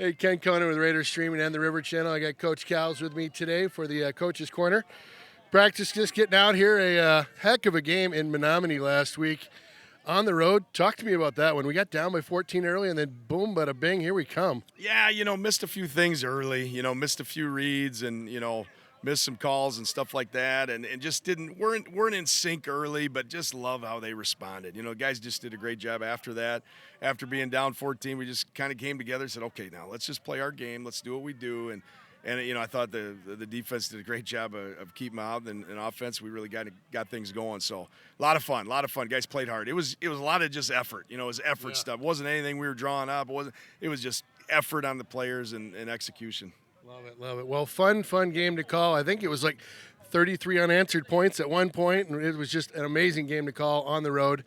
Hey, Ken Conan with Raiders Streaming and the River Channel. I got Coach Cals with me today for the Coach's Corner. Practice just getting out here. A heck of a game in Menominee last week on the road. Talk to me about that one. We got down by 14 early, and then boom, bada bing, here we come. Yeah, missed a few things early. Missed a few reads and, missed some calls and stuff like that, and just weren't in sync early, but just love how they responded. Guys just did a great job after that. After being down 14, we just kind of came together and said, okay, now let's just play our game. Let's do what we do. And I thought the defense did a great job of keeping out, and offense we really got things going. So a lot of fun. Guys played hard. It was a lot of just effort. It was effort stuff. It wasn't anything we were drawing up. It was just effort on the players and execution. Love it. Well, fun game to call. I think it was like 33 unanswered points at one point, and it was just an amazing game to call on the road.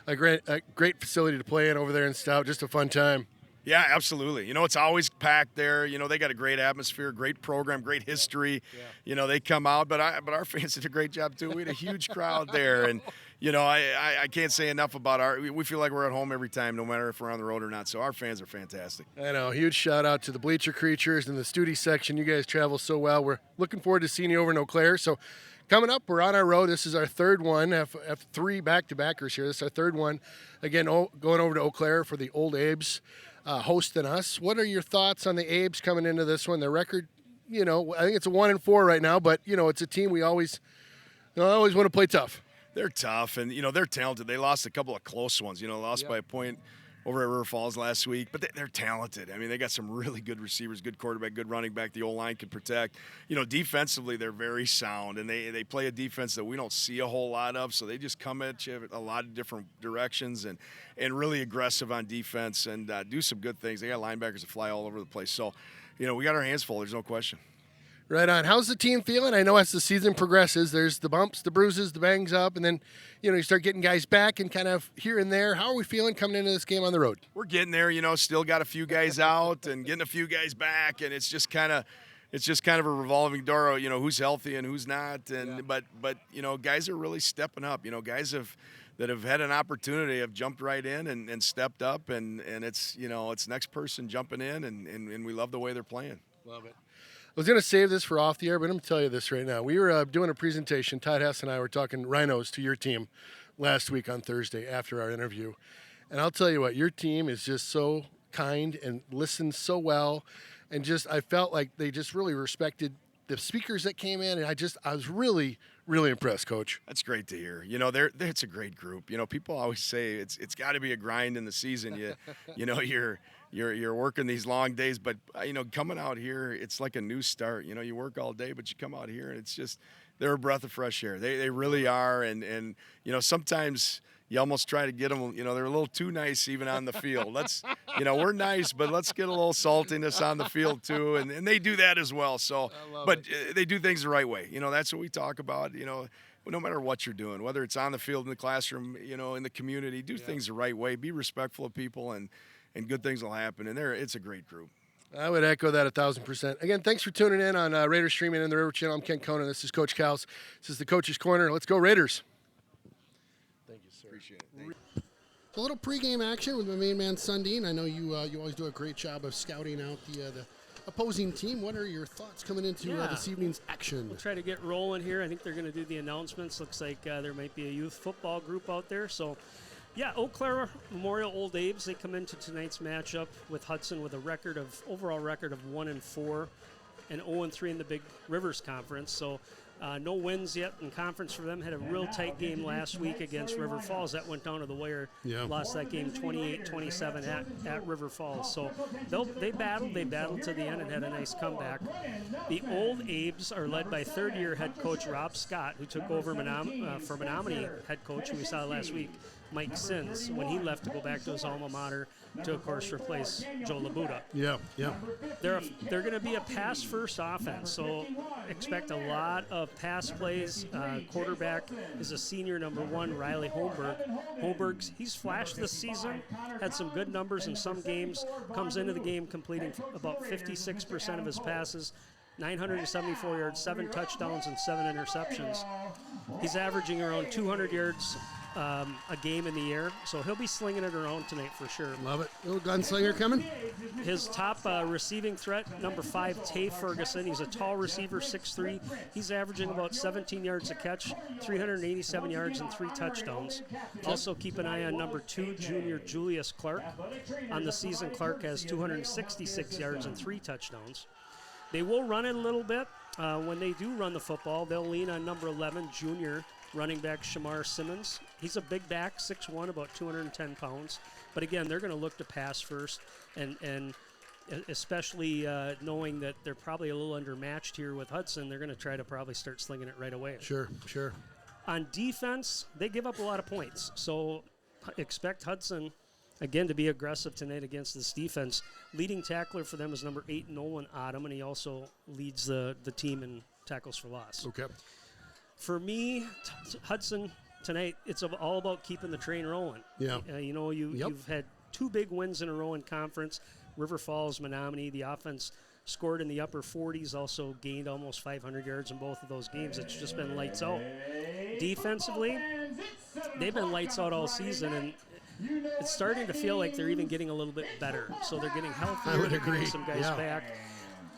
A great facility to play in over there in Stout. Just a fun time. Yeah, absolutely. It's always packed there. They got a great atmosphere, great program, great history. Yeah. They come out, but our fans did a great job too. We had a huge crowd there, and I can't say enough about we feel like we're at home every time, no matter if we're on the road or not. So our fans are fantastic. I know. Huge shout out to the Bleacher Creatures and the Studi section. You guys travel so well. We're looking forward to seeing you over in Eau Claire. So coming up, we're on our road. This is our third one. Have three back-to-backers here. This is our third one. Again, going over to Eau Claire for the Old Abes. Hosting us. What are your thoughts on the Abes coming into this one? Their record, I think it's a 1-4 right now, but it's a team we always want to play tough. They're tough, and they're talented. They lost a couple of close ones. Lost by a point over at River Falls last week, but they're talented. I mean, they got some really good receivers, good quarterback, good running back. The O-line can protect. Defensively, they're very sound, and they play a defense that we don't see a whole lot of, so they just come at you a lot of different directions and really aggressive on defense and do some good things. They got linebackers that fly all over the place. So, we got our hands full. There's no question. Right on. How's the team feeling? I know as the season progresses, there's the bumps, the bruises, the bangs up, and then, you start getting guys back and kind of here and there. How are we feeling coming into this game on the road? We're getting there, still got a few guys out and getting a few guys back, and it's just kind of a revolving door, who's healthy and who's not. And but guys are really stepping up. Guys that have had an opportunity have jumped right in and stepped up, and it's it's next person jumping in, and we love the way they're playing. Love it. I was going to save this for off the air, but I'm going to tell you this right now. We were doing a presentation. Todd Hess and I were talking Rhinos to your team last week on Thursday after our interview. And I'll tell you what, your team is just so kind and listens so well. And I felt like they just really respected the speakers that came in. And I was really, really impressed, Coach. That's great to hear. It's a great group. People always say it's got to be a grind in the season. You're working these long days, but coming out here, it's like a new start. You work all day, but you come out here and it's just they're a breath of fresh air. They really are, and sometimes you almost try to get them. They're a little too nice even on the field. We're nice, but let's get a little saltiness on the field too, and they do that as well. So, but they do things the right way. That's what we talk about. No matter what you're doing, whether it's on the field, in the classroom, in the community, do things the right way. Be respectful of people, and good things will happen. And it's a great group. I would echo that 1,000%. Again, thanks for tuning in on Raiders Streaming and the River Channel. I'm Ken Conan. This is Coach Cals. This is the Coach's Corner. Let's go Raiders. Thank you, sir. Appreciate it. Thank you. A little pregame action with my main man, Sundin. I know you always do a great job of scouting out the opposing team. What are your thoughts coming into this evening's action? We'll try to get rolling here. I think they're going to do the announcements. Looks like there might be a youth football group out there. So, yeah, Eau Claire Memorial Old Abes, they come into tonight's matchup with Hudson with a overall record of 1-4 and 0-3 in the Big Rivers Conference. So no wins yet in conference for them. Had a real tight game last week against River Falls. That went down to the wire. Yeah. Lost that game 28-27 at River Falls. So they battled to the end and had a nice comeback. The Old Abes are led by third-year head coach Rob Scott, who took over for Menominee head coach, who we saw last week, Mike Sins, when he left to go back to his alma mater to, of course, replace Joe Labuda. Yeah. They're going to be a pass-first offense, so expect a lot of pass plays. Quarterback is a senior, number 1, Riley Holmberg. Holmberg's, he's flashed this season, had some good numbers in some games, comes into the game completing about 56% of his passes, 974 yards, 7 touchdowns, and 7 interceptions. He's averaging around 200 yards a game in the air, so he'll be slinging it around tonight for sure. Love it. Little gunslinger coming. His top receiving threat, number 5, Tay Ferguson. He's a tall receiver, 6'3". He's averaging about 17 yards a catch, 387 yards, and 3 touchdowns. Also keep an eye on number 2, junior Julius Clark. On the season, Clark has 266 yards and 3 touchdowns. They will run it a little bit. When they do run the football, they'll lean on number 11, junior running back Shamar Simmons. He's a big back, 6'1", about 210 pounds. But again, they're going to look to pass first, and especially knowing that they're probably a little undermatched here with Hudson, they're going to try to probably start slinging it right away. Sure. On defense, they give up a lot of points. So expect Hudson, again, to be aggressive tonight against this defense. Leading tackler for them is number 8, Nolan Odom, and he also leads the team in tackles for loss. Okay. For me, Hudson tonight, it's all about keeping the train rolling. Yeah. You've had 2 big wins in a row in conference, River Falls, Menominee. The offense scored in the upper 40s, also gained almost 500 yards in both of those games. It's just been lights out. Defensively, they've been lights out all season, and it's starting to feel like they're even getting a little bit better. So they're getting healthier. I would they're agree. getting some guys Yeah. back.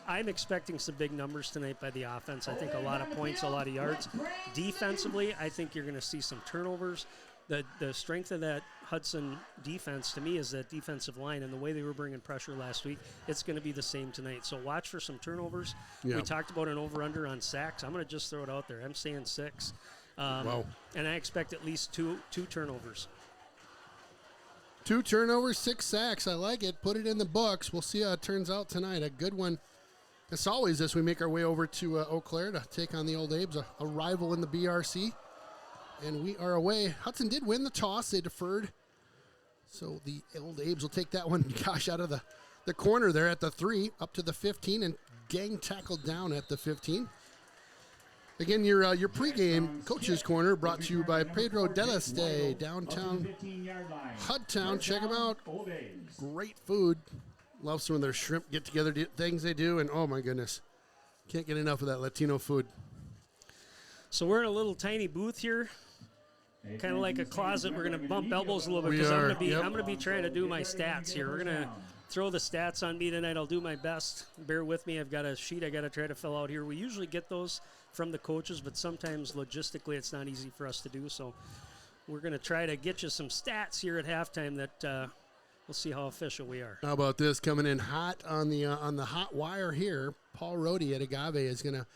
I'm expecting some big numbers tonight by the offense. I think a lot of points, a lot of yards. Defensively, I think you're going to see some turnovers. The strength of that Hudson defense, to me, is that defensive line, and the way they were bringing pressure last week, it's going to be the same tonight. So watch for some turnovers. Yeah. We talked about an over-under on sacks. I'm going to just throw it out there. I'm saying 6. Wow. And I expect at least two turnovers. 2 turnovers, 6 sacks. I like it. Put it in the books. We'll see how it turns out tonight. A good one. As always, as we make our way over to Eau Claire to take on the Old Abes, a rival in the BRC. And we are away. Hudson did win the toss. They deferred. So the Old Abes will take that one, out of the corner there at the 3, up to the 15, and gang tackled down at the 15. Again, your pregame coaches corner brought to you by Pedro Deleste, downtown Hudtown. Check them out. Great food. Love some of their shrimp get-together things they do, and oh my goodness, can't get enough of that Latino food. So we're in a little tiny booth here, kind of like a closet. We're going to bump elbows a little bit We because I'm are, going to be trying to do my stats here. We're going to throw the stats on me tonight. I'll do my best. Bear with me. I've got a sheet I got to try to fill out here. We usually get those from the coaches, but sometimes logistically it's not easy for us to do. So we're going to try to get you some stats here at halftime that we'll see how official we are. How about this coming in hot on the hot wire here? Paul Rohde at Agave is going to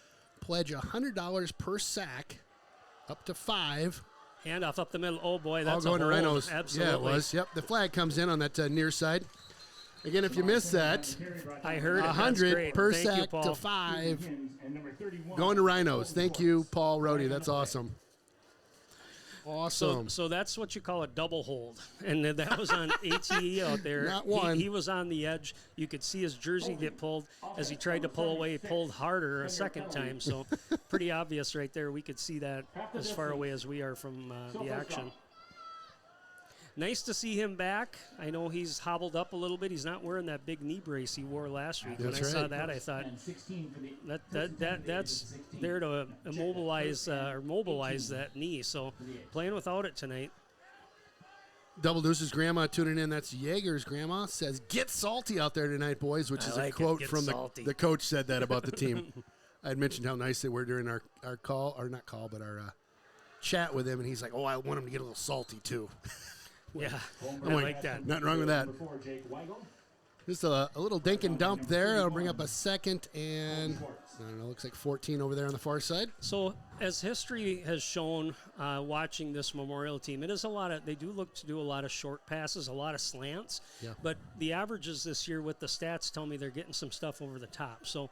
pledge $100 per sack, up to 5. Handoff up the middle. Oh boy, that's all going a to hold. Rhinos. Absolutely. Yeah, it was. Yep, the flag comes in on that near side. Again, if you missed that, I heard it. 100 per Thank you, sack Paul. to 5. Going to Rhinos. Thank you, Paul Rohde. That's awesome. Awesome. So that's what you call a double hold. And that was on ATE out there. Not one. He was on the edge. You could see his jersey get pulled as he tried to pull away. He pulled harder a second time. So pretty obvious right there. We could see that as far away as we are from the action. Nice to see him back. I know he's hobbled up a little bit. He's not wearing that big knee brace he wore last week. That's when I saw right. that, I thought that's there to mobilize that knee. So playing without it tonight. Double Deuce's grandma tuning in. That's Jaeger's grandma. Says, get salty out there tonight, boys, which is like a it, quote get from salty. the coach said that about the team. I had mentioned how nice they were during our call, or not call, but our chat with him, and he's like, oh, I want him to get a little salty too. Yeah, I'm I like that. Nothing wrong with that. Just a little dink and dump there. I'll bring up a second and, I don't know, looks like 14 over there on the far side. So as history has shown, watching this Memorial team, it is they do look to do a lot of short passes, a lot of slants. Yeah. But the averages this year with the stats tell me they're getting some stuff over the top. So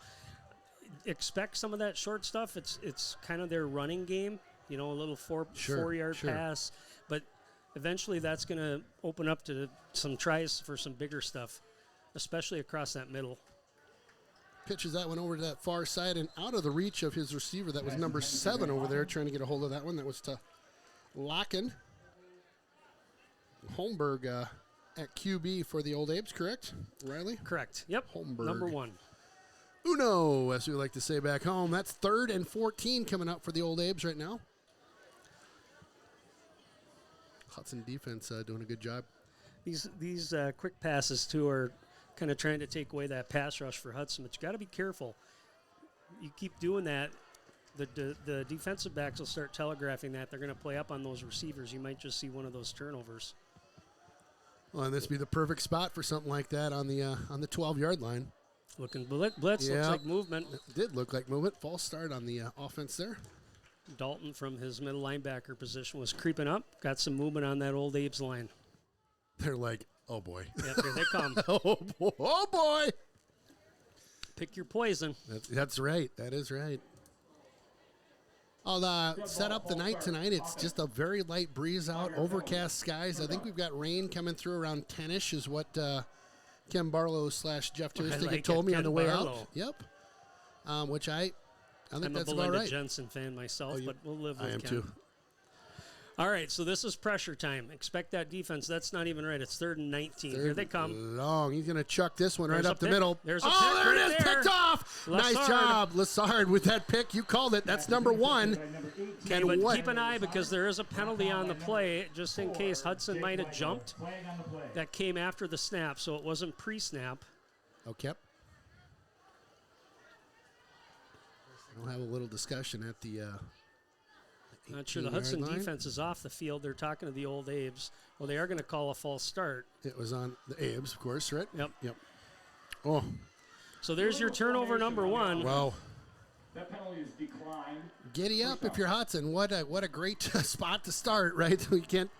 expect some of that short stuff. It's kind of their running game, a little four-yard pass. But eventually that's going to open up to some tries for some bigger stuff, especially across that middle. Pitches that one over to that far side and out of the reach of his receiver. That was number 7 over there trying to get a hold of that one. That was to Locken. Holmberg at QB for the Old Abes, correct, Riley? Correct. Yep. Holmberg. Number 1. Uno, as we like to say back home. That's 3rd and 14 coming up for the Old Abes right now. Hudson defense doing a good job. These quick passes, too, are kind of trying to take away that pass rush for Hudson, but you got to be careful. You keep doing that, the defensive backs will start telegraphing that they're going to play up on those receivers. You might just see one of those turnovers. Well, and this would be the perfect spot for something like that on the 12-yard line. Looking blitz, Yeah. looks like movement. It did look like movement. False start on the offense there. Dalton from his middle linebacker position was creeping up. Got some movement on that old Abe's line. They're like, oh, boy. Yep, here they come. Oh, boy. Pick your poison. That's right. That is right. I'll set up the night tonight. It's just a very light breeze out, overcast skies. I think we've got rain coming through around 10-ish is what Ken Barlow / Jeff Turstig like told me Ken on the way Barlow. out. Yep. Which I think I'm that's a about Belinda right. Jensen fan myself, but we'll live with I am Ken. too. All right, so this is pressure time. Expect that defense. That's not even right. It's 3rd and 19. Here they come. Long. He's going to chuck this one There's right a up the pick. middle. There's a oh, pick there right it is. there. Picked off. Nice Lassard. job, Lassard, with that pick. You called it. That's number 1. Okay, And but what? keep an eye because there is a penalty on the play just in case Hudson might have jumped. That came after the snap, so it wasn't pre-snap. Okay. We'll have a little discussion at the Not sure the 18-yard Hudson line. defense is off the field. They're talking to the old Abes. Well, they are going to call a false start. It was on the Abes, of course, right? Yep. Oh, So there's your turnover number 1. wow. That penalty is declined. Giddy up if you're Hudson. What a great spot to start, right? We can't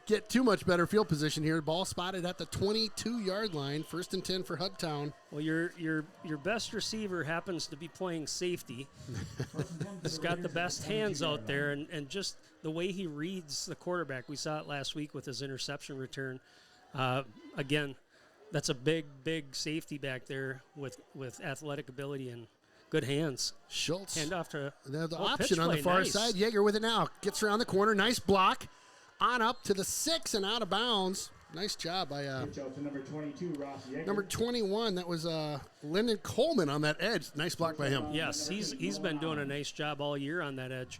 get too much better field position here. Ball spotted at the 22-yard line. 1st and 10 for Hudtown. Well, your best receiver happens to be playing safety. He's got the best hands out there, and just the way he reads the quarterback. We saw it last week with his interception return. Again, that's a big safety back there with athletic ability and good hands. Schultz. Hand off to The pitch option on the play, far nice. side. Yeager with it now. Gets around the corner. Nice block. On up to the 6 and out of bounds. Nice job by Pitch out to number 22, Ross Yeager. number 21. That was Lyndon Coleman on that edge. Nice block by him. Yes, he's been doing a nice job all year on that edge.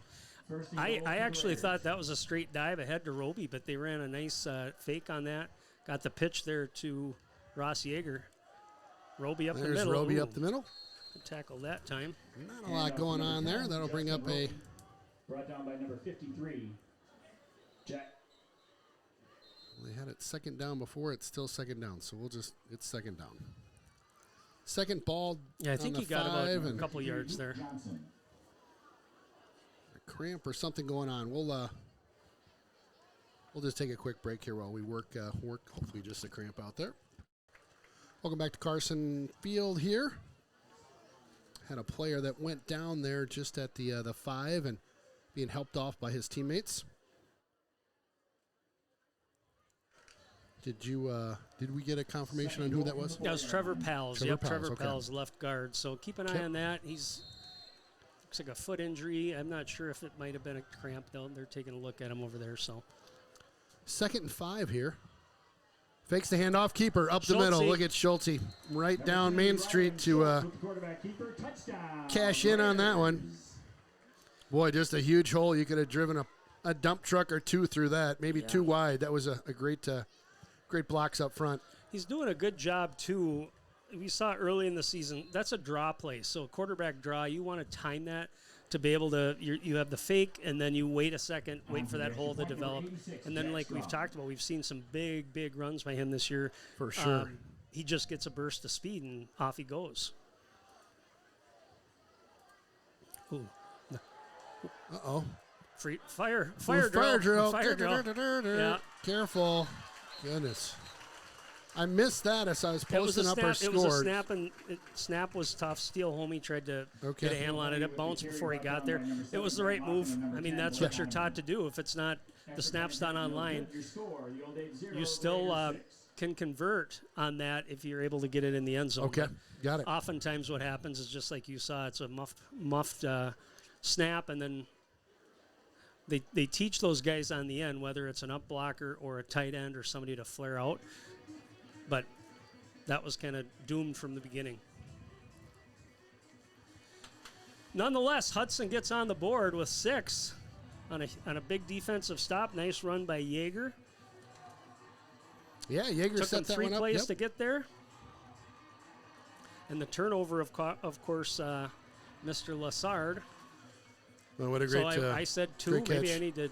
I actually thought that was a straight dive ahead to Roby, but they ran a nice fake on that. Got the pitch there to Ross Yeager. Roby up the There's middle. Roby Ooh, up the middle. good tackle that time. Not a lot going on there. That'll bring up a Brought down by number 53, Jack. They had it 2nd down before. It's still 2nd down. So it's 2nd down. Second ball. Yeah, I think on he the got about 5 a and couple yards there. Johnson. a cramp or something going on. We'll just take a quick break here while we work. Hopefully just a cramp out there. Welcome back to Carson Field here. Had a player that went down there just at the 5 and being helped off by his teammates. Did we get a confirmation on who that was? That was Trevor Pals. Trevor Pals, Trevor okay. Pals, left guard. So keep an eye Okay. on that. Looks like a foot injury. I'm not sure if it might have been a cramp, though. They're taking a look at him over there. So 2nd and 5 here. Fakes the handoff, keeper up the middle. Schulte. Look at Schulte right down Main Street to With the quarterback keeper, touchdown. cash in on that one. Boy, just a huge hole. You could have driven a dump truck or 2 through that, maybe 2 wide. That was a great blocks up front. he's doing a good job, too. We saw early in the season, that's a draw play. So quarterback draw, you want to time that to be able to, you have the fake, and then you wait a second, wait for that hole to develop. And then like we've talked about, we've seen some big runs by him this year. For sure. He just gets a burst of speed, and off he goes. Ooh. Uh-oh. Fire Fire drill. drill. Fire drill. Yeah. Careful. Goodness. I missed that as I was It was a posting up our snap. It was a score. snap, and snap was tough. Steele Homie tried to Okay. get a handle on it. It bounced before he got there. It was the right move. I mean, that's what you're taught to do. If it's not, the snap's not online, Your score, the old Abe 0, you still Raiders 6. can convert on that if you're able to get it in the end zone. Okay. But Got it. oftentimes what happens is just like you saw, it's a muffed snap, and then they teach those guys on the end, whether it's an up blocker or a tight end or somebody to flare out. But that was kind of doomed from the beginning. Nonetheless, Hudson gets on the board with 6. on a big defensive stop. Nice run by Yeager. Yeah, Yeager Took him set that 3 one up. plays Yep. to get there. And the turnover, of course, Mr. Lassard. Well, what a So great I said 2. great Maybe catch. I need to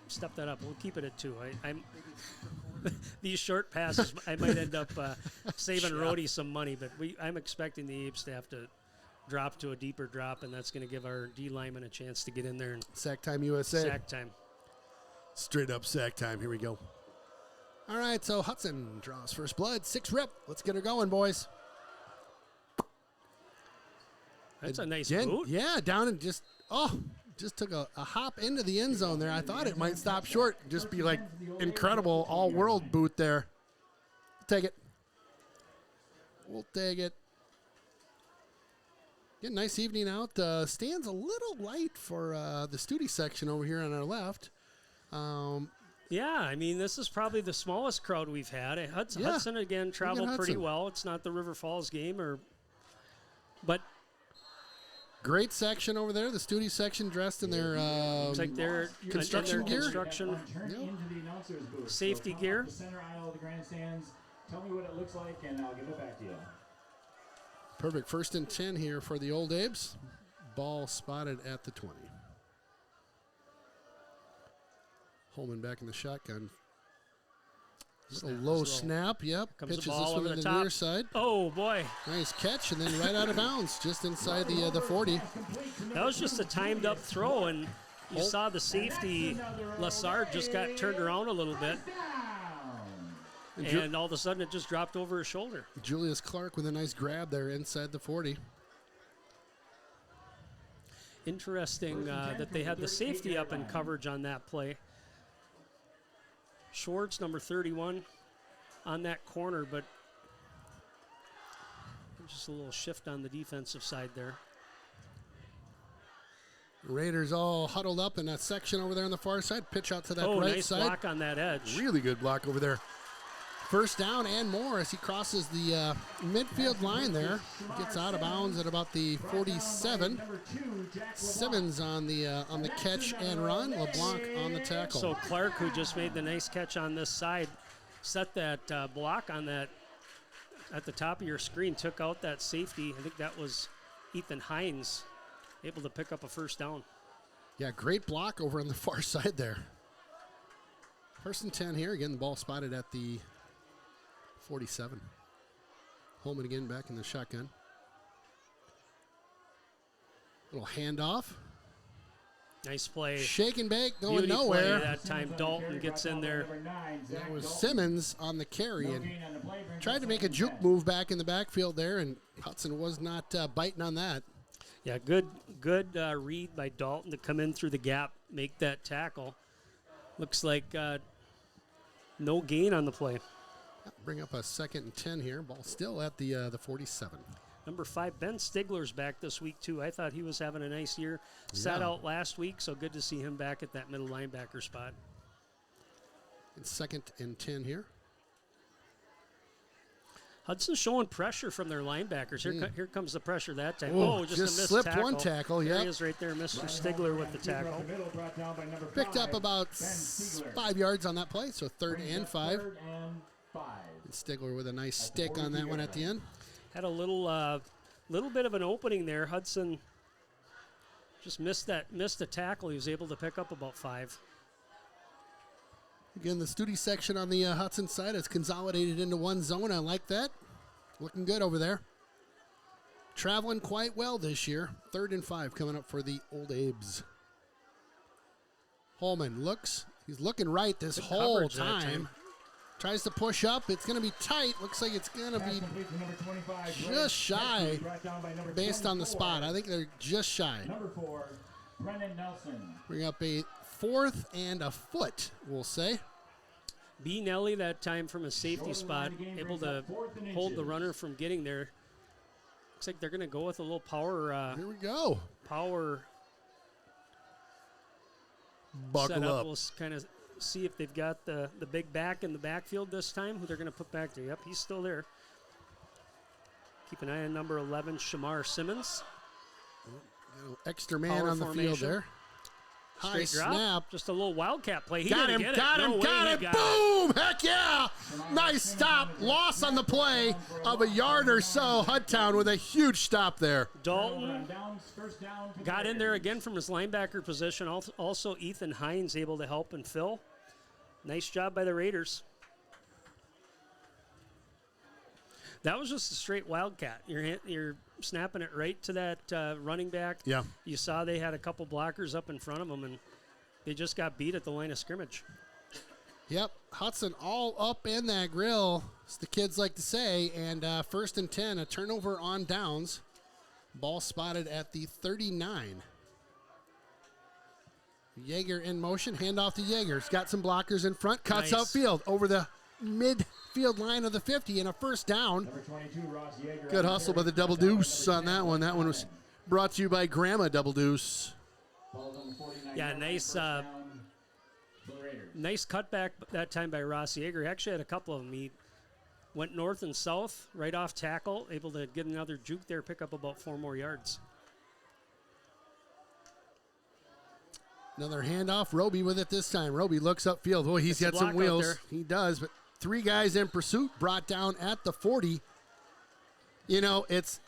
step that up. We'll keep it at 2. I'm these short passes, I might end up saving Rhodey some money, but I'm expecting the Apes to have to drop to a deeper drop, and that's going to give our D lineman a chance to get in there and Sack time USA. sack time. Straight up sack time. Here we go. All right, so Hudson draws first blood. 6 rip. Let's get her going, boys. That's a nice Again, boot. Yeah, down and just took a hop into the end zone there. I thought it might stop short, just be like incredible all-world boot there. Take it. We'll take it. Yeah, nice evening out. Stands a little light for the Studi section over here on our left. Yeah, I mean, this is probably the smallest crowd we've had. Yeah. Hudson, again, traveled pretty Hudson. well. It's not the River Falls game, but Great section over there. The Studi section dressed in their looks like they're construction in their gear? construction Turn into the announcer's booth. safety So come gear. up the center aisle of the grandstands. Tell me what it looks like, and I'll give it back to you. perfect 1st and 10 here for the Old Abes. Ball spotted at the 20. Holman back in the shotgun. Little low snap. Yep. Comes the Pitches ball this one over to the the top. near side. Oh, boy. Nice catch, and then right out of bounds, just inside the 40. That was just a timed up throw, and you saw the safety, Lassard, just got turned around a little bit, and all of a sudden it just dropped over his shoulder. Julius Clark with a nice grab there inside the 40. Interesting that they had the safety up in coverage on that play. Schwartz, number 31, on that corner, but just a little shift on the defensive side there. Raiders all huddled up in that section over there on the far side. Pitch out to that Oh, right nice side. block on that edge. Really good block over there. First down and more as he crosses the midfield line there. Gets out of bounds at about the 47. Simmons on the catch and run. LeBlanc on the tackle. So Clark, who just made the nice catch on this side, set that block on that at the top of your screen, took out that safety. I think that was Ethan Hines, able to pick up a first down. Yeah, great block over on the far side there. 1st and 10 here. Again, the ball spotted at the 47. Holman again back in the shotgun. Little handoff. Nice play. Shake and bake, going Beauty nowhere. play that time. Dalton gets in there. That was Simmons on the carry and tried to make a juke move back in the backfield there, and Hudson was not biting on that. Yeah, good read by Dalton to come in through the gap, make that tackle. Looks like no gain on the play. Bring up a 2nd and 10 here. Ball still at the 47. Number 5, Ben Stigler's back this week, too. I thought he was having a nice year. Sat Yeah. out last week, so good to see him back at that middle linebacker spot. And 2nd and 10 here. Hudson's showing pressure from their linebackers. Here comes the pressure that time. Oh, Just a missed slipped tackle. one tackle, There yeah. he is right there, Mr. Stigler with the tackle. Picked up about 5 yards on that play, so 3rd and 5. And Stigler with a nice stick on that one at the end. Had a little bit of an opening there. Hudson just missed a tackle. He was able to pick up about 5. Again, the Studi section on the Hudson side is consolidated into one zone. I like that. Looking good over there. Traveling quite well this year. 3rd and 5 coming up for the Old Abes. Holman looks. He's looking right this Good whole coverage that time. Tries to push up. It's going to be tight. Looks like it's going to be just shy based on the spot. I think they're just shy. Number 4, Brennan Nelson. Bring up a 4th and a foot, we'll say. B. Nelly that time from a safety spot, able to hold the runner from getting there. Looks like they're going to go with a little power Here we go. Buckle setup. up. We'll kind of see if they've got the big back in the backfield this time, who they're going to put back there. Yep, he's still there. Keep an eye on number 11, Shamar Simmons. Extra man Power on the field formation. there. High Straight drop. snap. Just a little wildcat play. He Got didn't him, get got it. him, No way got he it. got Boom! Heck yeah! Nice stop. Loss on the play of a yard or so. Hudtown with a huge stop there. Dalton First down to got in there again from his linebacker position. Also, Ethan Hines able to help and fill. Nice job by the Raiders. That was just a straight wildcat. You're snapping it right to that running back. Yeah. You saw they had a couple blockers up in front of them, and they just got beat at the line of scrimmage. Yep, Hudson all up in that grill, as the kids like to say. And 1st and 10, a turnover on downs. Ball spotted at the 39. Yeager in motion, handoff to Yeager. He's got some blockers in front, cuts Nice. upfield over the midfield line of the 50 and a first down. number 22, Ross Yeager. Good hustle by the Double Deuce on that one. That one was brought to you by Grandma Double Deuce. Ball's on the 49. Yeah, nice, First down for the Raiders. Nice cutback that time by Ross Yeager. He actually had a couple of them. He went north and south, right off tackle, able to get another juke there, pick up about 4 more yards. Another handoff. Roby with it this time. Roby looks upfield. Boy, he's Gets got a some block out wheels. there. He does, but 3 guys in pursuit, brought down at the 40. You know, it's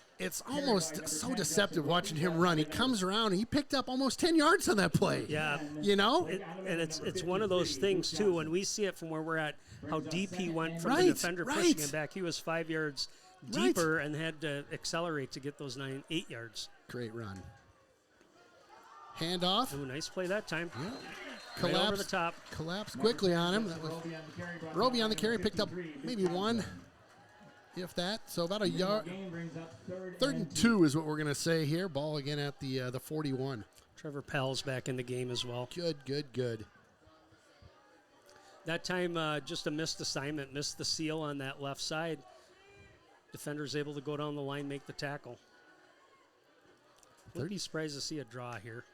almost so deceptive watching him run. He comes around and he picked up almost 10 yards on that play. Yeah. You know? And it's one of those things, too, when we see it from where we're at, how deep he went from the Right, defender right. pushing him back. He was 5 yards deeper and had to accelerate to get those 8 yards. Great run. Handoff. Ooh, nice play that time. Yeah. Right over the top. Collapsed quickly on him. That was Roby on the carry, picked up maybe 1, if that. So about a yard. Game brings up 3rd and 2 is what we're going to say here. Ball again at the 41. Trevor Powell's back in the game as well. Good. That time, just a missed assignment, missed the seal on that left side. Defender's able to go down the line, make the tackle. Wouldn't be surprised to see a draw here.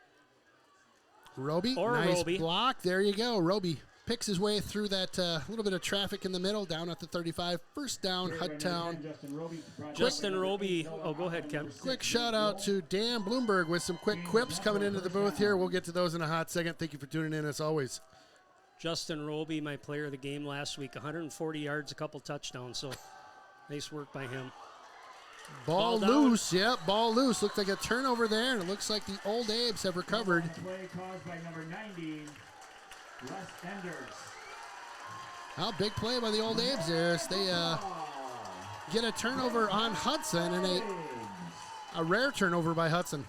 Roby, Or nice Roby. block. There you go. Roby picks his way through that little bit of traffic in the middle, down at the 35. First down, Hudtown. Justin Roby. Oh, go ahead, Ken. Quick shout out to Dan Bloomberg with some quick quips coming into the booth here. We'll get to those in a hot second. Thank you for tuning in as always. Justin Roby, my player of the game last week, 140 yards, a couple touchdowns. So nice work by him. Ball Ball down. loose. Yep, ball loose. Looks like a turnover there, and it looks like the Old Abes have recovered. Play caused by number 90, Les Enders. Well, big play by the Old Abes there. So they get a turnover on Hudson, and a rare turnover by Hudson.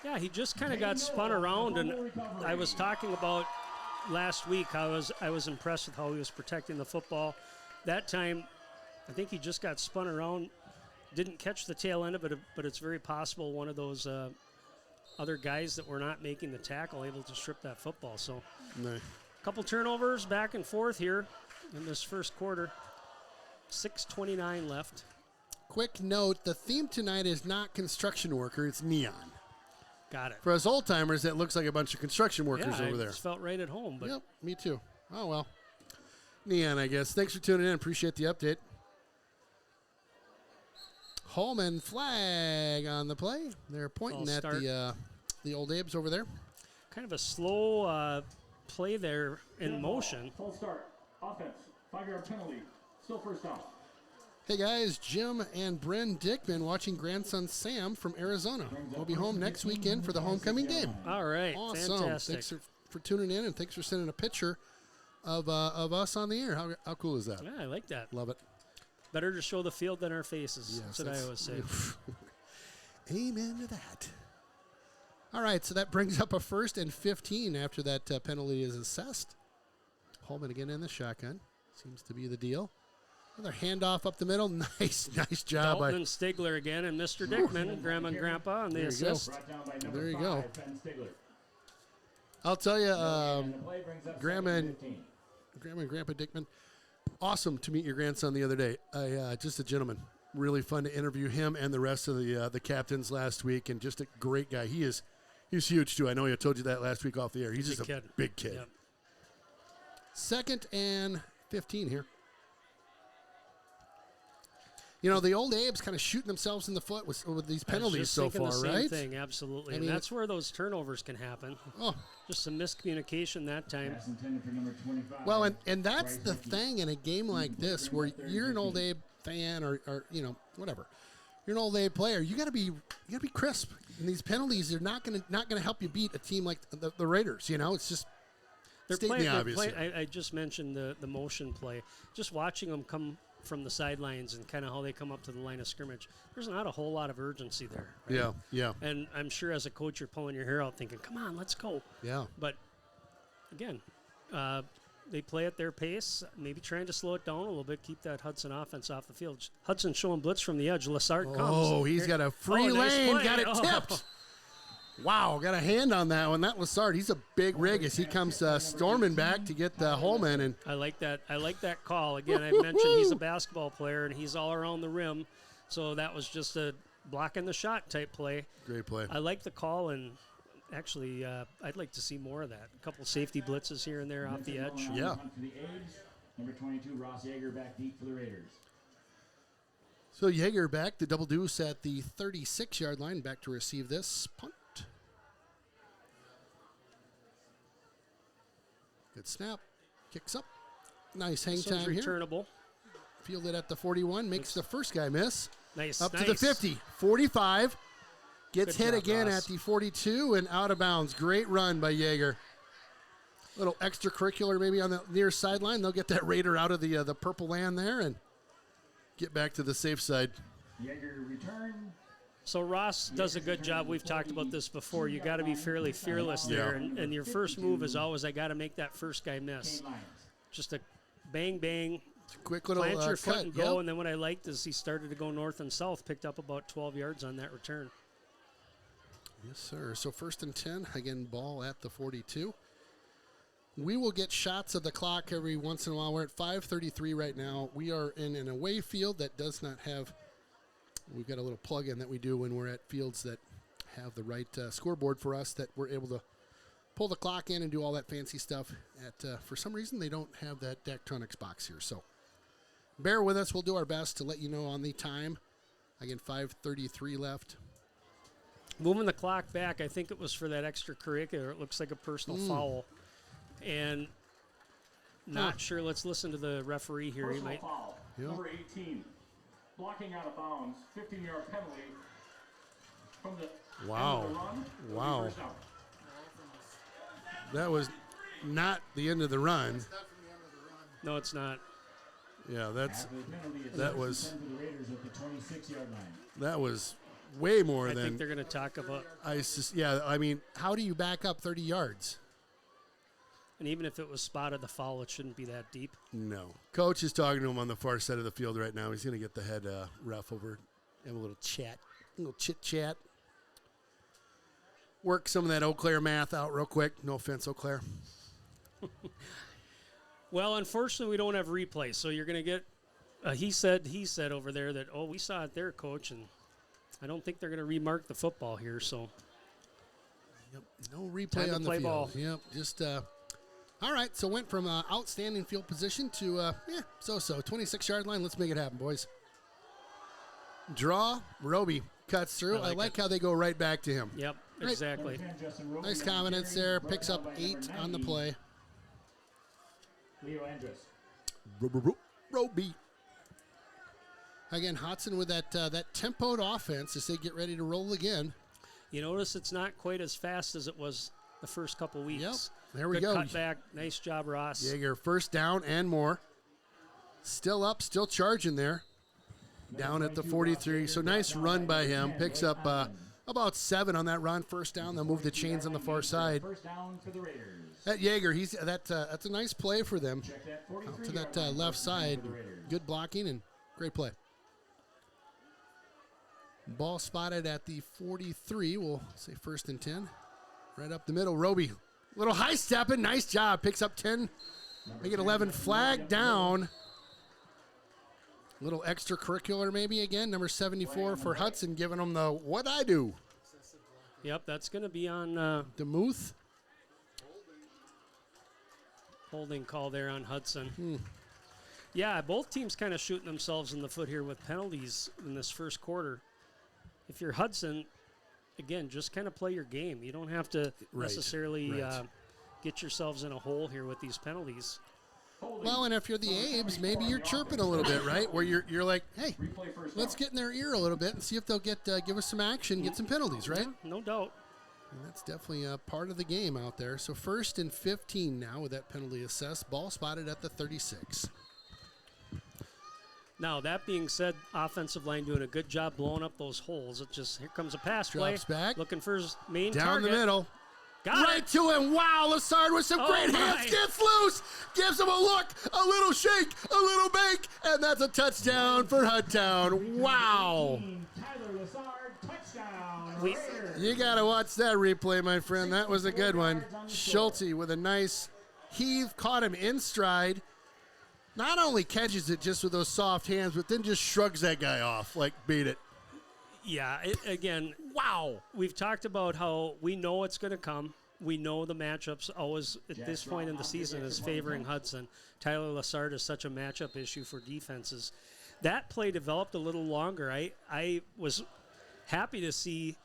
Yeah, he just kind of got spun around, and I was talking about last week how I was impressed with how he was protecting the football. That time, I think he just got spun around, didn't catch the tail end of it, but it's very possible one of those other guys that were not making the tackle able to strip that football. So No. a couple turnovers back and forth here in this first quarter. 6:29 left. Quick note, the theme tonight is not construction worker, it's neon. Got it. For us old timers, that looks like a bunch of construction workers Yeah, over I there. just felt right at home. But Yep, me too. Oh, well. Neon, I guess. Thanks for tuning in. Appreciate the update. Holman flag on the play. They're pointing False at start. the Old Abes over there. kind of a slow play there in motion. Full start. Offense. 5-yard penalty. Still first down. Hey guys, Jim and Bryn Dickman watching grandson Sam from Arizona. We'll be home next weekend for the homecoming game. All right, Awesome. fantastic. Thanks for tuning in, and thanks for sending a picture of us on the air. How cool is that? Yeah, I like that. Love it. Better to show the field than our faces. Yes, that's what I always say. Amen to that. All right, so that brings up a 1st and 15 after that penalty is assessed. Holman again in the shotgun. Seems to be the deal. Another handoff up the middle. Nice job. Dalton and Stigler again, and Mr. Dickman, Grandma and Grandpa on the There you go. assist. Brought down by number There you go. 5, Ben Stigler. I'll tell you, And the play brings up Grandma 2nd and- 15. Grandma and Grandpa Dickman, awesome to meet your grandson the other day. Just a gentleman. Really fun to interview him and the rest of the captains last week, and just a great guy. He's huge too. I know I told you that last week off the air. He's just a kid. big kid. Yep. 2nd and 15 here. You know, the old Abe's kind of shooting themselves in the foot with these penalties so far, the same right? thing, absolutely. I And mean, that's where those turnovers can happen. Oh, Just some miscommunication that time. Pass intended for number 25. well, and that's the thing in a game like this where you're an old Abe fan or you know, whatever. You're an old Abe player. You got to be crisp. And these penalties are not gonna help you beat a team like the Raiders. You know, it's just stating the obvious. I just mentioned the motion play. Just watching them come from the sidelines and kind of how they come up to the line of scrimmage. There's not a whole lot of urgency there. Right? Yeah. And I'm sure as a coach, you're pulling your hair out thinking, come on, let's go. Yeah. But again, they play at their pace, maybe trying to slow it down a little bit, keep that Hudson offense off the field. Hudson showing blitz from the edge. Lassard comes. Oh, he's got a free nice lane. play. Got it tipped. Wow, got a hand on that one. That Lassard, he's a big rig as he comes storming back to get Holman. And I like that call. Again, I mentioned he's a basketball player and he's all around the rim. So that was just a blocking the shot type play. great play. I like the call, and actually, I'd like to see more of that. A couple safety blitzes here and there off the edge. Yeah. For the A's, number 22, Ross Yeager back deep for the Raiders. So Yeager back, the double deuce at the 36-yard line, back to receive this punt. Good snap, kicks up. Nice hang This one's time here. returnable. Fielded at the 41, makes the first guy miss. Nice. Up to the 50, 45. Gets Good hit job, again Ross. at the 42 and out of bounds. Great run by Yeager. Little extracurricular maybe on the near sideline. They'll get that Raider out of the purple land there and get back to the safe side. Yeager return. So Ross does a good job. We've talked about this before. You got to be fairly fearless there, Yeah. and your first move is always, I got to make that first guy miss. Just a bang, bang, Quick little plant your foot cut. and go. Yep. And then what I liked is he started to go north and south, picked up about 12 yards on that return. Yes, sir. So 1st and 10. Again, ball at the 42. We will get shots of the clock every once in a while. We're at 5:33 right now. We are in an away field that does not have. We've got a little plug-in that we do when we're at fields that have the right scoreboard for us that we're able to pull the clock in and do all that fancy stuff. For some reason, they don't have that Daktronics box here. So bear with us. We'll do our best to let you know on the time. Again, 5:33 left. Moving the clock back, I think it was for that extracurricular. It looks like a personal foul. And not sure. Let's listen to the referee here. He Personal might. foul. Yeah. Number 18. Blocking out of bounds. 15-yard penalty from the Wow. end of the run. Wow. First down. That was not the end of the run. No, it's not. Yeah, that's After the penalty, it's that first was- and 10 for the Raiders at the 26-yard line. that was way more I think than they're going to talk about. yeah, I mean, how do you back up 30 yards? And even if it was spotted the foul, it shouldn't be that deep. No. Coach is talking to him on the far side of the field right now. He's going to get the head ref over, have a little chat, a little chit chat. Work some of that Eau Claire math out real quick. No offense, Eau Claire. Well, unfortunately, we don't have replays, so you're going to get. He said over there that, oh, we saw it there, coach, and I don't think they're going to remark the football here. So Yep. No replay Time to on the play field. ball. Yep. Just all right. So went from outstanding field position to so 26-yard line. Let's make it happen, boys. Draw. Roby cuts through. I like it. how they go right back to him. Yep, Right. exactly. Number 10, Justin Roby, Nice number confidence Jerry, there. brought Picks down up by 8 number on the 90, play. Leo Andrus. Roby. Again, Hudson with that tempoed offense as they get ready to roll again. You notice it's not quite as fast as it was the first couple weeks. Yep. There we Good go. cut back. Nice job, Ross. Yeager first down and more. Still up, still charging there. Down at the 43. So nice run by him. Picks up about 7 on that run. First down. They'll move the chains on the far side. First down for the Raiders. That Yeager, that's a nice play for them. Check that Out to 43-yard that line, left first down side. for the Raiders. Good blocking and great play. Ball spotted at the 43. We'll say 1st and 10. Right up the middle. Roby. Little high stepping. Nice job. Picks up 10. Make it 11. Flag down. Little extracurricular maybe again. Number 74 for Hudson, giving them the what I do. Yep, that's going to be on DeMuth. holding call there on Hudson. Yeah, both teams kind of shooting themselves in the foot here with penalties in this first quarter. If you're Hudson, again, just kind of play your game. You don't have to necessarily get yourselves in a hole here with these penalties. Well, and if you're the Abes, maybe you're chirping a little bit, right? Where you're like, hey, let's get in their ear a little bit and see if they'll give us some action, get some penalties, right? Yeah, no doubt. And that's definitely a part of the game out there. So 1st and 15 now with that penalty assessed. Ball spotted at the 36. Now, that being said, offensive line doing a good job blowing up those holes. It just, here comes a pass Drops play. back. Looking for his main Down target. the middle. Got right it. to him. Wow, Lassard with some great hands. my. Gets loose. Gives him a look, a little shake, a little bake. And that's a touchdown for Hudtown. Wow. Tyler Lassard, touchdown. We- You got to watch that replay, my friend. That was a good one. Schulte with a nice heave. Caught him in stride. Not only catches it just with those soft hands, but then just shrugs that guy off like, beat it. Yeah, again, wow. We've talked about how we know it's going to come. We know the matchups always, at this point in the season, is favoring Hudson. Tyler Lassard is such a matchup issue for defenses. That play developed a little longer. I was happy to see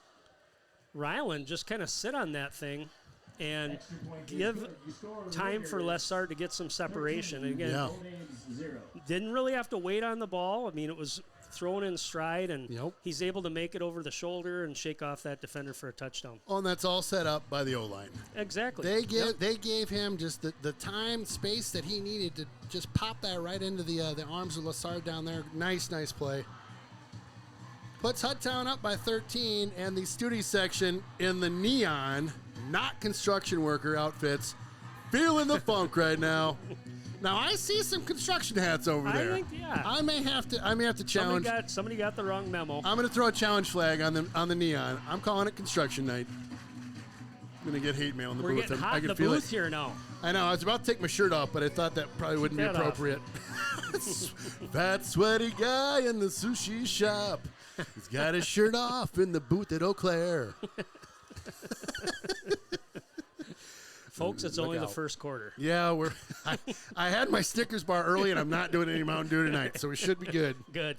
Ryland just kind of sit on that thing and give time for Lassard to get some separation. And again, didn't really have to wait on the ball. I mean, it was thrown in stride, and he's able to make it over the shoulder and shake off that defender for a touchdown. Oh, and that's all set up by the O-line. Exactly. They gave him just the time, space that he needed to just pop that right into the arms of Lassard down there. Nice play. Puts Hudtown up by 13, and the Studi section in the neon, not construction worker outfits, feeling the funk right now. Now I see some construction hats over there. I think, yeah. I may have to challenge. Somebody got the wrong memo. I'm going to throw a challenge flag on the neon. I'm calling it construction night. I'm going to get hate mail in the We're booth. getting I hot in can the feel booth it. here now. I know. I was about to take my shirt off, but I thought that probably wouldn't be that off. appropriate. That sweaty guy in the sushi shop. He's got his shirt off in the booth at Eau Claire. Folks, it's Look only out. the first quarter. Yeah, I had my Snickers bar early, and I'm not doing any Mountain Dew tonight, so we should be good. Good.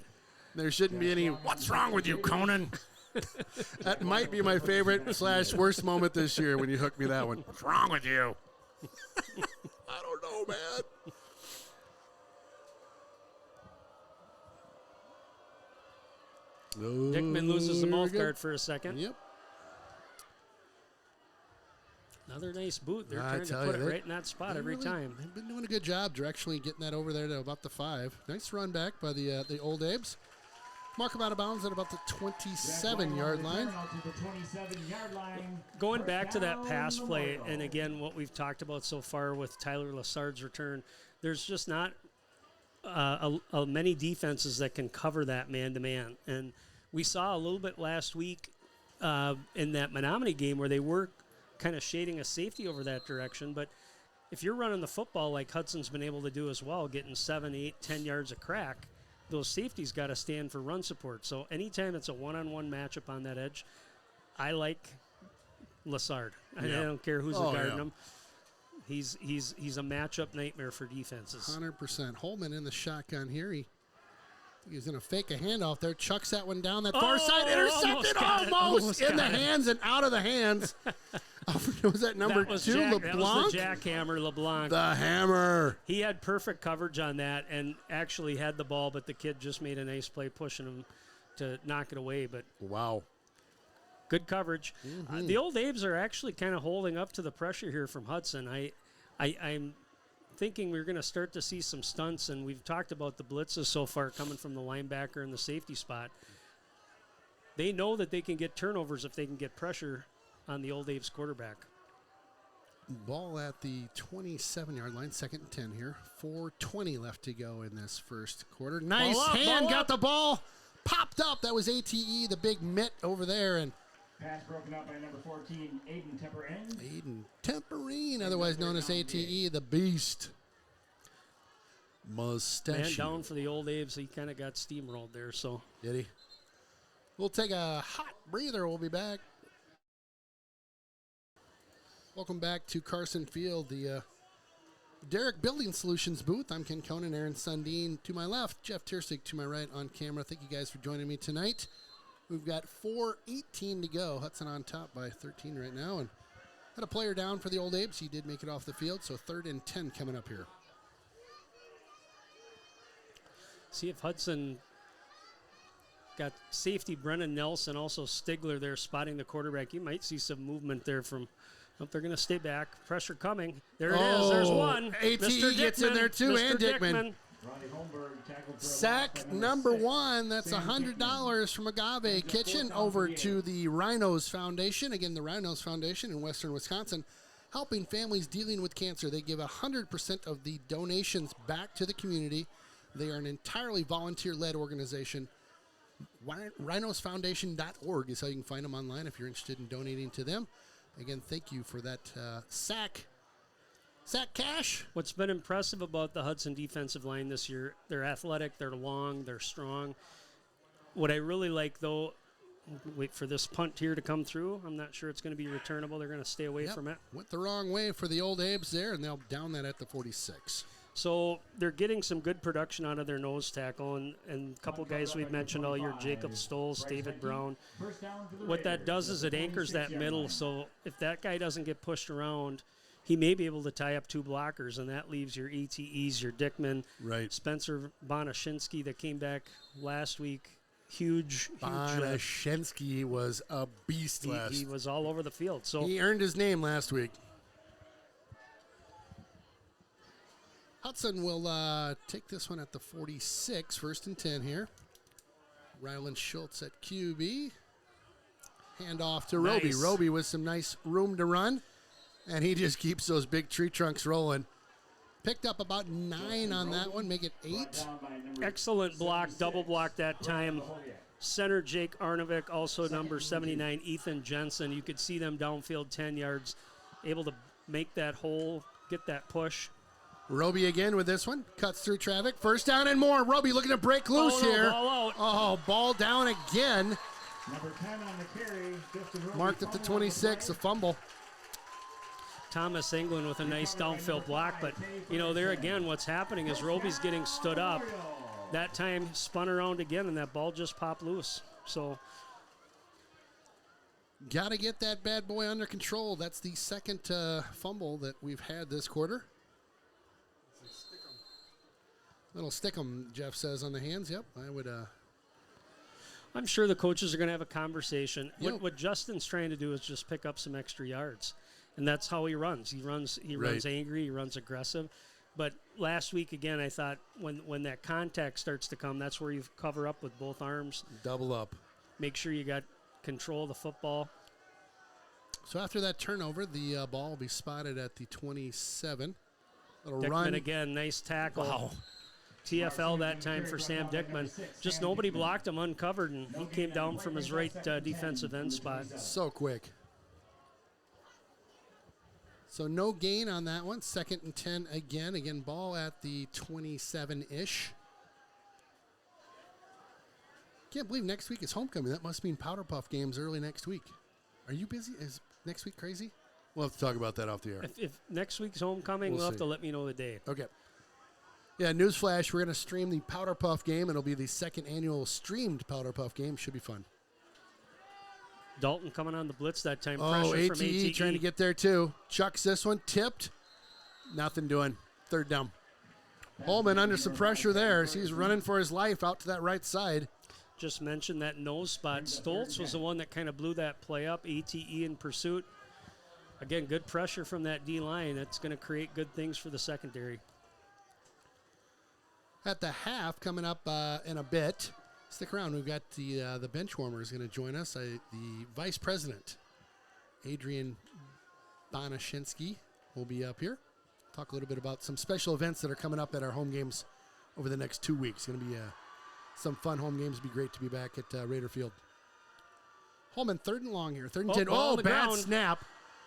There shouldn't be any, what's wrong with you, Conan? That might be my favorite / worst moment this year when you hooked me that one. What's wrong with you? I don't know, man. Dickman loses the There we mouth go. guard for a second. Yep. Another nice boot. They're I trying to tell put you, it right in that spot every time. They've been doing a good job directionally getting that over there to about the 5. Nice run back by the Old Abes. Mark him out of bounds at about the 27-yard line. Going back to that pass play, and again, what we've talked about so far with Tyler Lassard's return, there's just not many defenses that can cover that man-to-man. And we saw a little bit last week in that Menominee game where they were kind of shading a safety over that direction. But if you're running the football like Hudson's been able to do as well, getting 7, 8, 10 yards of crack, those safeties got to stand for run support. So anytime it's a one-on-one matchup on that edge, I like Lassard. I don't care who's guarding him. He's a matchup nightmare for defenses. 100%. Holman in the shotgun here. He's going to fake a handoff there. Chucks that one down that far side. Intercepted almost in the hands and out of the hands. Was that number that was 2, Jack, LeBlanc? That was the jackhammer, LeBlanc. The hammer. He had perfect coverage on that and actually had the ball, but the kid just made a nice play pushing him to knock it away. But wow. Good coverage. The Old Abes are actually kind of holding up to the pressure here from Hudson. I'm thinking we're going to start to see some stunts, and we've talked about the blitzes so far coming from the linebacker and the safety spot. They know that they can get turnovers if they can get pressure on the Old Abes quarterback. Ball at the 27-yard line, 2nd and 10 here. 4:20 left to go in this first quarter. Nice hand, got the ball, popped up. That was ATE, the big mitt over there, and Pass broken up by number 14, Aiden Temperine. Aiden Temperine, otherwise known as ATE, the beast. Mustache. Man down for the Old Abes. He kind of got steamrolled there. So Did he? We'll take a hot breather. We'll be back. Welcome back to Carson Field. The Derek Building Solutions booth. I'm Ken Conan, Aaron Sundin to my left, Jeff Tiersig to my right on camera. Thank you guys for joining me tonight. We've got 4:18 to go. Hudson on top by 13 right now, and had a player down for the Old Apes. He did make it off the field, so 3rd and 10 coming up here. See if Hudson got safety Brennan Nelson, also Stigler there spotting the quarterback. You might see some movement there from. Nope, they're going to stay back. Pressure coming. There it is. There's one. ATE gets in there too, Mr. and Dickman. Ronnie Holmberg tackled for a Sack loss. number 1. That's $100 from Agave Kitchen over to the Rhinos Foundation. Again, the Rhinos Foundation in Western Wisconsin, helping families dealing with cancer. They give 100% of the donations back to the community. They are an entirely volunteer-led organization. Rhinosfoundation.org is how you can find them online if you're interested in donating to them. Again, thank you for that sack cash. What's been impressive about the Hudson defensive line this year, they're athletic, they're long, they're strong. What I really like, though, wait for this punt here to come through. I'm not sure it's going to be returnable. They're going to stay away from it. Went the wrong way for the Old Apes there, and they'll down that at the 46. So they're getting some good production out of their nose tackle, and a couple guys we've mentioned all year, Jacob Stoles, David Brown. What that does is it anchors that middle, so if that guy doesn't get pushed around, he may be able to tie up 2 blockers, and that leaves your ETEs, your Dickman, right. Spencer Bonashinsky that came back last week. Huge. Bonashinsky was a beast last. He was all over the field. So he earned his name last week. Hudson will take this one at the 46, 1st and 10 here. Ryland Schultz at QB. Hand off to Roby. Nice. Roby with some nice room to run, and he just keeps those big tree trunks rolling. Picked up about 9 on that one, make it 8. Excellent block, double block that time. Center Jake Arnovic, also number 79, Ethan Jensen. You could see them downfield 10 yards, able to make that hole, get that push. Roby again with this one. Cuts through traffic. 1st down and more. Roby looking to break loose here. Ball out. Oh, ball down again. Number 10 on the carry. Justin Roby Marked at the 26, a fumble. Thomas England with a nice downfield block, but, there again, what's happening is Roby's getting stood up. That time spun around again, and that ball just popped loose. So got to get that bad boy under control. That's the 2nd fumble that we've had this quarter. Little stick 'em, Jeff says on the hands. Yep, I would. I'm sure the coaches are going to have a conversation. Yep. What Justin's trying to do is just pick up some extra yards, and that's how he runs. He runs angry. He runs aggressive. But last week again, I thought when that contact starts to come, that's where you cover up with both arms. Double up. Make sure you got control of the football. So after that turnover, the ball will be spotted at the 27. Little Dickman run again, nice tackle. Wow. TFL that time for Sam Dickman. Just nobody blocked him uncovered, and he came down from his right defensive end spot. So quick. So no gain on that one. 2nd and 10 again. Again, ball at the 27-ish. Can't believe next week is homecoming. That must mean Powder Puff games early next week. Are you busy? Is next week crazy? We'll have to talk about that off the air. If next week's homecoming, we'll have to let me know the day. Okay. Yeah, newsflash, we're going to stream the Powder Puff game. It'll be the 2nd annual streamed Powder Puff game. Should be fun. Dalton coming on the blitz that time. Oh, Pressure from ATE trying to get there too. Chucks this one, tipped. Nothing doing. 3rd down. Holman under some pressure there as he's running for his life out to that right side. Just mentioned that nose spot. Stoltz was the one that kind of blew that play up. ATE in pursuit. Again, good pressure from that D-line. That's going to create good things for the secondary. At the half, coming up in a bit. Stick around. We've got the bench warmer is going to join us. The vice president, Adrian Bonashinsky, will be up here. Talk a little bit about some special events that are coming up at our home games over the next 2 weeks. It's going to be some fun home games. It'd be great to be back at Raider Field. Holman, 3rd and long here. 3rd and 10. ball on Oh, the bad ground. snap.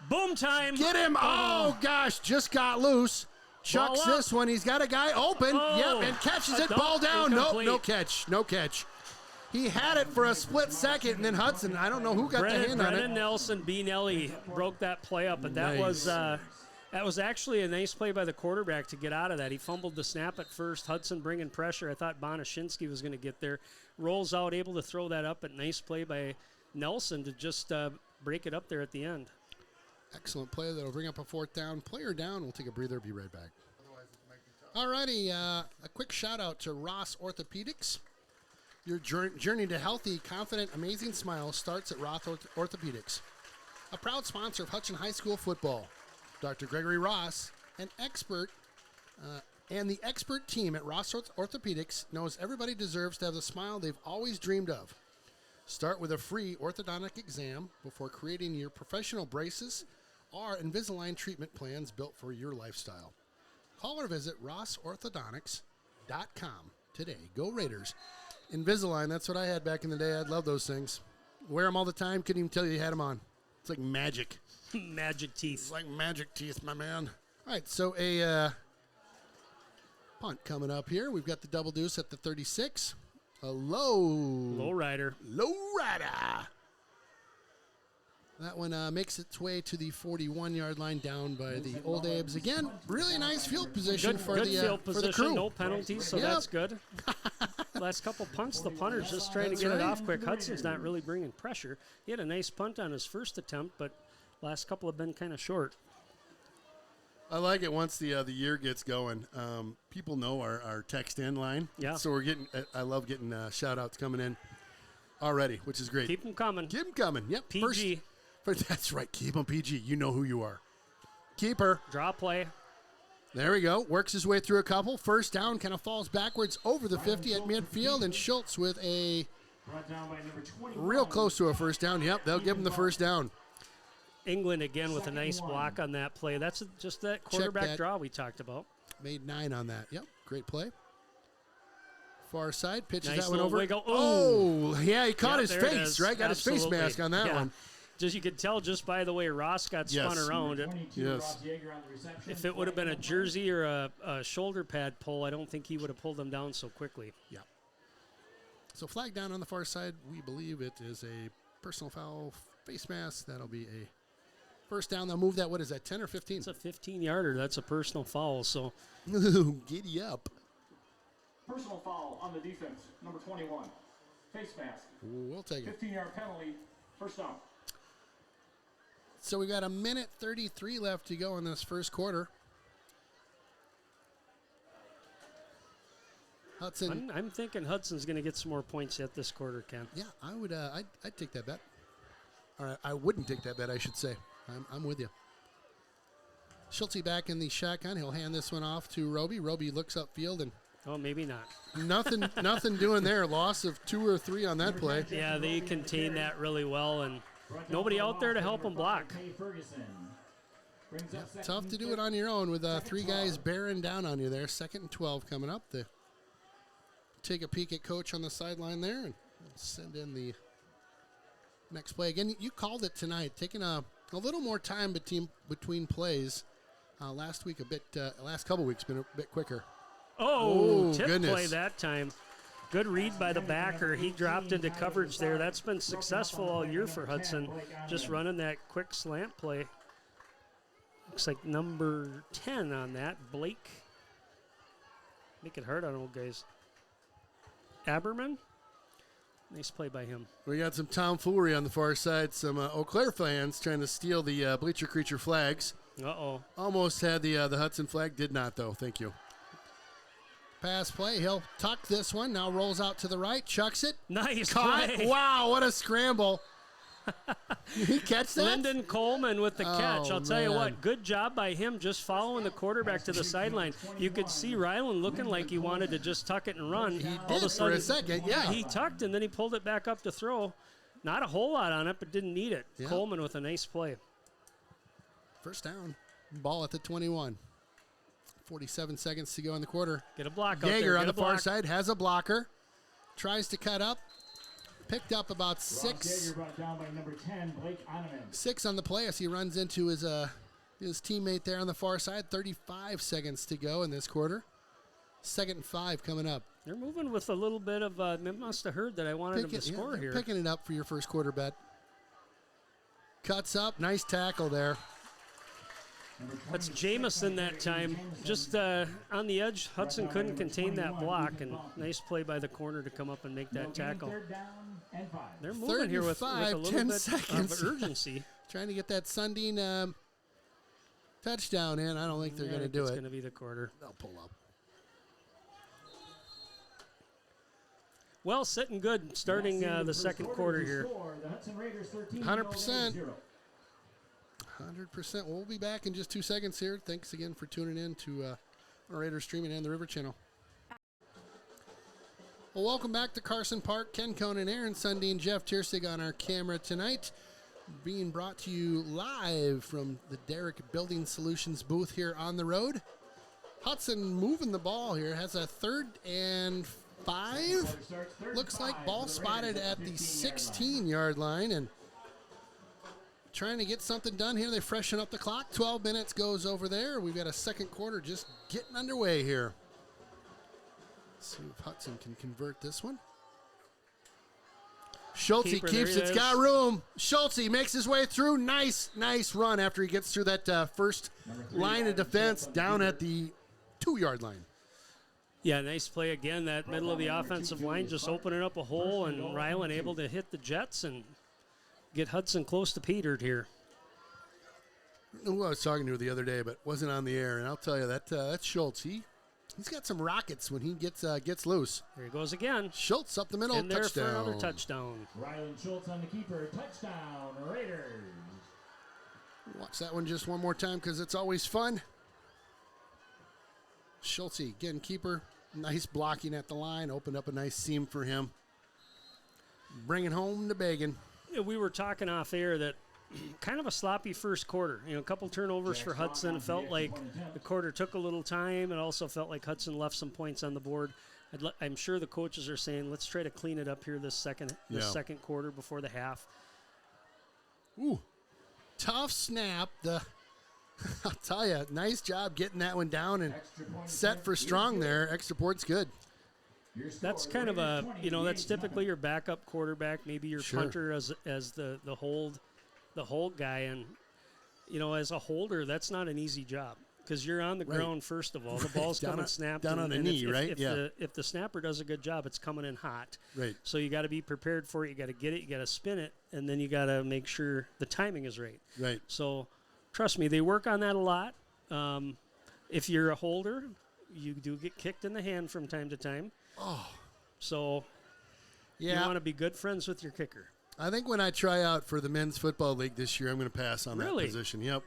Boom time. Get him. Oh, gosh. Just got loose. Chucks Ball up. this one. He's got a guy open. Oh. Yep, and catches it. Nope, Ball down. Nope, incomplete. no catch. No catch. He had it for a split second, and then Hudson, I don't know who got the hand on Brennan it. Nelson, B. Nelly broke that play up, but that Nice. was That was actually a nice play by the quarterback to get out of that. He fumbled the snap at first. Hudson bringing pressure. I thought Bonashinsky was going to get there. Rolls out, able to throw that up. But nice play by Nelson to just break it up there at the end. Excellent play. That'll bring up a 4th down. Player down. We'll take a breather. Be right back. All righty. A quick shout out to Ross Orthopedics. Your journey to healthy, confident, amazing smile starts at Ross Orthopedics. A proud sponsor of Hudson High School football. Dr. Gregory Ross, an expert, and the expert team at Ross Orthopedics knows everybody deserves to have the smile they've always dreamed of. Start with a free orthodontic exam before creating your professional braces or Invisalign treatment plans built for your lifestyle. Call or visit rossorthodontics.com today. Go Raiders. Invisalign, that's what I had back in the day. I'd love those things. Wear them all the time. Couldn't even tell you had them on. It's like magic. Magic teeth. It's like magic teeth, my man. All right, so a punt coming up here. We've got the double deuce at the 36. A low rider. Low rider. That one makes its way to the 41-yard line down by the Old Abes. Again, really nice field position Good for field the position, crew. no penalties, so Yep. that's good. Last couple punts, the punter's just trying That's to get it right. off quick. Hudson's not really bringing pressure. He had a nice punt on his first attempt, but last couple have been kind of short. I like it once the year gets going. People know our text in line. Yeah. So we're getting. I love getting shout outs coming in already, which is great. Keep them coming. Keep 'em coming. Yep. PG. That's right. Keep them PG. You know who you are. Keeper. Draw play. There we go. Works his way through a couple. First down, kind of falls backwards over the 50 at midfield, and Schultz with a Brought down by number 21. real close to a first down. Yep, they'll give him the first down. England again with a nice block on that play. That's just that quarterback that. draw we talked about. Made 9 on that. Yep, great play. Far side, pitches Nice that one little over. wiggle. Oh, yeah, he caught Yep, his there it face, is. right? Got his face Absolutely. mask on that Yeah. one. Just you could tell just by the way Ross got spun Yes. around. 22, Yes. Ross Yeager on the reception. If it would have been a jersey or a shoulder pad pull, I don't think he would have pulled them down so quickly. Yeah. So flag down on the far side. We believe it is a personal foul, face mask. That'll be a first down. They'll move that. What is that, 10 or 15? It's a 15-yarder. That's a personal foul. So Giddy up. Personal foul on the defense, number 21. Face mask. We'll take it. 15-yard penalty. First down. So we got a minute 33 left to go in this first quarter. Hudson. I'm thinking Hudson's going to get some more points yet this quarter, Ken. Yeah, I would. I'd take that bet. All right, I wouldn't take that bet, I should say. I'm with you. Schultze back in the shotgun. He'll hand this one off to Roby. Roby looks upfield and Oh, maybe not. Nothing doing there. Loss of 2 or 3 on that play. Yeah, they contained that really well, and nobody out there to help them block. Tough to do it on your own with 3 guys bearing down on you there. 2nd and 12 coming up. Take a peek at Coach on the sideline there and send in the next play. Again, you called it tonight. Taking a little more time between plays. Last couple weeks been a bit quicker. Oh, Oh, tip goodness. play that time. Good read by the backer. He dropped into coverage there. That's been successful all year for Hudson. Just running that quick slant play. Looks like number 10 on that, Blake. Make it hard on old guys. Aberman. Nice play by him. We got some tomfoolery on the far side. Some Eau Claire fans trying to steal the Bleacher Creature flags. Uh-oh. Almost had the Hudson flag. Did not, though. Thank you. Pass play. He'll tuck this one. Now rolls out to the right. Chucks it. Nice Caught. play. Wow, what a scramble. Did he catch that? Lyndon Coleman with the catch. Oh, I'll tell you man. what, good job by him just following the quarterback to the sideline. You could see Ryland looking like he wanted to just tuck it and run. He All of did for a second, yeah. He tucked and then he pulled it back up to throw. Not a whole lot on it, but didn't need it. Yeah. Coleman with a nice play. First down. Ball at the 21. 47 seconds to go in the quarter. Get a block out there. Jaeger Get on a the far block. side has a blocker. Tries to cut up. Picked up about Ross 6. Yeager brought down by number 10, Blake Oneman. 6 on the play as he runs into his teammate there on the far side. 35 seconds to go in this quarter. 2nd and 5 coming up. They're moving with a little bit of, they must have heard that I wanted them to score they're here. Picking it up for your first quarter bet. Cuts up. Nice tackle there. That's Jamison that time. Just on the edge, Hudson couldn't contain that block, and nice play by the corner to come up and make that tackle. They're moving here with a little 10 bit seconds. of urgency. Trying to get that Sundin touchdown in. I don't think they're going to do It's it. going to be the quarter. They'll pull up. Well, sitting good, starting the second quarter here. 100%. 100%. We'll be back in just 2 seconds here. Thanks again for tuning in to our Raiders streaming and the River Channel. Well, welcome back to Carson Park. Ken Conan, Aaron Sundin, Jeff Tiersig on our camera tonight. Being brought to you live from the Derrick Building Solutions booth here on the road. Hudson moving the ball here. Has a 3rd and 5. Looks like ball spotted at the 16-yard line and trying to get something done here. They freshen up the clock. 12 minutes goes over there. We've got a second quarter just getting underway here. Let's see if Hudson can convert this one. Schulte Keeper, keeps there it. he Got is. room. Schulte makes his way through. Nice run after he gets through that first line of defense down at the 2-yard line. Yeah, nice play again. That middle of the offensive line just opening up a hole, and Rylan able to hit the Jets and get Hudson close to Petered here. I don't know who I was talking to the other day, but wasn't on the air. And I'll tell you, that's Schultz. He's got some rockets when he gets loose. There he goes again. Schultz up the middle, In there touchdown. for another touchdown. Rylan Schultz on the keeper, touchdown, Raiders. Watch that one just one more time because it's always fun. Schultz, again, keeper. Nice blocking at the line. Opened up a nice seam for him. Bringing home the Bagan. Yeah, we were talking off air that kind of a sloppy first quarter. A couple turnovers for Hudson. It felt like the quarter took a little time. It also felt like Hudson left some points on the board. I'm sure the coaches are saying, let's try to clean it up here this second second quarter before the half. Ooh, tough snap. I'll tell you, nice job getting that one down and set for strong there. Extra point's good. That's kind of a, that's typically your backup quarterback, maybe your Sure. punter as the hold guy. And, as a holder, that's not an easy job because you're on the Right. ground, first of all. The ball's Down coming on- snapped. down on a and knee, right? If the snapper does a good job, it's coming in hot. Right. So you got to be prepared for it. You got to get it. You got to spin it. And then you got to make sure the timing is right. Right. So trust me, they work on that a lot. If you're a holder, you do get kicked in the hand from time to time. Oh. So you Yeah. want to be good friends with your kicker. I think when I try out for the men's football league this year, I'm going to pass on Really? that position. Yep.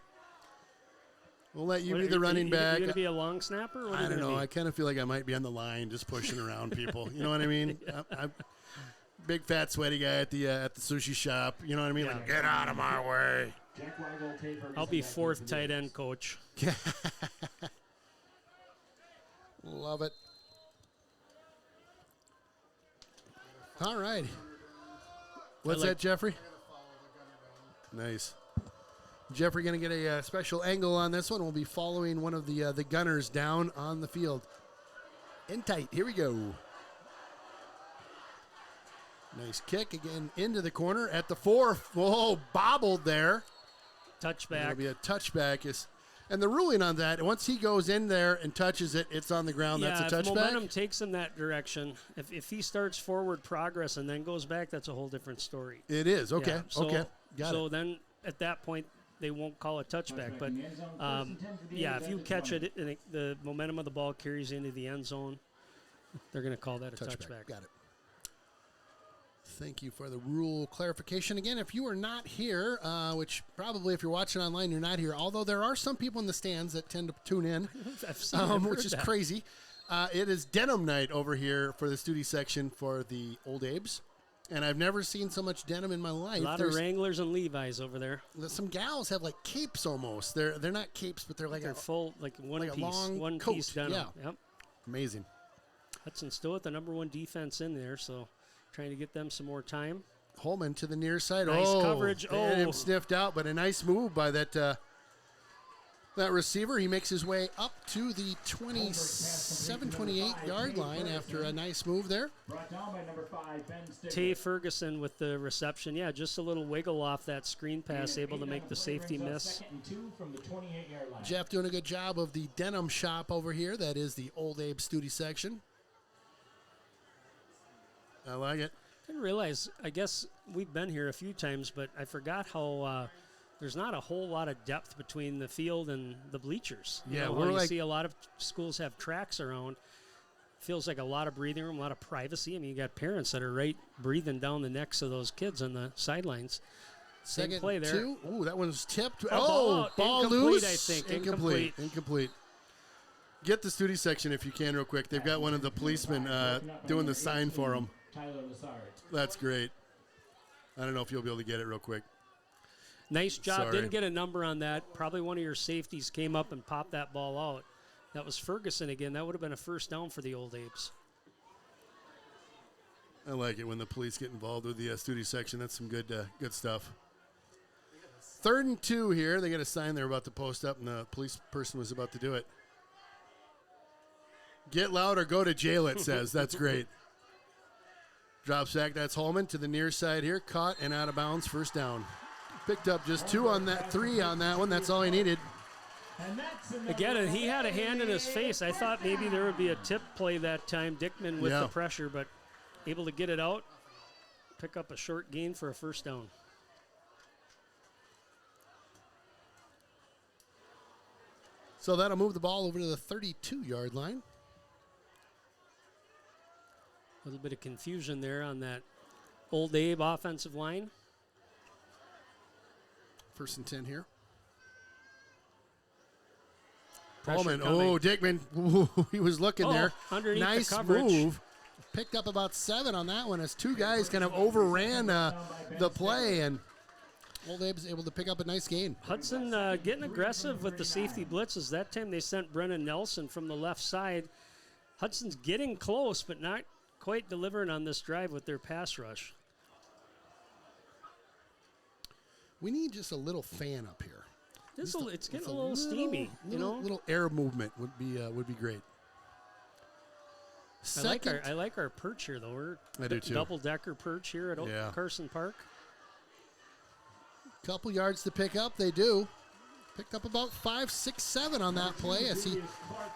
We'll let you What, be the running back. You going to be a long snapper? What are I you don't gonna know. be? I kind of feel like I might be on the line, just pushing around people. You know what I mean? I'm big fat sweaty guy at the sushi shop. You know what I mean? Yeah. Like, get out of my way. I'll be fourth tight end coach. Love it. All right. What's that, Jeffrey? Nice. Jeffrey going to get a special angle on this one. We'll be following one of the gunners down on the field. In tight. Here we go. Nice kick again into the corner at the 4. Whoa, bobbled there. Touchback. It'll be a touchback. And the ruling on that, once he goes in there and touches it, it's on the ground. Yeah, That's a if touchback. momentum takes him that direction, if he starts forward progress and then goes back, that's a whole different story. It is. Okay. Yeah, so, okay. Got so it. then at that point, they won't call a touchback. But, if you catch it and the momentum of the ball carries into the end zone, they're going to call that a touchback. Got it. Thank you for the rule clarification. Again, if you are not here, which probably if you're watching online, you're not here, although there are some people in the stands that tend to tune in, I've which heard is that. crazy. It is denim night over here for the Studi section for the Old Abes. And I've never seen so much denim in my life. A lot of Wranglers and Levi's over there. Some gals have like capes almost. They're not capes, but they're like They're full, like one like a piece, long one coat, piece denim. yeah. Yep. amazing. Hudson still with the number 1 defense in there, so trying to get them some more time. Holman to the near side. Nice coverage. They had him Oh. sniffed out, but a nice move by that That receiver, he makes his way up to the 27, 28-yard line after a nice move there. Brought down by number 5, Ben Stigler. Tay Ferguson with the reception. Yeah, just a little wiggle off that screen pass, able to make the safety miss. Second and 2 from the 28-yard line. Jeff doing a good job of the denim shop over here. That is the Old Abe Studi section. I like it. Didn't realize, I guess we've been here a few times, but I forgot how there's not a whole lot of depth between the field and the bleachers. You Yeah, know, we're how you like- see a lot of schools have tracks around. Feels like a lot of breathing room, a lot of privacy. I mean, you got parents that are right breathing down the necks of those kids on the sidelines. Same Second play there. 2. Ooh, that one's tipped. ball out. Ball Incomplete, loose. I think. Incomplete. Get the Studi section if you can real quick. They've got one of the policemen doing the sign for them. Tyler Lazard. That's great. I don't know if you'll be able to get it real quick. Nice job. Sorry. Didn't get a number on that. Probably one of your safeties came up and popped that ball out. That was Ferguson again. That would have been a first down for the Old Apes. I like it when the police get involved with the Studi section. That's some good stuff. 3rd and 2 here. They got a sign they're about to post up, and the police person was about to do it. Get loud or go to jail, it says. That's great. Drops back. That's Holman to the near side here. Caught and out of bounds. First down. Picked up just 2 on that, 3 on that one. That's all he needed. Again, he had a hand in his face. I thought maybe there would be a tip play that time. Dickman with Yeah. the pressure, but able to get it out. Pick up a short gain for a first down. So that'll move the ball over to the 32-yard line. A little bit of confusion there on that Old Abe offensive line. 1st and 10 here. Pressure Holman. coming. Oh, Dickman. Ooh, he was looking Oh, there. underneath the nice coverage. move. Picked up about 7 on that one as 2 guys kind of overran the play, and Old Abe's able to pick up a nice gain. Hudson getting aggressive with the safety blitzes. That time they sent Brennan Nelson from the left side. Hudson's getting close, but not quite delivering on this drive with their pass rush. We need just a little fan up here. It's Just getting a little steamy, you know. Little air movement would be great. I like our perch here though. We're I do too. double decker perch here at Yeah. Carson Park. Couple yards to pick up. They do. Picked up about 5, 6, 7 on that play as he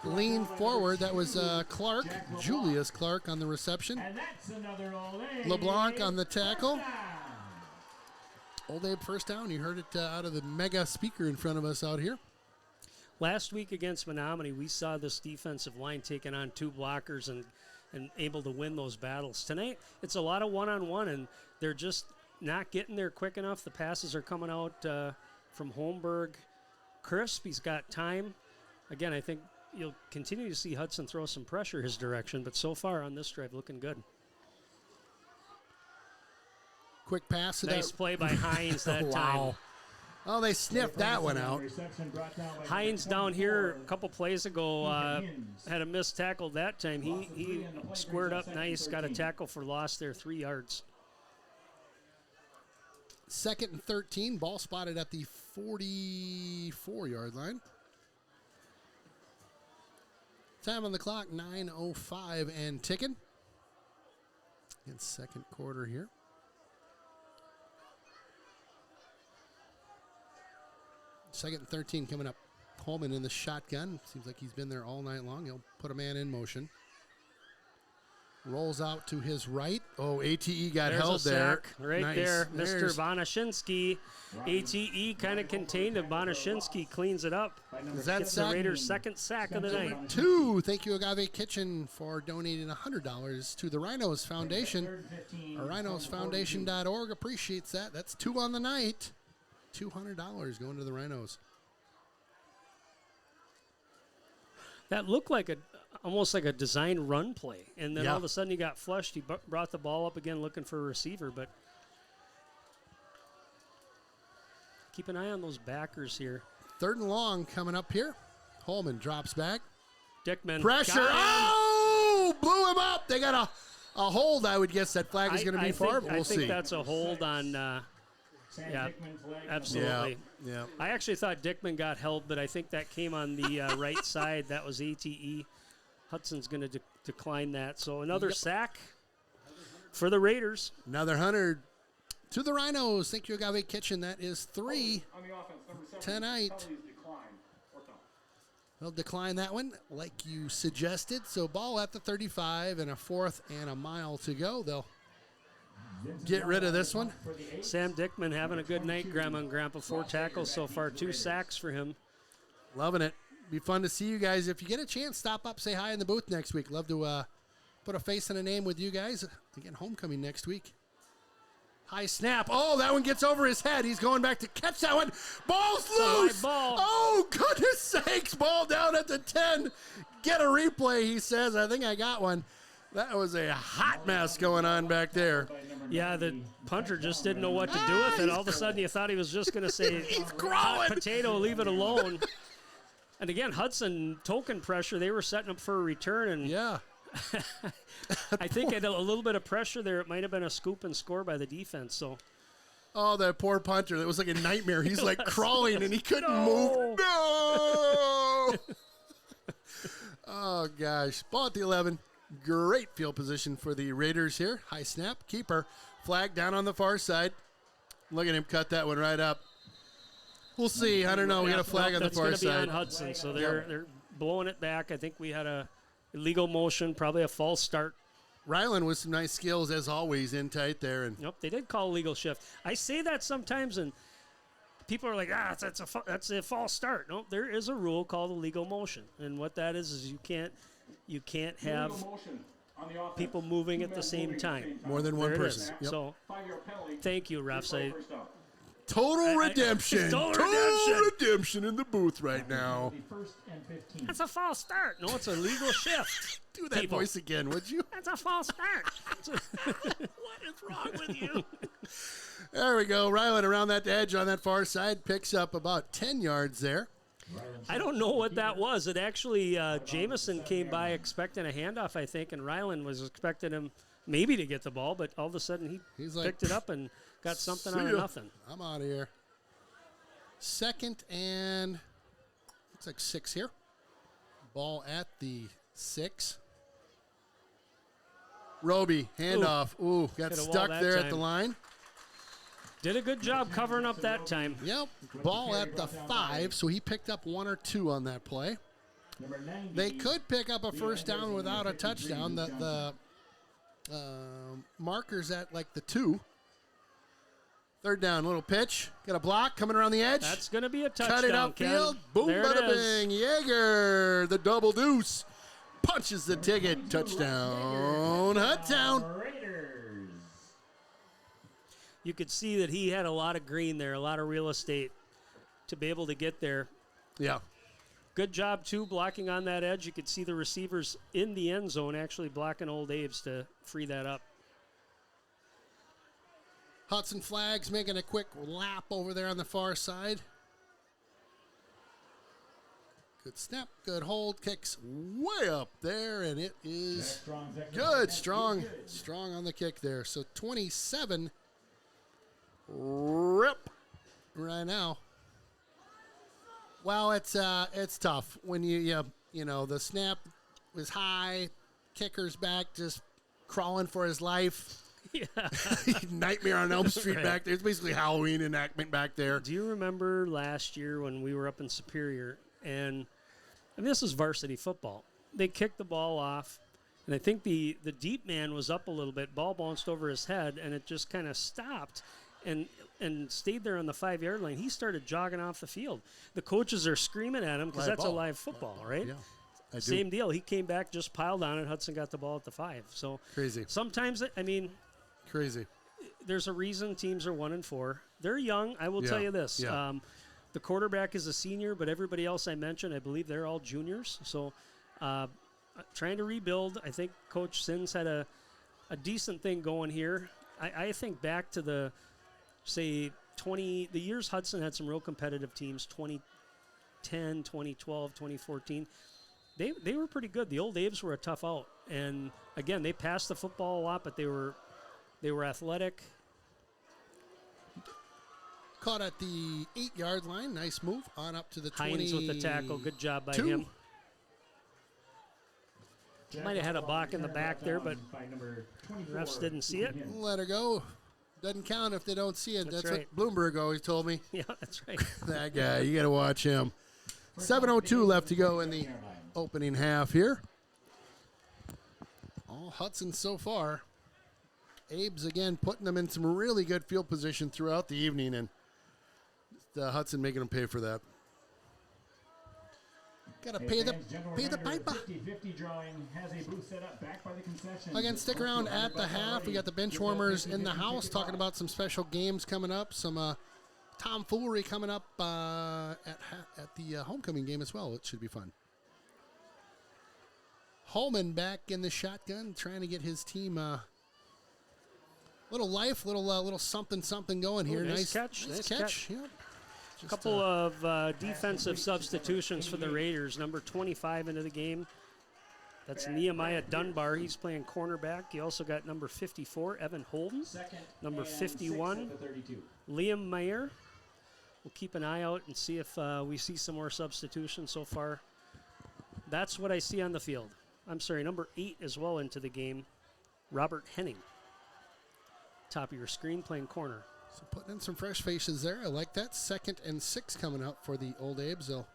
leaned forward. That was Clark, Julius Clark on the reception. And that's another Old Abe. LeBlanc on the tackle. Down. Old Abe first down. You heard it out of the mega speaker in front of us out here. Last week against Menominee, we saw this defensive line taking on 2 blockers and able to win those battles. Tonight, it's a lot of one-on-one, and they're just not getting there quick enough. The passes are coming out from Holmberg. Crisp, he's got time. Again, I think you'll continue to see Hudson throw some pressure his direction, but so far on this drive, looking good. Quick pass to Nice that. play by Hines that time. Wow. Oh, they sniffed that one out. Reception brought down by Hines number down here 24. a couple plays ago had a missed tackle that time. He squared up nice, got a tackle for loss there, 3 yards. 2nd and 13. Ball spotted at the 44-yard line. Time on the clock, 9:05 and ticking. In second quarter here. Second and 13 coming up. Holman in the shotgun. Seems like he's been there all night long. He'll put a man in motion. Rolls out to his right. Oh, ATE got There's held a there. sack right Nice. there. Mr. There's- Bonashinsky. ATE kind of contained him. Bonashinsky cleans it up. Is that It's the sack? Raiders' second sack of the night. 2. Thank you, Agave Kitchen, for donating $100 to the Rhinos Foundation. Rhinosfoundation.org appreciates that. That's 2 on the night. $200 going to the Rhinos. That looked like almost like a design run play. And then Yeah. all of a sudden he got flushed. He brought the ball up again looking for a receiver. But keep an eye on those backers here. 3rd and long coming up here. Holman drops back. Dickman. Pressure. got him. Oh! Blew him up. They got a hold, I would guess. That flag is going to be far, but we'll I think see. that's a hold on Yeah, absolutely. Yeah. I actually thought Dickman got held, but I think that came on the right side. That was ATE. Hudson's going to decline that. So another sack for the Raiders. Another 100 to the Rhinos. Thank you, Agave Kitchen. That is 3 On the offense, number 7, tonight. penalties decline. Fourth down. They'll decline that one like you suggested. So ball at the 35 and a 4th and a mile to go. They'll get rid of this one. Sam Dickman having a good night, Grandma and Grandpa. 4 tackles so far, 2 sacks for him. Loving it. Be fun to see you guys. If you get a chance, stop up, say hi in the booth next week. Love to put a face and a name with you guys. Again, homecoming next week. High snap. Oh, that one gets over his head. He's going back to catch that one. Ball's loose. Ball. Oh, goodness sakes. Ball down at the 10. Get a replay, he says. I think I got one. That was a hot mess going on back there. Yeah, the punter just didn't know what to do with it. All of a sudden, you thought he was just going to say, He's hot crawling. potato, leave it alone. And again, Hudson, token pressure. They were setting up for a return, and Yeah. I think at a little bit of pressure there, it might have been a scoop and score by the defense. So Oh, that poor punter. That was like a nightmare. He's like crawling and he couldn't No. move. No! Oh, gosh. Ball at the 11. Great field position for the Raiders here. High snap. Keeper. Flag down on the far side. Look at him cut that one right up. We'll see. I don't know. We got a flag on the far That's going to side. be on Hudson, so they're blowing it back. I think we had a illegal motion, probably a false start. Ryland with some nice skills, as always, in tight there. And Nope, they did call a legal shift. I say that sometimes, and people are like, that's a false start. No, there is a rule called a legal motion, and what that is you can't have Illegal motion on the offense. people moving 2 at the men same moving time. more than one There it person. is. Yep. So 5-yard penalty. thank you, refs. First down. Total redemption. Total redemption in the booth right now. First and 15. That's a false start. No, it's a legal shift. Do that People. voice again, would you? That's a false start. What is wrong with you? There we go. Ryland around that edge on that far side picks up about 10 yards there. I don't know what that was. It actually, Jameson came by expecting a handoff, I think, and Ryland was expecting him maybe to get the ball, but all of a sudden He's like, picked it up and got something "See out of ya. nothing. I'm out of here. 2nd and looks like 6 here. Ball at the 6. Roby, handoff. Ooh, got Hit a wall stuck that there at time. the line. Did a good job covering up that time. Yep. Ball at the 5, so he picked up 1 or 2 on that play. Number 90. They could pick up a first down without a touchdown. The marker's at like the 2. 3rd down, little pitch. Got a block coming around the edge. That's going to be a touchdown, Cut it upfield. Ken. Boom, There bada it is. bing. Jaeger, the double deuce. Punches the ticket. Touchdown, Hudson. Raiders. You could see that he had a lot of green there, a lot of real estate to be able to get there. Yeah. Good job, too, blocking on that edge. You could see the receivers in the end zone actually blocking Old Abe's to free that up. Hudson Flags making a quick lap over there on the far side. Good snap, good hold, kicks way up there, and it is good. Strong on the kick there. So 27 rip right now. Well, it's tough when you know the snap was high, kicker's back, just crawling for his life. Yeah. Nightmare on Elm Street back there. It's basically Halloween enactment back there. Do you remember last year when we were up in Superior and this was varsity football? They kicked the ball off, and I think the deep man was up a little bit. Ball bounced over his head, and it just kind of stopped and stayed there on the 5-yard line. He started jogging off the field. The coaches are screaming at him because Live that's ball. a live football, right? Yeah, I do. Same deal. He came back, just piled on it. Hudson got the ball at the 5. So Crazy. sometimes, Crazy. there's a reason teams are 1-4. They're young. I will Yeah, tell you this. yeah. The quarterback is a senior, but everybody else I mentioned, I believe they're all juniors. So trying to rebuild. I think Coach Sins had a decent thing going here. I think back to the years Hudson had some real competitive teams, 2010, 2012, 2014. They were pretty good. The Old Aves were a tough out. And, again, they passed the football a lot, but they were athletic. Caught at the 8-yard line. Nice move. On up to the 20. Hines with the tackle. Good job by him. Might have had a block in the back there, but refs didn't see it. Let her go. Doesn't count if they don't see it. That's what Bloomberg always told me. Yeah, that's right. That guy, you got to watch him. 7:02 left to go in the opening half here. All Hudson so far. Abe's again putting them in some really good field position throughout the evening, and Hudson making them pay for that. Got to pay the piper. 50-50 drawing has a booth set up back by the concession. Again, stick around at the half. We got the bench warmers in the house talking about some special games coming up, some tomfoolery coming up at the homecoming game as well. It should be fun. Holman back in the shotgun, trying to get his team little life, little something going here. Nice catch. Yep. A couple of defensive substitutions for the Raiders. Number 25 into the game. That's Nehemiah Dunbar. He's playing cornerback. You also got number 54, Evan Holden. Number 51, Liam Mayer. We'll keep an eye out and see if we see some more substitutions so far. That's what I see on the field. I'm sorry, number 8 as well into the game, Robert Henning. Top of your screen, playing corner. So putting in some fresh faces there. I like that. 2nd and 6 coming up for the Old Abes. They'll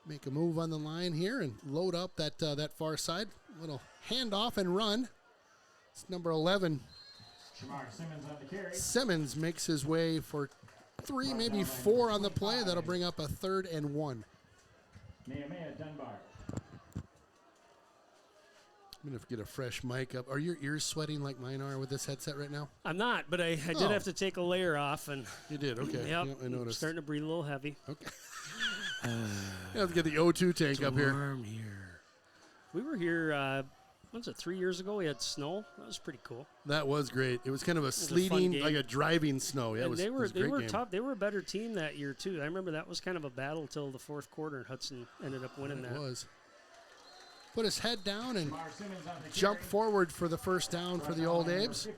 make a move on the line here and load up that far side. Little handoff and run. It's number 11. Simmons on the carry. Simmons makes his way for 3, maybe 4 on the play. That'll bring up a 3rd and 1. Nehemiah Dunbar. I'm going to get a fresh mic up. Are your ears sweating like mine are with this headset right now? I'm not, but I did have to take a layer off. And you did? Okay. Yep. I noticed. Starting to breathe a little heavy. Okay. You have to get the O2 tank up here. Warm here. We were here, what was it, 3 years ago? We had snow. That was pretty cool. That was great. It was kind of a sleeting, like a driving snow. Yeah, and it was they a great were game. tough. They were a better team that year, too. I remember that was kind of a battle till the 4th quarter, and Hudson ended up winning that. It was. Put his head down and jump forward for the first down for the Old Abes.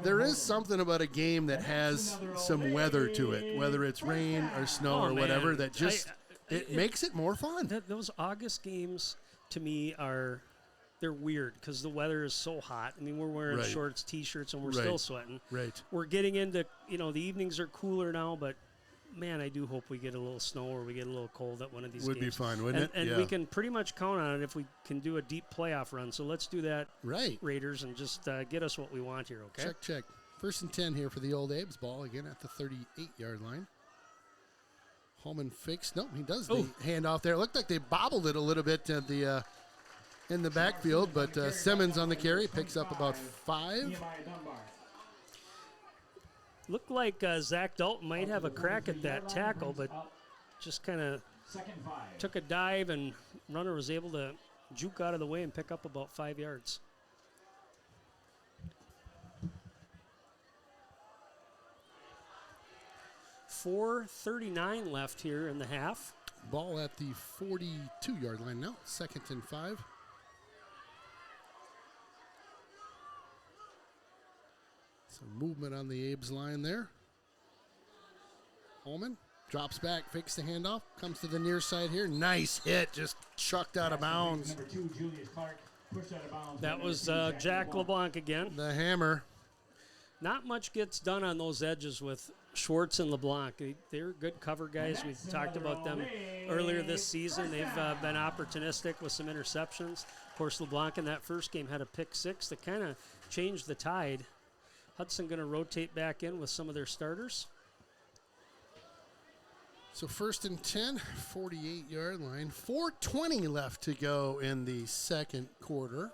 There is something about a game that has some weather to it, whether it's rain or snow or whatever, that just it makes it more fun. Those August games, to me, they're weird because the weather is so hot. I mean, we're wearing shorts, T-shirts, and we're still sweating. Right. We're getting into, the evenings are cooler now, but man, I do hope we get a little snow or we get a little cold at one of these games. Would be fun, wouldn't it? And we can pretty much count on it if we can do a deep playoff run. So let's do that, Raiders, and just get us what we want here, okay? Check. 1st and 10 here for the Old Abes. Ball again at the 38-yard line. Holman fakes. Nope, he does the handoff there. It looked like they bobbled it a little bit at the in the backfield, but Simmons on the carry picks up about 5. Looked like Zach Dalton might have a crack at that tackle, but just kind of took a dive, and runner was able to juke out of the way and pick up about 5 yards. .439 left here in the half. Ball at the 42-yard line now. 2nd and 5. Some movement on the Abes line there. Holman drops back, fakes the handoff, comes to the near side here. Nice hit, just chucked out of bounds. Number 2, Julius Clark, pushed out of bounds. That was Jack LeBlanc again. The hammer. Not much gets done on those edges with Schwartz and LeBlanc. They're good cover guys. We talked about them earlier this season. They've been opportunistic with some interceptions. Of course, LeBlanc in that first game had a pick 6 that kind of changed the tide. Hudson going to rotate back in with some of their starters. So 1st and 10, 48-yard line. 4:20 left to go in the 2nd quarter.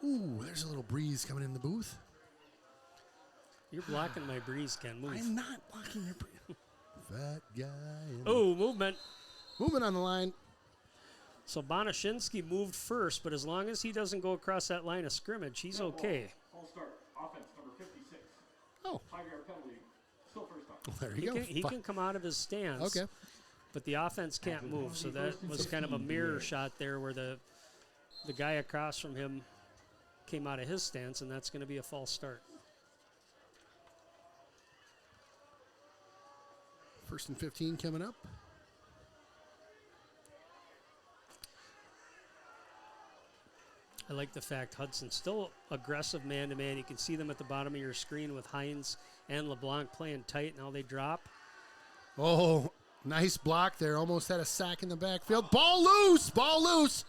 Ooh, there's a little breeze coming in the booth. You're blocking my breeze, Ken. Move. I'm not blocking your breeze. Fat guy. Oh, movement. Movement on the line. So Bonashinsky moved first, but as long as he doesn't go across that line of scrimmage, he's okay. Full start. Offense number 56. Oh. 5-yard penalty. Still first down. Well, there you go. He can come out of his stance. Okay. But the offense can't move. So that was kind of a mirror shot there where the guy across from him came out of his stance, and that's going to be a false start. First and 15 coming up. I like the fact Hudson's still aggressive man-to-man. You can see them at the bottom of your screen with Hines and LeBlanc playing tight. Now they drop. Oh, nice block there. Almost had a sack in the backfield. Ball loose. Ball loose.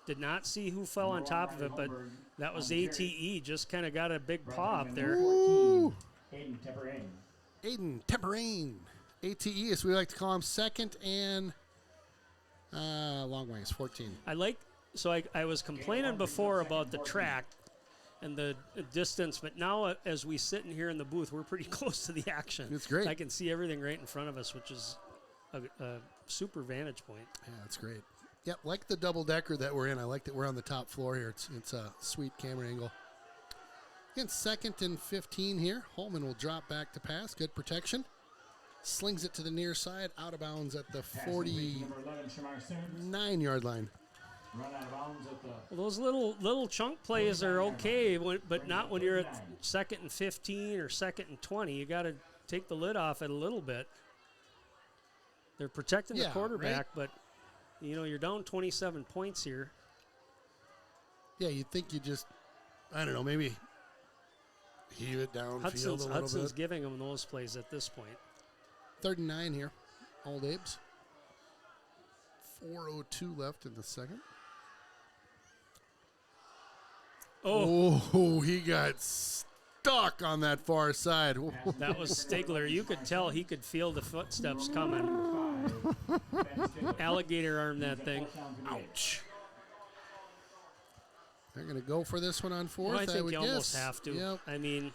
Did not see who fell on top of it, but that was ATE. Just kind of got a big paw up there. Ooh. Aiden Temperain. Aiden Temperain. ATE, as we like to call him, second and long ways, 14. I was complaining before about the track and the distance, but now as we sit in here in the booth, we're pretty close to the action. It's great. I can see everything right in front of us, which is a super vantage point. Yeah, that's great. Yep, like the double-decker that we're in. I like that we're on the top floor here. It's a sweet camera angle. Again, second and 15 here. Holman will drop back to pass. Good protection. Slings it to the near side, out of bounds at the 49-yard line. Run out of bounds at the Well, those little chunk plays are okay, but not when you're at second and 15 or second and 20. You got to take the lid off it a little bit. They're protecting the quarterback, but you're down 27 points here. Yeah, you'd think you just, I don't know, maybe heave it downfield a little Hudson's bit. giving them those plays at this point. 3rd and 9 here. Old Abes. 4:02 left in the second. Oh, he got stuck on that far side. That was Stigler. You could tell he could feel the footsteps coming. Alligator arm that thing. Ouch. They're going to go for this one on 4th, Well, I think would you guess. almost have to. Yep. I mean,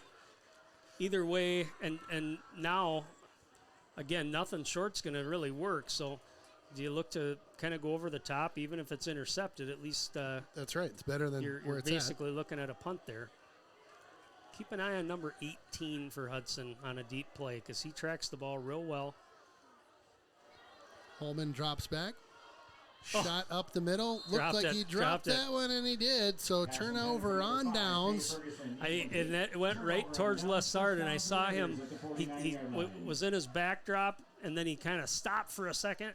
either way, and now, again, nothing short's going to really work. So do you look to kind of go over the top, even if it's intercepted? At least That's right. It's better than you're where it's basically looking at a punt there. Keep an eye on number 18 for Hudson on a deep play because he tracks the ball real well. at. Holman drops back. Shot up the middle. Looked like he dropped that one, and he did. So turnover on downs. And that went right towards Lessard, and I saw him. He was in his backdrop, and then he kind of stopped for a second.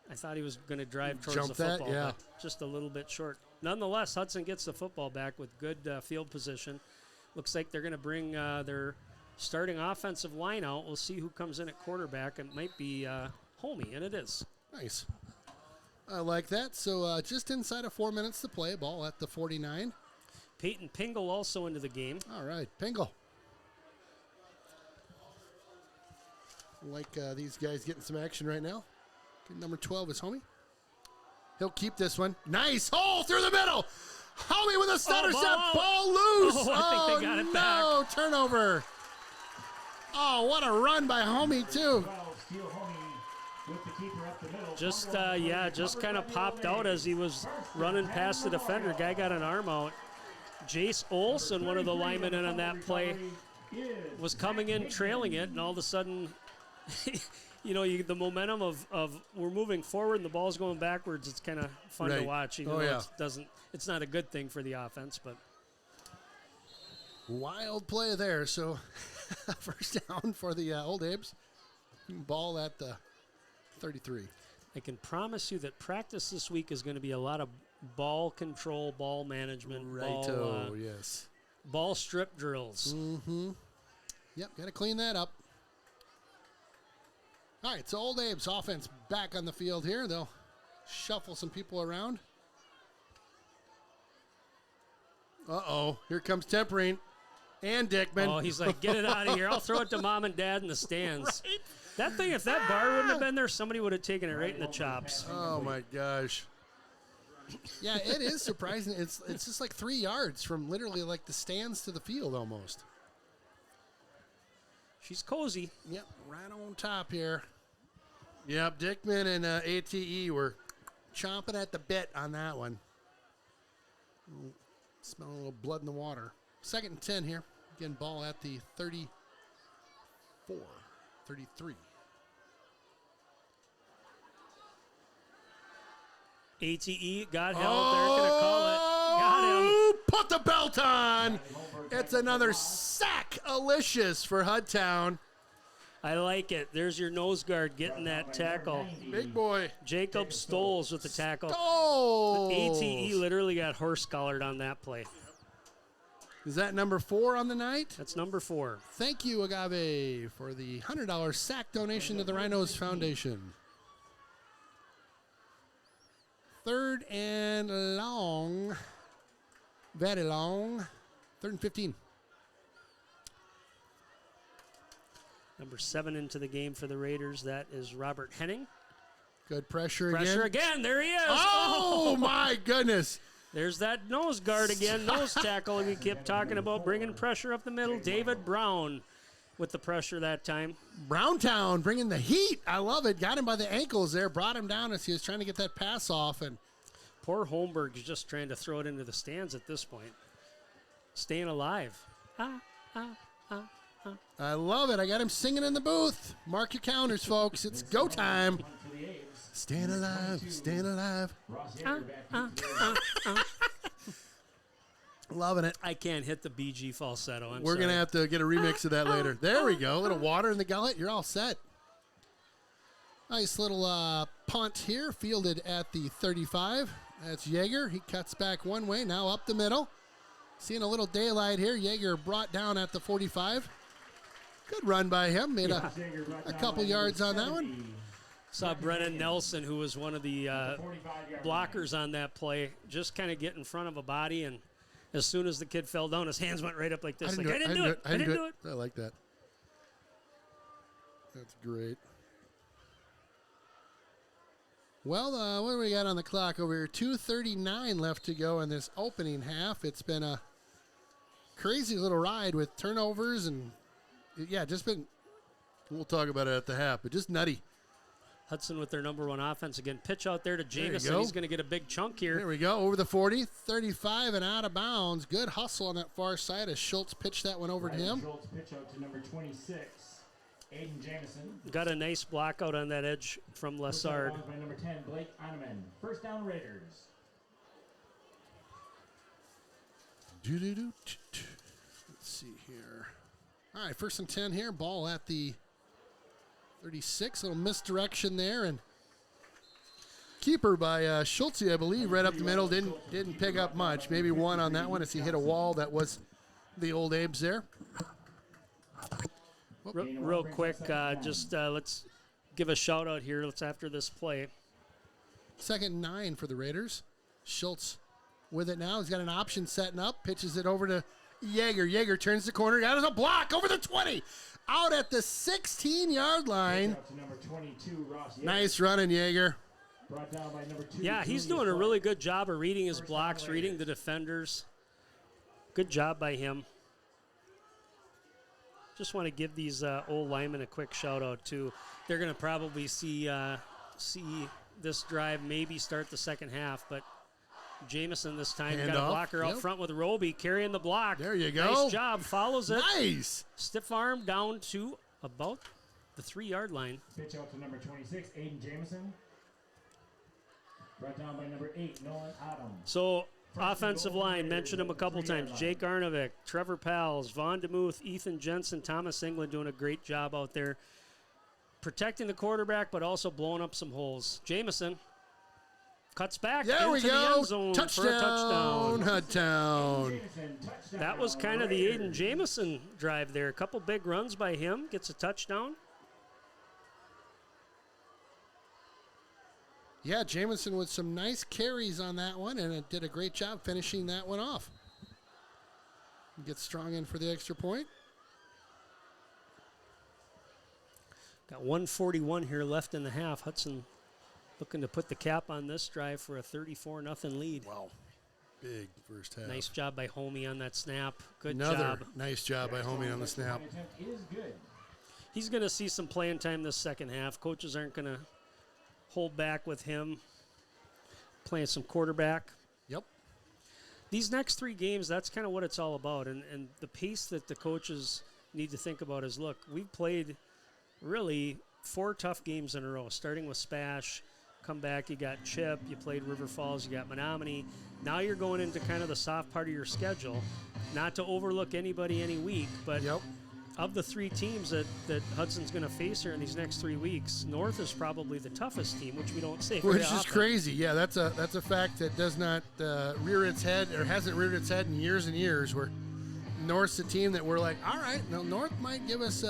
I thought he was going to drive towards Jump the football, that, yeah. but just a little bit short. Nonetheless, Hudson gets the football back with good field position. Looks like they're going to bring their starting offensive line out. We'll see who comes in at quarterback. It might be Homey, and it is. Nice. I like that. So just inside of 4 minutes to play. Ball at the 49. Peyton Pingle also into the game. All right, Pingle. Like these guys getting some action right now. Okay, number 12 is Homie. He'll keep this one. Nice hole through the middle. Homie with a stutter step. Ball loose. Oh, I think they got it no, turnover. Oh, what a run by Homie, too. Just kind of popped out as he was running past the defender. Guy got an arm out. Jace Olson, one of the linemen in on that play, was coming in trailing it, and all of a sudden, the momentum of we're moving forward and the ball's going backwards. It's kind of fun to watch, even though it's not a good thing for the offense. But wild play there. So first down for the Old Abes. Ball at the 33. I can promise you that practice this week is going to be a lot of ball control, ball management, Yes. Ball strip drills. Mm-hmm. Yep, got to clean that up. All right, so Old Abe's offense back on the field here. They'll shuffle some people around. Uh-oh, here comes Tempering and Dickman. Oh, he's like, get it out of here. I'll throw it to mom and dad in the stands. Right? That thing, if that bar wouldn't have been there, somebody would have taken it right in the chops. Oh, my gosh. Yeah, it is surprising. It's just like 3 yards from literally like the stands to the field almost. She's cozy. Yep, right on top here. Yep, Dickman and ATE were chomping at the bit on that one. Smell a little blood in the water. 2nd and 10 here. Again, ball at the 34, 33. ATE got held. They're going to call it. Got him. with the belt on. It's another sack-alicious for Hudtown. I like it. There's your nose guard getting that tackle. Big boy. Jacob Stoles with the tackle. Stoles. ATE literally got horse-collared on that play. Is that number 4 on the night? That's number 4. Thank you, Agave, for the $100 sack donation to the Rhinos Foundation. 3rd and long. Very long. 3rd and 15. Number 7 into the game for the Raiders. That is Robert Henning. Good pressure again. Pressure again. There he is. Oh, my goodness. There's that nose guard again, nose tackle we kept talking about, bringing pressure up the middle. David Brown with the pressure that time. Browntown bringing the heat. I love it. Got him by the ankles there. Brought him down as he was trying to get that pass off. And Poor Holmberg's just trying to throw it into the stands at this point. Staying alive. I love it. I got him singing in the booth. Mark your counters, folks. It's go time. Staying alive, staying alive. Loving it. I can't hit the BG falsetto. We're going to have to get a remix of that later. There we go. A little water in the gullet. You're all set. Nice little punt here, fielded at the 35. That's Yeager. He cuts back one way, now up the middle. Seeing a little daylight here. Yeager brought down at the 45. Good run by him. Made a couple yards on that one. Saw Brennan Nelson, who was one of the blockers on that play, just kind of get in front of a body, and as soon as the kid fell down, his hands went right up like this. I didn't do it. I didn't do it. I like that. That's great. Well, what do we got on the clock over here? 2:39 left to go in this opening half. It's been a crazy little ride with turnovers and, yeah, just been, we'll talk about it at the half, but just nutty. Hudson with their number 1 offense again. Pitch out there to Jameson. He's going to get a big chunk here. There we go. Over the 40, 35 and out of bounds. Good hustle on that far side as Schultz pitched that one over to him. Schultz pitch out to number 26, Aiden Jamison. Got a nice block out on that edge from Lessard. By number 10, Blake Oneman. First down, Raiders. Let's see here. All right, 1st and 10 here. Ball at the 36. Little misdirection there, and keeper by Schultz, I believe, right up the middle. Didn't pick up much. Maybe 1 on that one as he hit a wall. That was the old Abe's there. Real quick, let's give a shout out here. Let's after this play. 2nd and 9 for the Raiders. Schultz with it now. He's got an option setting up. Pitches it over to Yeager. Yeager turns the corner. Got a block over the 20. Out at the 16-yard line. Nice running, Yeager. Yeah, he's doing a really good job of reading his blocks, reading the defenders. Good job by him. Just want to give these old linemen a quick shout out too. They're going to probably see this drive maybe start the second half, but Jamison this time got a blocker out front with Roby carrying the block. There you go. Nice job. Follows it. Nice. Stiff arm down to about the 3-yard line. Pitch out to number 26, Aiden Jamison. Brought down by number 8, Nolan Adams. So offensive line, mentioned him a couple times. Jake Arnovic, Trevor Pals, Vaughn DeMuth, Ethan Jensen, Thomas England doing a great job out there. Protecting the quarterback, but also blowing up some holes. Jamison cuts back there into we go. The end zone for a touchdown. Hudtown. That was kind of the Aiden Jamison drive there. A couple big runs by him. Gets a touchdown. Yeah, Jamison with some nice carries on that one, and it did a great job finishing that one off. Gets Strong in for the extra point. Got 1:41 here left in the half. Hudson looking to put the cap on this drive for a 34-0 lead. Wow. Big first half. Nice job by Homie on that snap. Good Another job. nice job by Homie on the snap. Is good. He's going to see some playing time this second half. Coaches aren't going to hold back with him. Playing some quarterback. Yep. These next 3 games, that's kind of what it's all about. And the pace that the coaches need to think about is, look, we've played really 4 tough games in a row, starting with Spash, come back, you got Chip, you played River Falls, you got Menominee. Now you're going into kind of the soft part of your schedule. Not to overlook anybody any week, but of the 3 teams that Hudson's going to face here in these next 3 weeks, North is probably the toughest team, which we don't say very Which is often. crazy. Yeah, that's a fact that does not rear its head, or hasn't reared its head in years and years, where North's a team that we're like, all right, now North might give us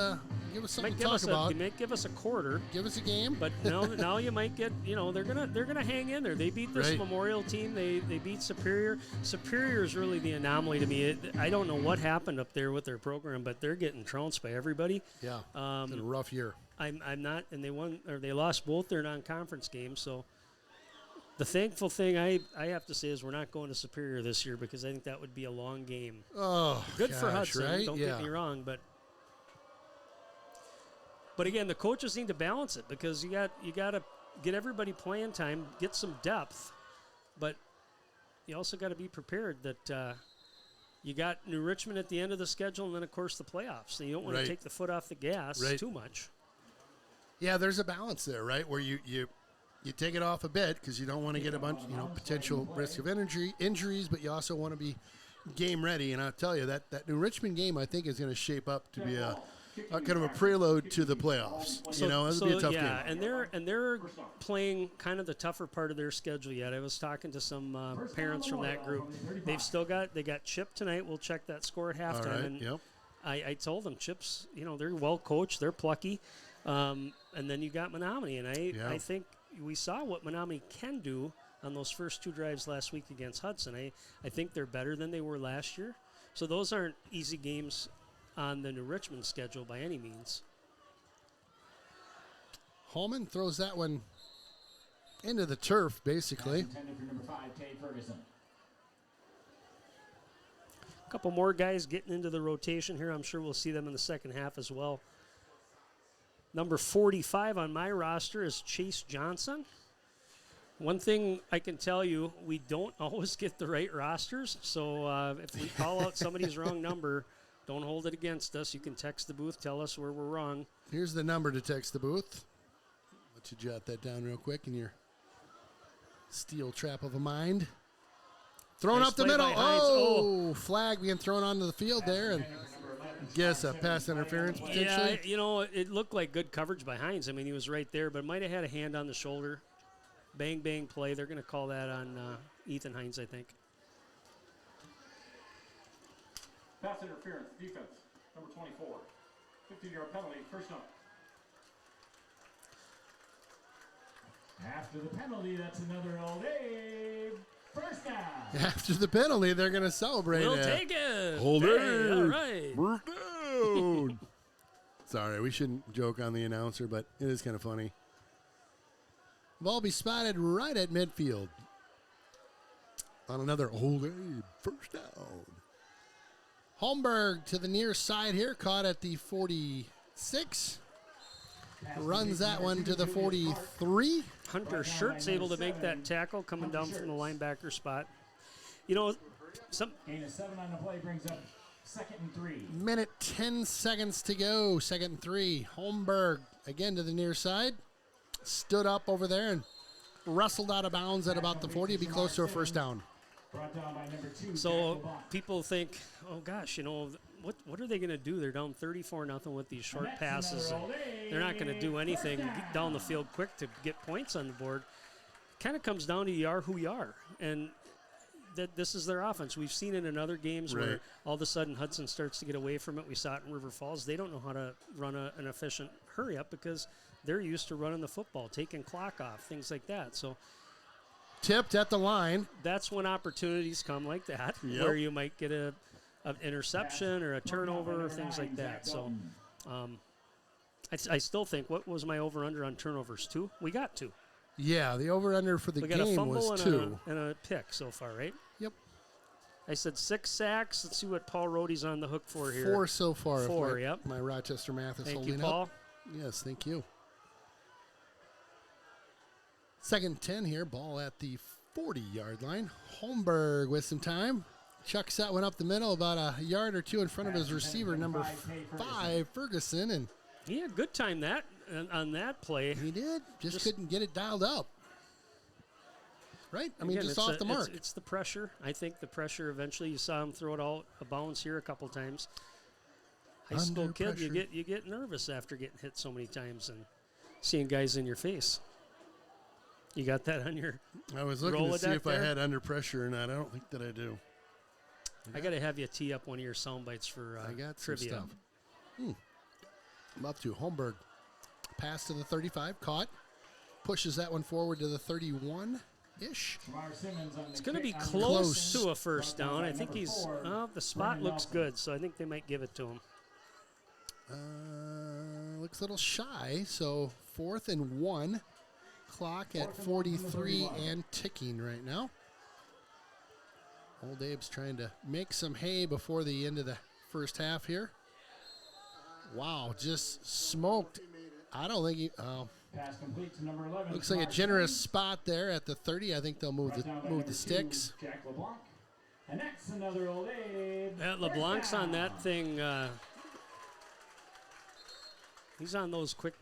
something to talk about. You might give us a quarter. Give us a game. But now you might get, they're gonna hang in there. They beat this Right. Memorial team. They beat Superior. Superior is really the anomaly to me. I don't know what happened up there with their program, but they're getting trounced by everybody. Yeah, it's been a rough year. I'm not, and they lost both their non-conference games. So the thankful thing I have to say is we're not going to Superior this year, because I think that would be a long game. Oh, Good for gosh, Hudson. right? Don't get me wrong, But again, the coaches need to balance it, because you got to get everybody playing time, get some depth, but you also got to be prepared that you got New Richmond at the end of the schedule, and then of course the playoffs. So you don't want to take the foot off the gas too much. Yeah, there's a balance there, right? Where you take it off a bit, because you don't want to get a bunch, potential risk of injuries, but you also want to be game ready. And I'll tell you that New Richmond game, I think, is going to shape up to be a kind of a prelude to the playoffs. It'll be a tough game. and they're playing kind of the tougher part of their schedule yet. I was talking to some parents from that group. They got Chip tonight. We'll check that score at halftime. All right, And I told them Chip's, they're well coached, they're plucky, and then you got Menominee, and I think we saw what Menominee can do on those first 2 drives last week against Hudson. I think they're better than they were last year. So those aren't easy games on the New Richmond schedule by any means. Holman throws that one into the turf, basically. A couple more guys getting into the rotation here. I'm sure we'll see them in the second half as well. Number 45 on my roster is Chase Johnson. One thing I can tell you, we don't always get the right rosters. So if we call out somebody's wrong number, don't hold it against us. You can text the booth, tell us where we're wrong. Here's the number to text the booth. Let you jot that down real quick in your steel trap of a mind. Thrown Nice up the play middle. by Hines. Oh, flag being thrown onto the field there. And guess a pass interference potentially. Yeah, it looked like good coverage by Hines. I mean, he was right there, but might have had a hand on the shoulder. Bang, bang play. They're going to call that on Ethan Hines, I think. Pass interference, defense, number 24. 15-yard penalty, first down. After the penalty, that's another Old Abe. First down. After the penalty, they're going to celebrate. We'll take it. Hold Hey, it. all right. First down. Sorry, we shouldn't joke on the announcer, but it is kind of funny. Ball be spotted right at midfield. On another Old Abe. First down. Holmberg to the near side here, caught at the 46. Runs that one to the 43. Hunter Shirt's able to make that tackle coming down from the linebacker spot. Some Gain of 7 on the play brings up 2nd and 3. Minute 10 seconds to go. 2nd and 3. Holmberg again to the near side. Stood up over there and wrestled out of bounds at about the 40 to be close to a first down. Brought down by number 2. So people think, oh gosh, what are they going to do? They're down 34-0 with these short passes. And they're not going to do anything down the field quick to get points on the board. Kind of comes down to you are who you are, and that this is their offense. We've seen it in other games where all of a sudden Hudson starts to get away from it. We saw it in River Falls. They don't know how to run an efficient hurry up because they're used to running the football, taking clock off, things like that. So. Tipped at the line. That's when opportunities come like that, where you might get an interception or a turnover or things like that. So I still think, what was my over-under on turnovers? 2? We got 2. Yeah, the over-under for the we got a game fumble was and 2. and a pick so far, right? Yep. I said 6 sacks. Let's see what Paul Rohde's on the hook for here. 4 so far. 4, yep. My Rochester math is Thank holding you, Paul. up. Yes, thank you. 2nd 10 here. Ball at the 40-yard line. Holmberg with some time. Chucks that one up the middle about a yard or 2 in front of his receiver, number 5, Ferguson. And he had good time on that play. he did. Just couldn't get it dialed up. right? I mean, Again, just it's off the mark. It's the pressure. I think the pressure eventually. You saw him throw it out of bounds here a couple times. High school Under kid, pressure. you get nervous after getting hit so many times and seeing guys in your face. You got that on your. I was looking to see Rolodex if I there? had under pressure or not. I don't think that I do. I got to have you tee up one of your sound bites for I got some trivia. stuff. I'm up to Holmberg. Pass to the 35, caught. Pushes that one forward to the 31-ish. It's going to be Close. close to a first down. I think he's. The spot looks good, so I think they might give it to him. Looks a little shy, so 4th and 1. Clock at 43 and ticking right now. Old Abe's trying to make some hay before the end of the first half here. Wow, just smoked. I don't think he. Oh, Pass complete to number 11. looks like a generous spot there at the 30. I think they'll move the sticks. Jack LeBlanc. And that's another Old Abe. LeBlanc's First on down. that thing. He's on those quick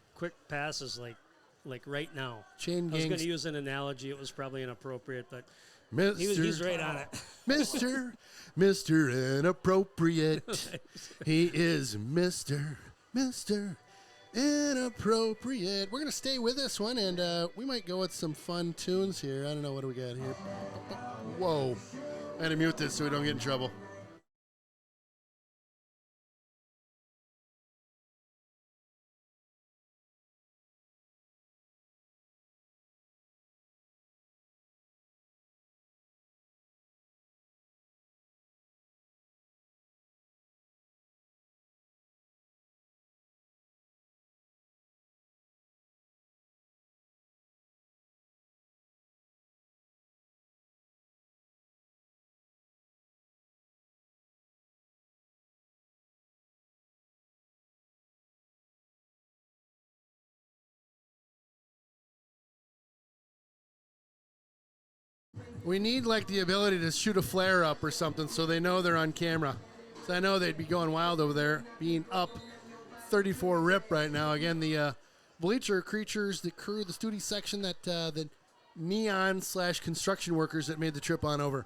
passes like right now. Chain I was going gangs. to use an analogy. It was probably inappropriate, but Mr. he's right on it. Mr. Inappropriate. He is Mr. Inappropriate. We're going to stay with this one, and we might go with some fun tunes here. I don't know. What do we got here? Whoa. I had to mute this so we don't get in trouble. We need like the ability to shoot a flare up or something so they know they're on camera. So I know they'd be going wild over there, being up 34 rip right now. Again, the bleacher creatures, the crew, the studie section that the neon/construction workers that made the trip on over.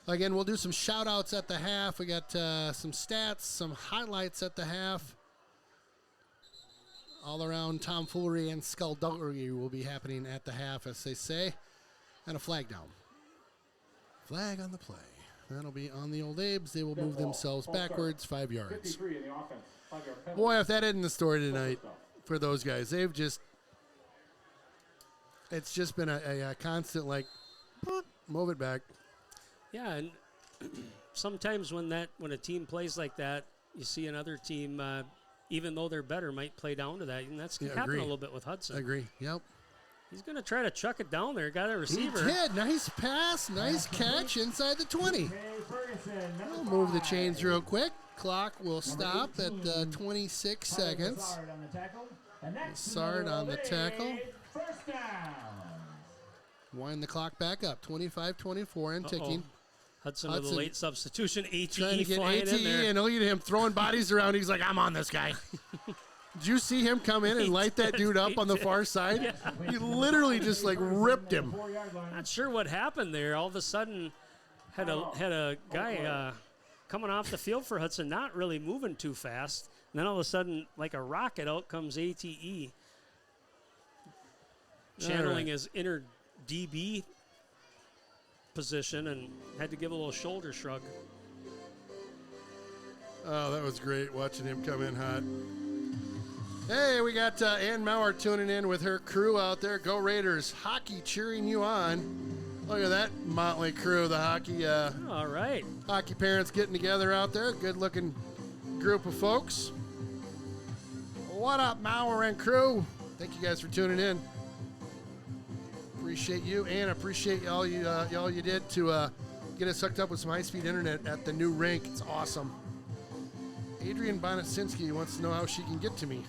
Again, we'll do some shout outs at the half. We got some stats, some highlights at the half. All around tomfoolery and skullduggery will be happening at the half, as they say. And a flag down. Flag on the play. That'll be on the Old Abes. They will move themselves backwards 5 yards. 53 in the offense. 5-yard penalty. Boy, if that isn't the story tonight for those guys, they've just, it's just been a constant, like, move it back. Yeah, and sometimes when a team plays like that, you see another team, even though they're better, might play down to that. And that's happened agree. a little bit with Hudson. I agree. Yep. He's going to try to chuck it down there. Got a He receiver. did. Nice pass. Nice catch inside the 20. Hey, Ferguson, number We'll move the 5. chains real quick. Clock will stop at 26 Tyler seconds. Lazard on the tackle. And that's Lazard another on the Old tackle. Abe. First down. Wind the clock back up. 25-24 and ticking. Hudson with a Hudson late substitution. ATE Trying to get flying in ATE, there. and look at him throwing bodies around. He's like, I'm on this guy. Did you see him come in and light that dude up on the far side? He literally just like ripped him. 4-yard line. Not sure what happened there. All of a sudden, had a guy coming off the field for Hudson, not really moving too fast. And then all of a sudden, like a rocket, out comes ATE, channeling right. his inner DB position, and had to give a little shoulder shrug. Oh, that was great watching him come in hot. Hey, we got Ann Mauer tuning in with her crew out there. Go Raiders. Hockey cheering you on. Look at that motley crew, the hockey All right. hockey parents getting together out there. Good-looking group of folks. What up, Mauer and crew? Thank you guys for tuning in. Appreciate you, and appreciate all you did to get us hooked up with some high-speed internet at the new rink. It's awesome. Adrian Bonasinski wants to know how she can get to me.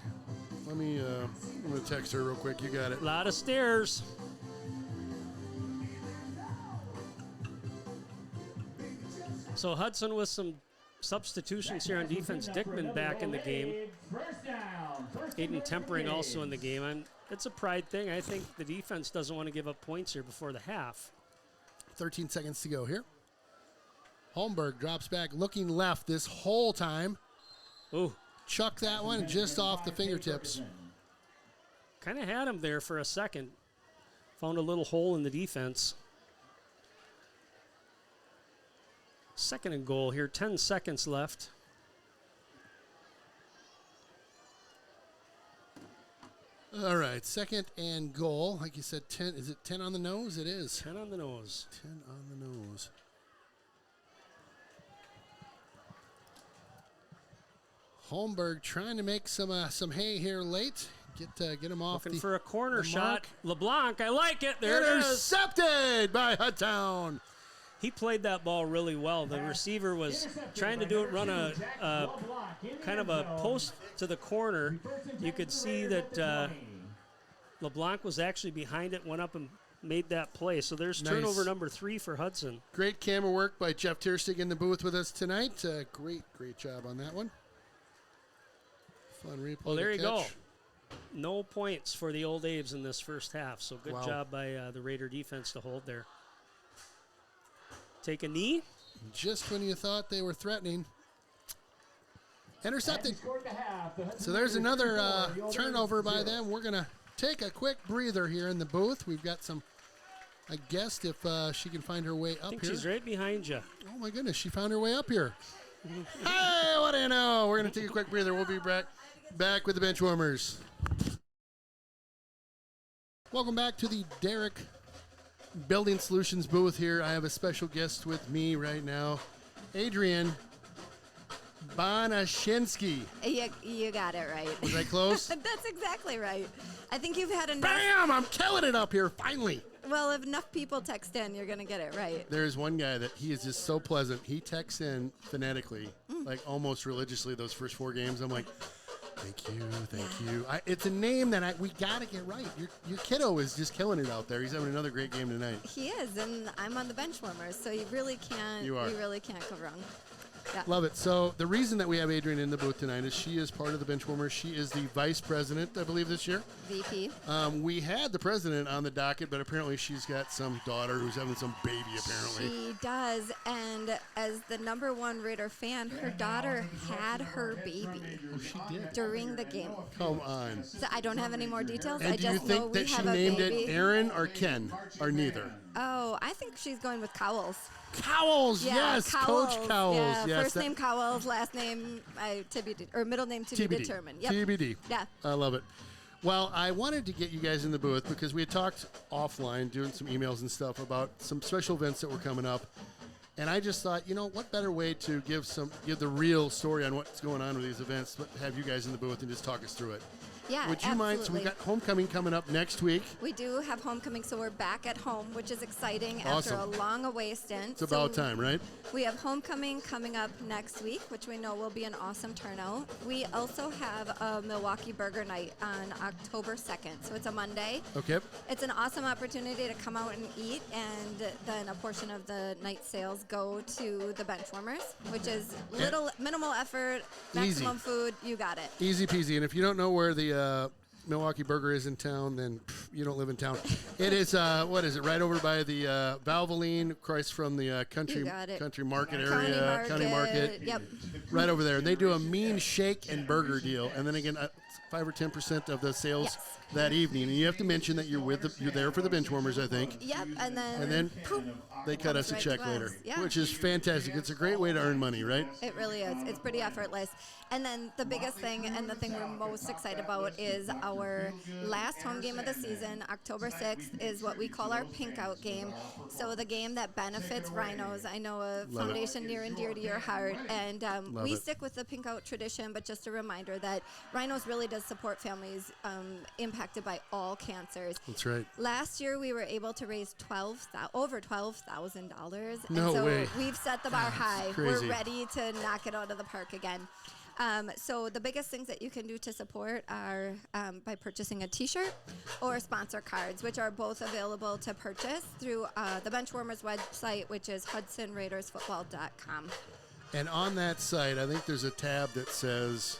I'm gonna text her real quick. You got it. A lot of stairs. So Hudson with some substitutions here on defense. Dickman back in the game. First down. First Aiden and Tempering 15. also in the game. it's a pride thing. I think the defense doesn't want to give up points here before the half. 13 seconds to go here. Holmberg drops back, looking left this whole time. Ooh, Chuck that one just off the fingertips. kind of had him there for a second. Found a little hole in the defense. Second and goal here, 10 seconds left. All right, second and goal. Like you said, 10. Is it 10 on the nose? It is. 10 on the nose. 10 on the nose. Holmberg trying to make some hay here late. Get him off. Looking for a corner shot. mark. LeBlanc, I like it. There it is. Intercepted by Hudson. He played that ball really well. The receiver was trying to run a kind of a post to the corner. You could see that LeBlanc was actually behind it, went up and made that play. So there's Nice. turnover number 3 for Hudson. Great camera work by Jeff Tierstig in the booth with us tonight. Great job on that one. Fun replay. Well, there to you go. catch. No points for the Old Aves in this first half. So good Wow. job by the Raider defense to hold there. Take a knee. Just when you thought they were threatening. Intercepted. So there's another turnover by them. We're going to take a quick breather here in the booth. We've got a guest if she can find her way I up think here. she's right behind you. Oh my goodness, she found her way up here. Hey, what do you know? We're going to take a quick breather. We'll be back with the bench warmers. Welcome back to the Derek Building Solutions booth here. I have a special guest with me right now, Adrian Bonashinsky. You got it right. Was I close? That's exactly right. I think you've had enough. Bam! I'm killing it up here, finally. Well, if enough people text in, you're going to get it right. There's one guy that he is just so pleasant. He texts in phonetically, like almost religiously those first 4 games. I'm like, thank you. It's a name that we got to get right. Your kiddo is just killing it out there. He's having another great game tonight. He is, and I'm on the bench warmers, so you really can't. You are. You really can't go wrong. Yeah. Love it. So the reason that we have Adrian in the booth tonight is she is part of the bench warmers. She is the vice president, I believe, this year. VP. We had the president on the docket, but apparently she's got some daughter who's having some baby, apparently. She does, and as the #1 Raider fan, her daughter had her baby Oh, she did. during the game. Come on. So I don't have any more details. And I do you just know think we that she have a named baby. it Aaron or Ken or neither? Oh, I think she's going with Cowles. Cowles, Yeah, yes, Cowles. Coach Cowles. Yeah, Yes, first name Cowles, last name or middle name to be TBD. determined. Yep. TBD. Yeah. I love it. Well, I wanted to get you guys in the booth because we had talked offline, doing some emails and stuff about some special events that were coming up. And I just thought, what better way to give the real story on what's going on with these events, but have you guys in the booth and just talk us through it. Yeah, Would you mind? So we've got homecoming coming up next week. We do have homecoming, so we're back at home, which is exciting Awesome. after a long away stint. It's about time, right? We have homecoming coming up next week, which we know will be an awesome turnout. We also have a Milwaukee Burger Night on October 2nd, so it's a Monday. Okay. It's an awesome opportunity to come out and eat, and then a portion of the night sales go to the bench warmers, which is minimal effort, Easy. maximum food. You got it. Easy peasy. And if you don't know where the Milwaukee Burger is in town, then you don't live in town. It is, what is it, right over by the Valvoline, across from the country You got it. market area, County Market. Yep. Right over there. And they do a mean shake and burger deal. And then again, 5 or 10% of the sales Yes. that evening. And you have to mention that you're there for the bench warmers, I think. Yep, and then poof, they cut us a right check to us. later, Yeah. which is fantastic. It's a great way to earn money, right? It really is. It's pretty effortless. And then the biggest thing and the thing we're most excited about is our last home game of the season, October 6th, is what we call our pink out game. So the game that benefits rhinos. I know a Love it. foundation near and dear to your heart. And we it. stick with the pink out tradition, but just a reminder that rhinos really does support families impacted by all cancers. That's right. Last year, we were able to raise over $12,000. No and so way. we've set the bar high. crazy. We're ready to knock it out of the park again. So the biggest things that you can do to support are by purchasing a T-shirt or sponsor cards, which are both available to purchase through the Benchwarmers website, which is HudsonRaidersFootball.com. And on that site, I think there's a tab that says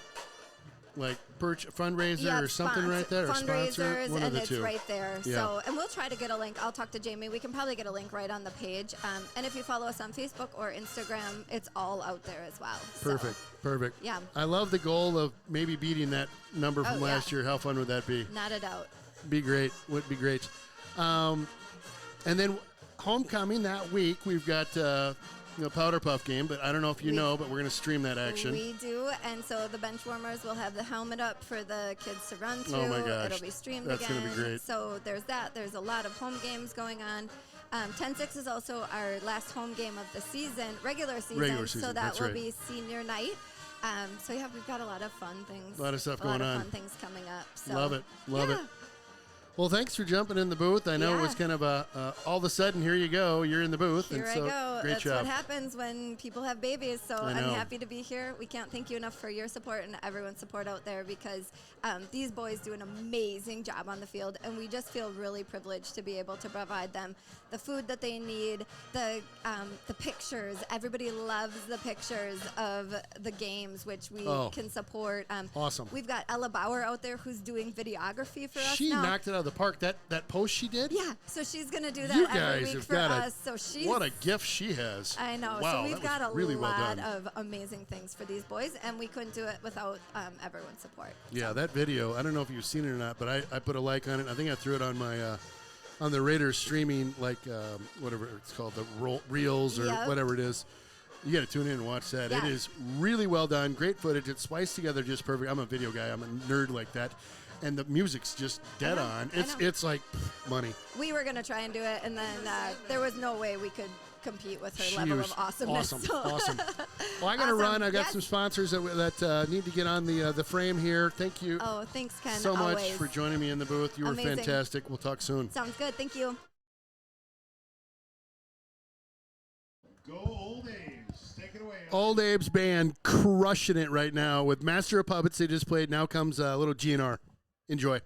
like fundraiser Yeah, or something right there, or sponsor, fundraisers, one of and the it's two. right there. Yeah. So, and we'll try to get a link. I'll talk to Jamie. We can probably get a link right on the page. And if you follow us on Facebook or Instagram, it's all out there as well. So, Perfect. Yeah. I love the goal of maybe beating that number from Oh, yeah. last year. How fun would that be? Not a doubt. Be great. Would be great. And then homecoming that week, we've got the Powder Puff game, but I don't know if you know, but we're going to stream that action. We do, and so the bench warmers will have the helmet up for the kids to run to. Oh my gosh. It'll be streamed That's again. gonna be great. So there's that. There's a lot of home games going on. 10-6 is also our last home game of the season, regular season. So that that's will right. be senior night. So yeah, we've got a lot of fun things. A lot of stuff a lot going of on. fun things coming up. So, Love it. Love it. yeah. Well, thanks for jumping in the booth. I know it Yeah. was kind of all of a sudden, here you go. You're in the booth. Here and I so go. Great That's job. what happens when people have babies. So I I'm know. happy to be here. We can't thank you enough for your support and everyone's support out there, because these boys do an amazing job on the field, and we just feel really privileged to be able to provide them the food that they need, the pictures. Everybody loves the pictures of the games, which we can support. Awesome. We've got Ella Bauer out there who's doing videography for us She now. knocked it out of the park. That post she did? Yeah, so she's going to do that You every guys week have for got us. So she's what a gift she has. I know. Wow, so we've that got was a really well lot done. of amazing things for these boys, and we couldn't do it without everyone's support. Yeah, that video, I don't know if you've seen it or not, but I put a like on it. I think I threw it on my on the Raiders streaming, like whatever it's called, the Reels or Yep. whatever it is. You got to tune in and watch that. Yeah. It is really well done. Great footage. It's spliced together just perfect. I'm a video guy. I'm a nerd like that. And the music's just dead know, on. I know. It's like money. We were going to try and do it, and then there was no way we could compete with her She level was of awesomeness. Awesome, So- awesome. Well, I got to Awesome. run. I got Yes. some sponsors that need to get on the frame here. Thank you Oh, thanks, Ken. so much always. for joining me in the booth. You were Amazing. fantastic. We'll talk soon. Sounds good. Thank you. Go Old A's. Take it away. Old Abe's band crushing it right now with Master of Puppets. They just played. Now comes a little GNR. Enjoy.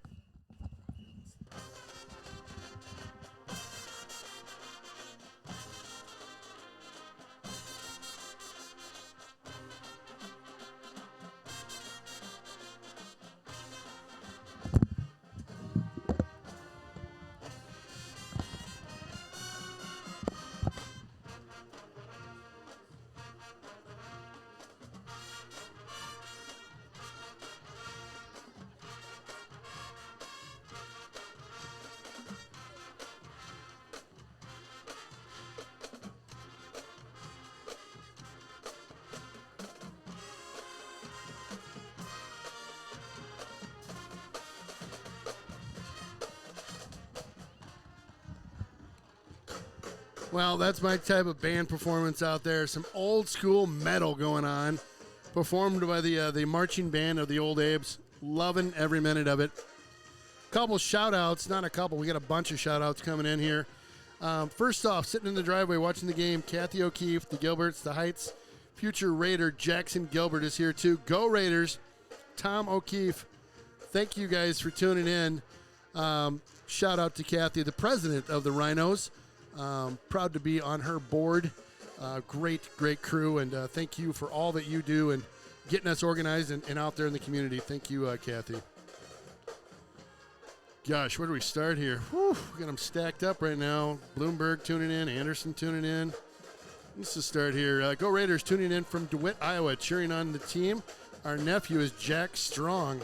Well, that's my type of band performance out there. Some old school metal going on, performed by the marching band of the Old Abes. Loving every minute of it. Couple shout outs, not a couple, we got a bunch of shout outs coming in here. First off, sitting in the driveway watching the game, Kathy O'Keefe, the Gilberts, the Heights. Future Raider Jackson Gilbert is here too. Go Raiders. Tom O'Keefe, thank you guys for tuning in. Shout out to Kathy, the president of the Rhinos. Proud to be on her board. Great crew, and thank you for all that you do and getting us organized and out there in the community. Thank you, Kathy. Gosh, where do we start here? Whew, we got them stacked up right now. Bloomberg tuning in, Anderson tuning in. Let's just start here. Go Raiders tuning in from DeWitt, Iowa, cheering on the team. Our nephew is Jack Strong.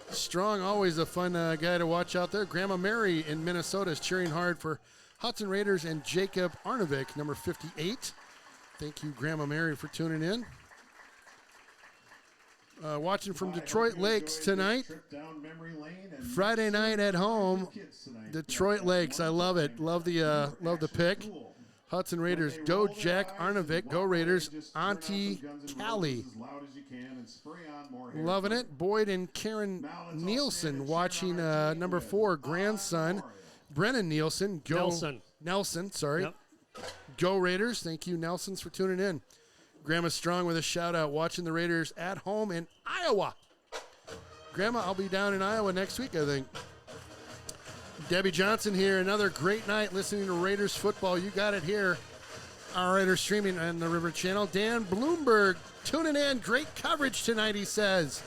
Strong, always a fun guy to watch out there. Grandma Mary in Minnesota is cheering hard for Hudson Raiders and Jacob Arnovic, number 58. Thank you, Grandma Mary, for tuning in. Watching from Detroit Lakes tonight. Friday night at home. Detroit Lakes, I love it. Love the pick. Hudson Raiders, go Jack Arnovic, go Raiders. Auntie Callie. Loving it. Boyd and Karen Nielsen watching number 4, grandson. Brennan Nielsen, go Nelson, sorry. Yep. Go Raiders. Thank you, Nelsons, for tuning in. Grandma Strong with a shout out watching the Raiders at home in Iowa. Grandma, I'll be down in Iowa next week, I think. Debbie Johnson here. Another great night listening to Raiders football. You got it here. Our Raiders streaming on the River Channel. Dan Bloomberg tuning in. Great coverage tonight, he says.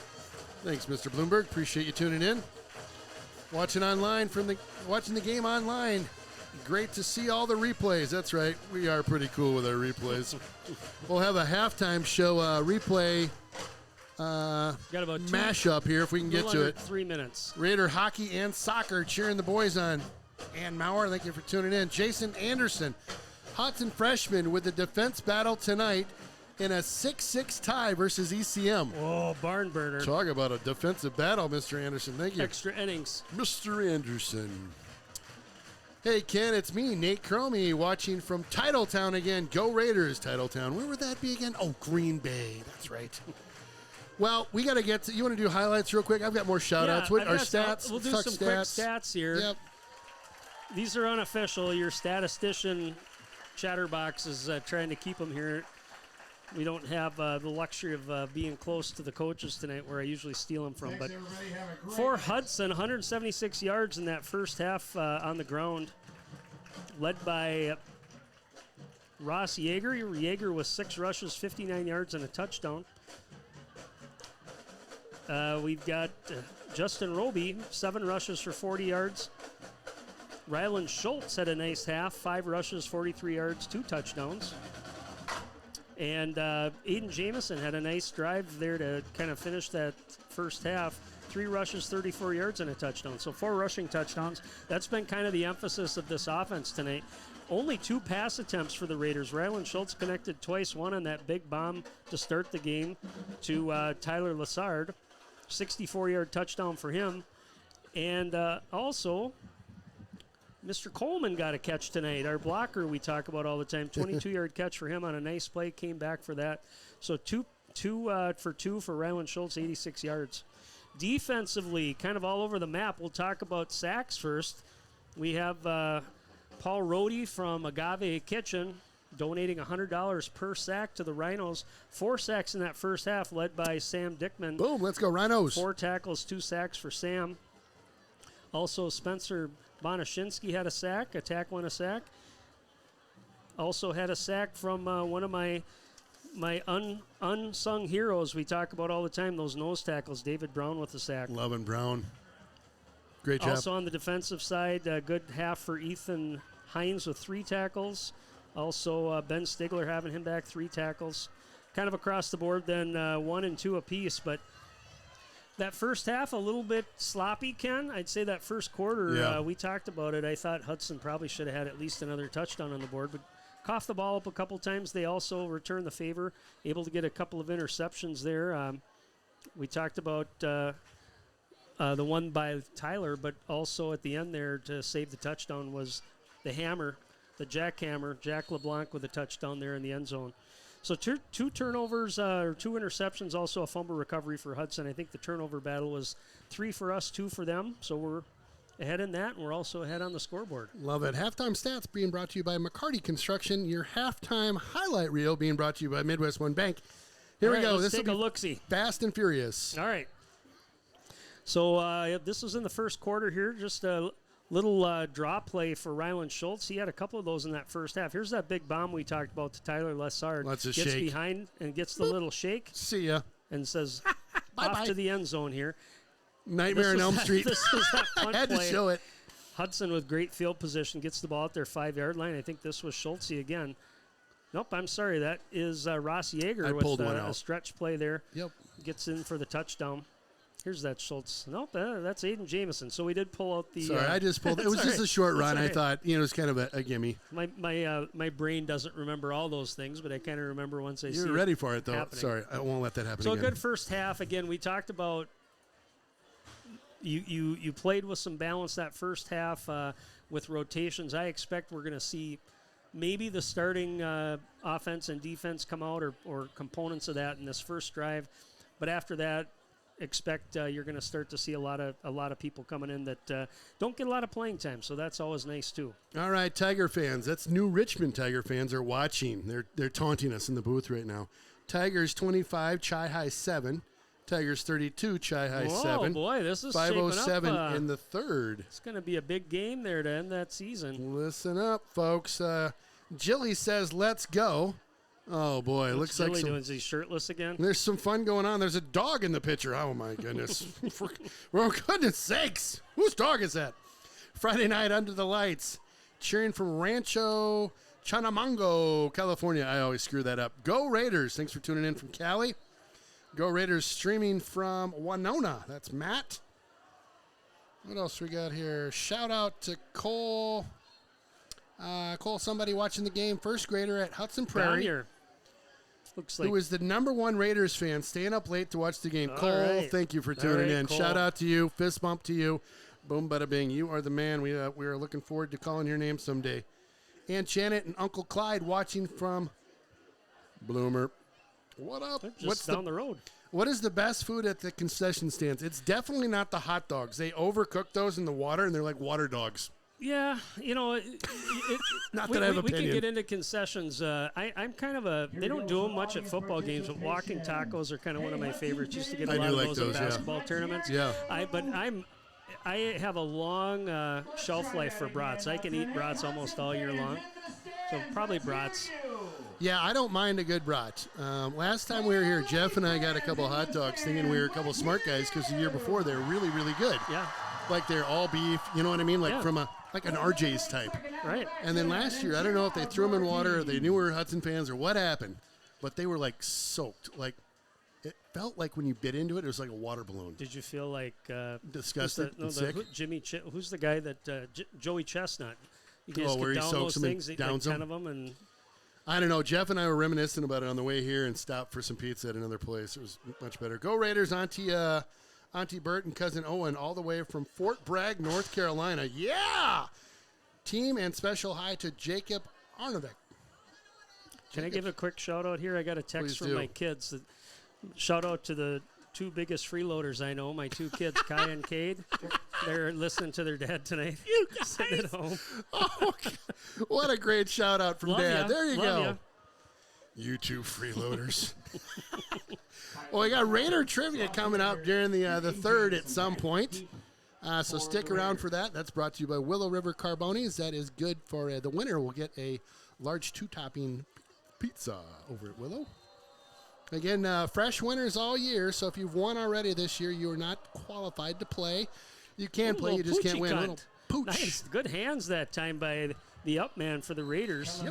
Thanks, Mr. Bloomberg. Appreciate you tuning in. Watching the game online. Great to see all the replays. That's right. We are pretty cool with our replays. We'll have a halftime show replay Got about mashup here if we can get to it. 3 minutes. Raider hockey and soccer cheering the boys on. Ann Maurer, thank you for tuning in. Jason Anderson, Hudson freshman with the defense battle tonight in a 6-6 tie versus ECM. Oh, barn burner. Talk about a defensive battle, Mr. Anderson. Thank you. Extra innings. Mr. Anderson. Hey, Ken, it's me, Nate Cromie, watching from Titletown again. Go Raiders, Titletown. Where would that be again? Oh, Green Bay. That's right. Well, we got to get to, you want to do highlights real quick? I've got more shout-outs. What our stats? We'll do Let's some talk quick stats here. Yep. These are unofficial. Your statistician chatterbox is trying to keep them here. We don't have the luxury of being close to the coaches tonight where I usually steal them from. But for Hudson, 176 yards in that first half on the ground, led by Ross Yeager. Yeager with 6 rushes, 59 yards, and a touchdown. We've got Justin Roby, 7 rushes for 40 yards. Ryland Schultz had a nice half, 5 rushes, 43 yards, 2 touchdowns. And Aiden Jamison had a nice drive there to kind of finish that first half. 3 rushes, 34 yards, and a touchdown. So 4 rushing touchdowns. That's been kind of the emphasis of this offense tonight. Only 2 pass attempts for the Raiders. Ryland Schultz connected twice, one on that big bomb to start the game to Tyler Lassard. 64-yard touchdown for him. And also, Mr. Coleman got a catch tonight. Our blocker we talk about all the time. 22-yard catch for him on a nice play. Came back for that. So 2 for 2 for Ryland Schultz, 86 yards. Defensively, kind of all over the map. We'll talk about sacks first. We have Paul Rohde from Agave Kitchen donating $100 per sack to the Rhinos. 4 sacks in that first half, led by Sam Dickman. Boom, let's go Rhinos. 4 tackles, 2 sacks for Sam. Also, Spencer Bonashinsky had a sack, a tackle and a sack. Also had a sack from one of my unsung heroes we talk about all the time, those nose tackles. David Brown with a sack. Loving Brown. Great job. Also on the defensive side, a good half for Ethan Hines with 3 tackles. Also Ben Stigler having him back, 3 tackles. Kind of across the board then 1 and 2 apiece, but that first half, a little bit sloppy, Ken. I'd say that first quarter, we talked about it. I thought Hudson probably should have had at least another touchdown on the board, but coughed the ball up a couple times. They also returned the favor, able to get a couple of interceptions there. We talked about the one by Tyler, but also at the end there to save the touchdown was the hammer, the jackhammer, Jack LeBlanc with a touchdown there in the end zone. So 2 turnovers, or 2 interceptions, also a fumble recovery for Hudson. I think the turnover battle was 3 for us, 2 for them. So we're ahead in that, and we're also ahead on the scoreboard. Love it. Halftime stats being brought to you by McCarty Construction. Your halftime highlight reel being brought to you by Midwest One Bank. Here we go. Let's This take a look-see. Fast and furious. All right. So this was in the first quarter here. Just a little draw play for Ryland Schultz. He had a couple of those in that first half. Here's that big bomb we talked about to Tyler Lassard. Let's just gets shake. behind and gets the little shake. See ya. And says, Bye-bye. off to the end zone here. Nightmare on Elm Street. This is that punt I had to play. show it. Hudson with great field position gets the ball at their 5-yard line. I think this was Schultz again. Nope, I'm sorry. That is Ross Yeager with a stretch play there. Yep. Gets in for the touchdown. Here's that Schultz. Nope, that's Aiden Jamison. So we did pull out the. Sorry, I just pulled it. It was just a short run. I thought, it was kind of a gimme. My brain doesn't remember all those things, but I kind of remember once I see it. You're ready for it, though. Happening. Sorry, I won't let that happen so again. So a good first half. Again, we talked about you played with some balance that first half with rotations. I expect we're going to see maybe the starting offense and defense come out or components of that in this first drive. But after that, expect you're going to start to see a lot of people coming in that don't get a lot of playing time, so that's always nice too. All right, Tiger fans. That's New Richmond Tiger fans are watching. They're taunting us in the booth right now. Tigers 25, Chi High 7. Tigers 32, Chi High 7. Oh boy, this is 5:07 up, in the third. It's going to be a big game there to end that season. Listen up, folks. Jilly says, "Let's go." Oh, boy. It looks like Billy some, doing? Is he shirtless again? there's some fun going on. There's a dog in the picture. Oh, my goodness. For goodness sakes. Whose dog is that? Friday night under the lights. Cheering from Rancho Chanamango, California. I always screw that up. Go Raiders. Thanks for tuning in from Cali. Go Raiders streaming from Winona. That's Matt. What else we got here? Shout out to Cole. Cole, somebody watching the game, first grader at Hudson Down Prairie, here. Looks like who is the #1 Raiders fan, staying up late to watch the game. All Cole, right. thank you for All tuning right, in. Cole. Shout out to you. Fist bump to you. Boom, bada bing. You are the man. We are looking forward to calling your name someday. Aunt Janet and Uncle Clyde watching from Bloomer. What up? They're just down the road. What is the best food at the concession stands? It's definitely not the hot dogs. They overcook those in the water, and they're like water dogs. Yeah, you know, Not we, that I have we can opinion. get into concessions. I'm kind of a. They don't do them much at football games, but walking tacos are kind of one of my favorites. Used to get a I lot do of like those those, at yeah. basketball tournaments. Yeah. I have a long shelf life for brats. I can eat brats almost all year long. So probably brats. Yeah, I don't mind a good brat. Last time we were here, Jeff and I got a couple hot dogs thinking we were a couple smart guys because the year before they were really, really good. Yeah, Like they're all beef, you know what I mean? Like Yeah. from like an RJ's type. right. And then last year, I don't know if they threw them in water or they knew we were Hudson fans or what happened, but they were like soaked. Like it felt like when you bit into it, it was like a water balloon. Did you feel like Disgusted and sick. Who's the guy that Joey Chestnut? You guys where he could down soaks those them and things, like downs 10 them? of them, and I don't know. Jeff and I were reminiscing about it on the way here and stopped for some pizza at another place. It was much better. Go Raiders, Auntie Bert and Cousin Owen, all the way from Fort Bragg, North Carolina. Yeah! Team and special hi to Jacob Arnovic. Can I give a quick shout out here? I got a text Please from do. my kids. Shout out to the two biggest freeloaders I know, my two kids, Kai and Cade. They're listening to their dad tonight. You guys. Sitting at home. Oh, what a great shout out from Love Dad. ya. There you Love go. ya. You two freeloaders. Well, we got Raider trivia coming up during the third at some point. So stick around for that. That's brought to you by Willow River Carbonis. That is good for the winner. We'll get a large 2-topping pizza over at Willow. Again, fresh winners all year. So if you've won already this year, you are not qualified to play. You can play, you just can't win. A little pooch. Nice. Good hands that time by the up man for the Raiders.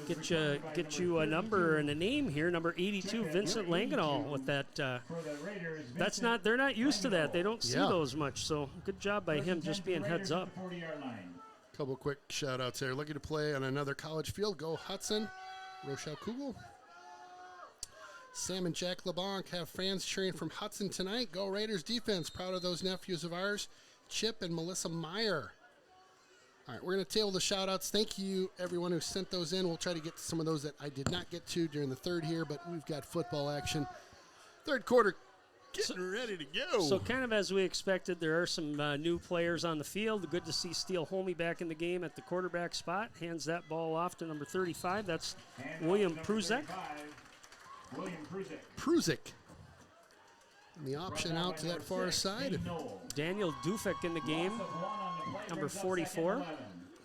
Get you a number and a name here, number 82, Vincent Langenall with that. That's not. They're not used to that. They don't see Yeah. those much. So good job by him, just being heads up. Couple quick shout outs there. Looking to play on another college field. Go Hudson. Rochelle Kugel. Sam and Jack LeBlanc have fans cheering from Hudson tonight. Go Raiders defense. Proud of those nephews of ours, Chip and Melissa Meyer. All right, we're going to table the shout outs. Thank you, everyone who sent those in. We'll try to get to some of those that I did not get to during the third here, but we've got football action. Third quarter getting ready to go. So kind of as we expected, there are some new players on the field. Good to see Steele Homey back in the game at the quarterback spot. Hands that ball off to number 35. That's William Pruzek. Pruzik. And the option out to that far side. Daniel Dufek in the game, number 44.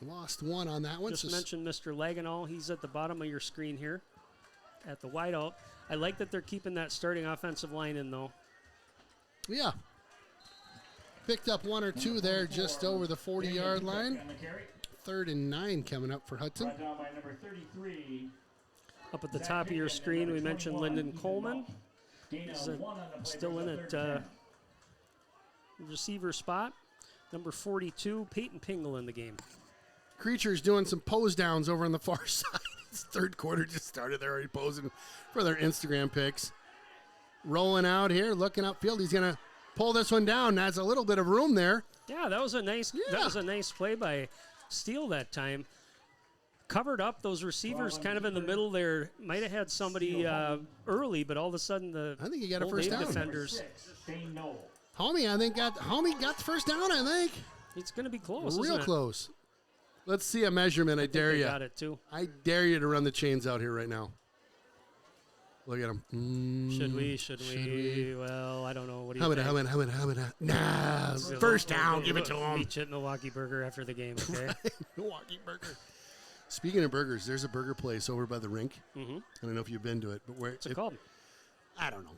Lost one on that one. Just So mentioned Mr. Laganall. He's at the bottom of your screen here at the wideout. I like that they're keeping that starting offensive line in, though. yeah. Picked up one or two there just over the 40-yard line. 3rd and 9 coming up for Hudson. Up at the top of your screen, we mentioned Lyndon Coleman. He's still in at receiver spot. Number 42, Peyton Pingle in the game. Creature's doing some pose downs over on the far side. It's third quarter just started. They're already posing for their Instagram pics. Rolling out here, looking upfield. He's going to pull this one down. That's a little bit of room there. Yeah, that was a nice. That Yeah. was a nice play by Steele that time. Covered up those receivers, kind of in the middle there. Might have had somebody early, but all of a sudden I think he got a Old first Abe down. defenders. Homie, I think got the first down, I think. It's going to be close. Real isn't it? close. Let's see a measurement. I dare They you. got it too. I dare you to run the chains out here right now. Look at him. Should we? Well, I don't know. What do you How think? many? Nah, first down. Give it to him. Beat Chip Milwaukee Burger after the game, okay? Milwaukee Burger. Speaking of burgers, there's a burger place over by the rink. Mm-hmm. I don't know if you've been to it, but where What's it called? I don't know.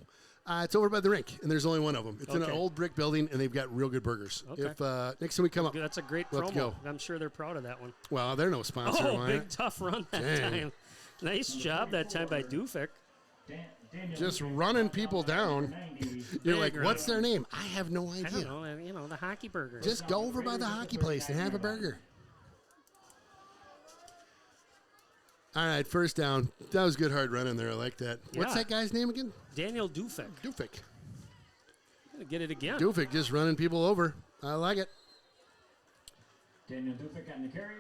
It's over by the rink, and there's only one of them. It's in an Okay. old brick building, and they've got real good burgers. Okay. If next time we come up, That's a great Let's promo. go. I'm sure they're proud of that one. well, they're no sponsor. Oh, why big not? tough run that Dang. time. Nice job that time by Dufik. Just running people down. You're like, Big what's run. their name? I have no I idea. don't know, the hockey burger. Just go over by the hockey place and have a burger. All right, first down. That was good hard running there. I like that. What's Yeah. that guy's name again? Daniel Dufik. Dufik. Gonna get it again. Dufik just running people over. I like it. Daniel Dufik on the carry.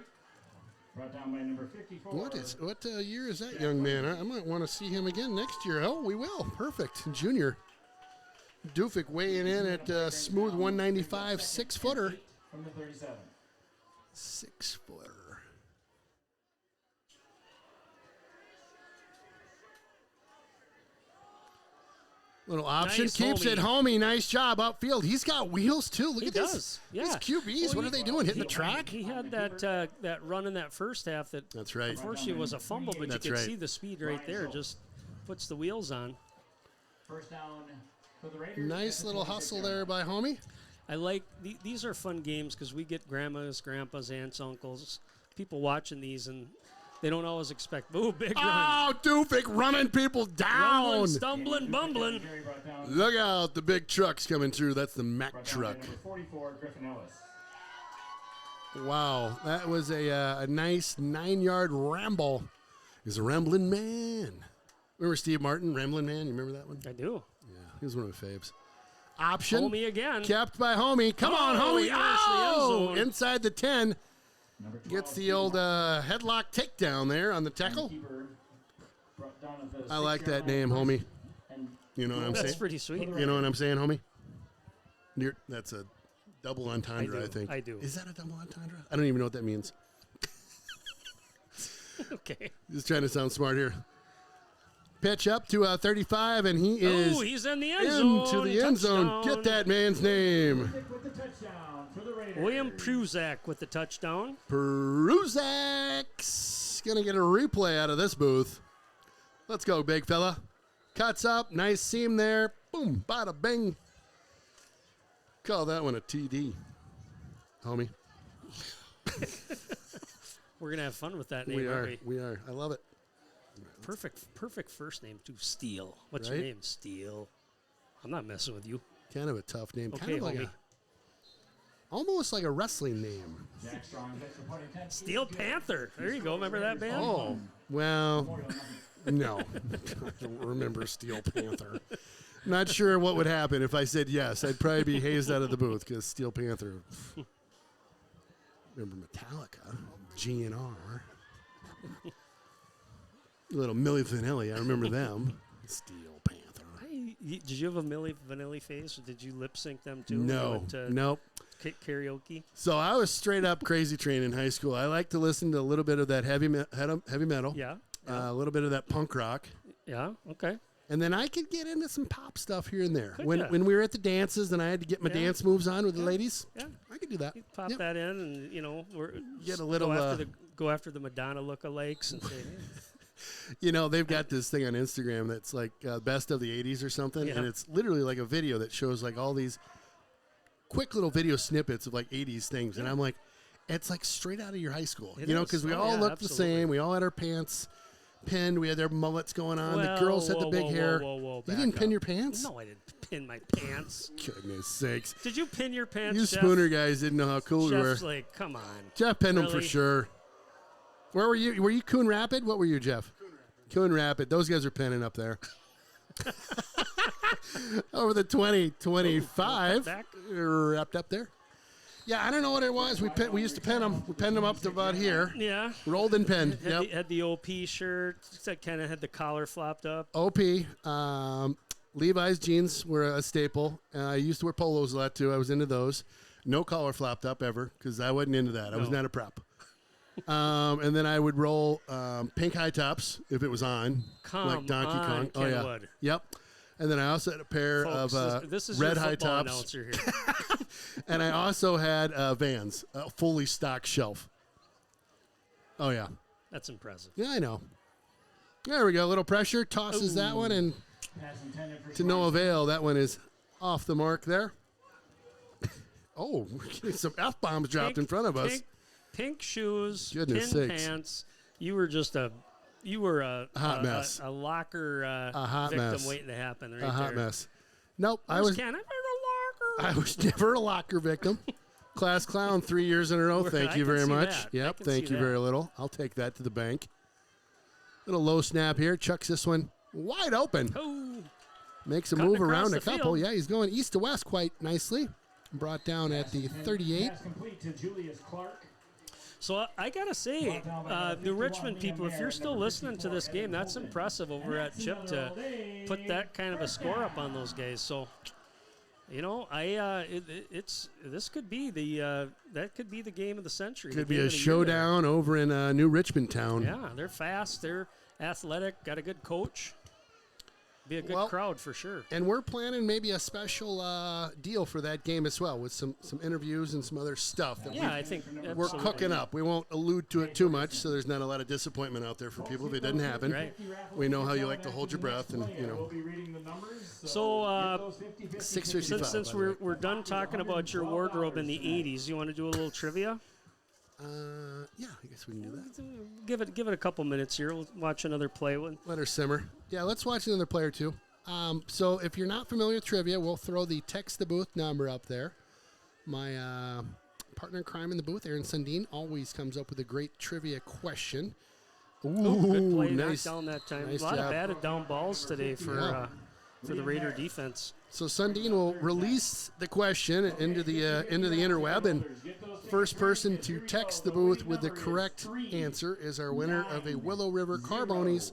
Brought down by number 54. What year is that young man? I might want to see him again next year. Oh, we will. Perfect. Junior. Dufik weighing in at smooth 195, 6-footer. From the 37. 6-footer. Little option Nice, keeps homie. it homie. Nice job upfield. He's got wheels too. Look He at this. does. Yeah. These QBs. Well, what are they doing? Hitting the track? He had that that run in that first half that That's right. unfortunately was a fumble, but That's you could right. see the speed right there. Just puts the wheels on. First down for the Raiders. Nice little hustle there by homie. I like these are fun games because we get grandmas, grandpas, aunts, uncles, people watching these, and they don't always expect. Ooh, big run. Oh, Dufik running people down. Rumbling, stumbling, bumbling. Carry brought down Look out, the big truck's coming through. That's the Mack by truck. number 44, Griffin Ellis. Wow, that was a nice 9-yard ramble. He's a rambling man. Remember Steve Martin, Rambling Man? You remember that one? I do. Yeah, he was one of my faves. Option. Homie again. Kept by homie. Come on, Oh, homie. he reached the end Oh, zone. inside the 10. Number 12, Gets the old headlock takedown there on the tackle. keeper brought down at the I like that 6-yard name, line. homie. And You know what I'm That's saying? pretty sweet. You know what I'm saying, homie? That's a double entendre, I I, do, think. I do. Is that a double entendre? I don't even know what that means. Okay. Just trying to sound smart here. Pitch up to 35, and he is Oh, he's in the end zone. into the end zone. Touchdown. Get that man's name. with the touchdown for the Raiders. William Pruzak with the touchdown. Peruzak's going to get a replay out of this booth. Let's go, big fella. Cuts up. Nice seam there. Boom. Bada bing. Call that one a TD, homie. We're gonna have fun with that name. We aren't are. we? We are. I love it. Perfect first name too. Steele. What's Right? your name? Steele. I'm not messing with you. Kind of a tough name. Kind Okay, of like homie. almost like a wrestling name. Jack Strong hits the point intent. Steel Panther. There you go. Remember that band? Oh, well, no. I don't remember Steel Panther. Not sure what would happen if I said yes. I'd probably be hazed out of the booth because Steel Panther. Remember Metallica, GNR. Little Milli Vanilli, I remember them. Steel Panther. Did you have a Milli Vanilli face, or did you lip sync them too? No, nope. Karaoke. So I was straight up crazy train in high school. I like to listen to a little bit of that heavy metal, Yeah. a little bit of that punk rock, Yeah. Okay. and then I could get into some pop stuff here and there. Could When ya? we were at the dances and I had to get my Yeah. dance moves on with the Yeah. ladies, Yeah. I could do that. You pop Yep. that in, and we're Get a little, go after the Madonna lookalikes and say, hey, You know, they've got this thing on Instagram that's like best of the 80s or something, Yeah. and it's literally like a video that shows like all these quick little video snippets of like 80s things, and I'm like, it's like straight out of your high school, It you know, is. because we Oh, all yeah, looked the absolutely. same. We all had our pants pinned. We had their mullets going on. Well, the girls had the whoa, big whoa, hair. whoa, whoa, You back didn't pin up. your pants? No, I didn't pin my pants. Goodness sakes. Did you pin your pants, You Jeff? Spooner guys didn't know how cool we were. Jeff's like, come on. Jeff pinned them for Really? sure. Where were you? Were you Coon Rapid? What were you, Jeff? Coon Rapid. Those guys are pinning up there. Over the 20-25. back. Wrapped up there. Yeah, I don't know what it was. We used to pin them. We pinned them up to about here. Yeah. Rolled and pinned. Had, Yep. had the OP shirt that kind of had the collar flopped up. OP. Levi's jeans were a staple. I used to wear polos a lot too. I was into those. No collar flopped up ever because I wasn't into that. I was No. not a prep. And then I would roll pink high tops if it was on, Come like Donkey on, Kong. Oh yeah, Kenwood. yep. And then I also had a pair Folks, of this is red your high football tops, announcer here. and I also had Vans, a fully stocked shelf. Oh yeah, That's impressive. Yeah, I know. There we go. A little pressure. Tosses that one, and Pass intended for to no avail. That one is off the mark there. Oh, we're getting some F-bombs dropped in front of us. Pink shoes, Goodness pin sakes. pants. You were a hot mess. A locker A hot victim mess. waiting to happen right A hot there. mess. Nope, I Where's was Ken? I'm in a locker. I was never a locker victim. Class clown 3 years in a row. Thank I you can very see much. that. I Yep, can thank see you that. very little. I'll take that to the bank. Little low snap here. Chucks this one wide open. Oh, Makes a Cutting move across around the a couple. field. Yeah, he's going east to west quite nicely. Brought down at the 38. Pass complete to Julius Clark. so I gotta say, New Richmond people, if you're still listening to this game, that's impressive over at Chip to put that kind of a score up on those guys. So, you know, this could be that could be the game of the century. Could the be game a of the year showdown over in New Richmond town. there. Yeah, they're fast, they're athletic, got a good coach. Be a good Well, crowd for sure. And we're planning maybe a special deal for that game as well, with some interviews and some other stuff that Yeah, I think we're absolutely. cooking up. We won't allude to it too much, so there's not a lot of disappointment out there for people if it doesn't happen. Right. We know how you like to hold your breath, and We'll be reading the numbers. So, those 50-50 6:55. Since we're done talking about your wardrobe in the 80s, you want to do a little trivia? Yeah, I guess we can do that. Give it a couple minutes here. We'll watch another play. Let her simmer. Yeah, let's watch another play or two. So if you're not familiar with trivia, we'll throw the text the booth number up there. My partner in crime in the booth, Aaron Sundin, always comes up with a great trivia question. Ooh, Good play, nice. knocked down that time. Nice a lot job. of batted down balls today for the Raider defense. So Sundin will release the question into the interweb, and first person to text the booth with the correct answer is our winner of a Willow River Carboni's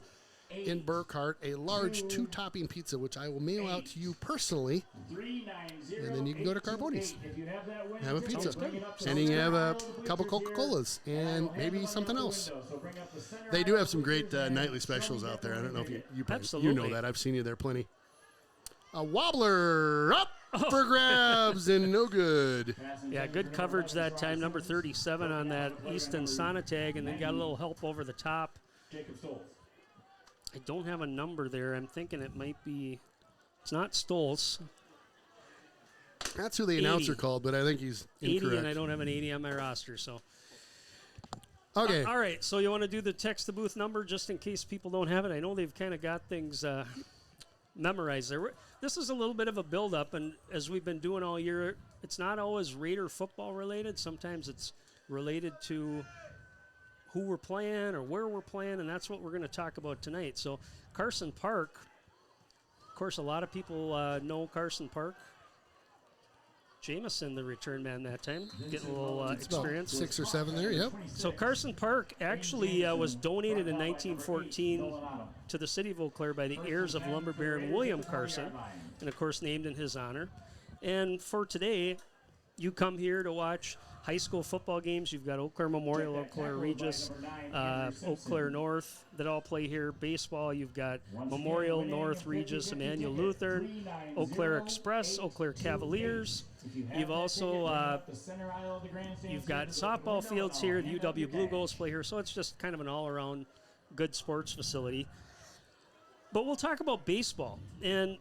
in Burkhart, a large 2-topping pizza, which I will mail out to you personally. And then you can go to Carboni's, have a pizza, and you can have a couple Coca-Colas and maybe something else. They do have some great nightly specials out there. I don't know if you know Absolutely. that. I've seen you there plenty. A wobbler up for grabs and no good. Yeah, good coverage that time. Number 37 on that Easton Sonatag, and then got a little help over the top. Jacob Stoltz. I don't have a number there. I'm thinking it might be. It's not Stoltz. That's who the announcer 80. called, but I think he's 80, incorrect. and I don't have an 80 on my roster. So, Okay. all right. So you want to do the text the booth number just in case people don't have it? I know they've kind of got things memorized there. This is a little bit of a build-up, and as we've been doing all year, it's not always Raider football related. Sometimes it's related to who we're playing or where we're playing, and that's what we're going to talk about tonight. So Carson Park, of course, a lot of people know Carson Park. Jameson, the return man that time, getting a little It's about experience. 6 or 7 there, yep. So Carson Park actually was donated in 1914 to the city of Eau Claire by the heirs of lumber baron William Carson, and of course named in his honor. And for today, you come here to watch high school football games. You've got Eau Claire Memorial, Eau Claire Regis, Eau Claire North that all play here. Baseball, you've got Memorial, North, Regis, Emmanuel Lutheran, Eau Claire Express, Eau Claire Cavaliers. You've also you've got softball fields here. The UW Blue Ghosts play here, so it's just kind of an all-around good sports facility. But we'll talk about baseball. And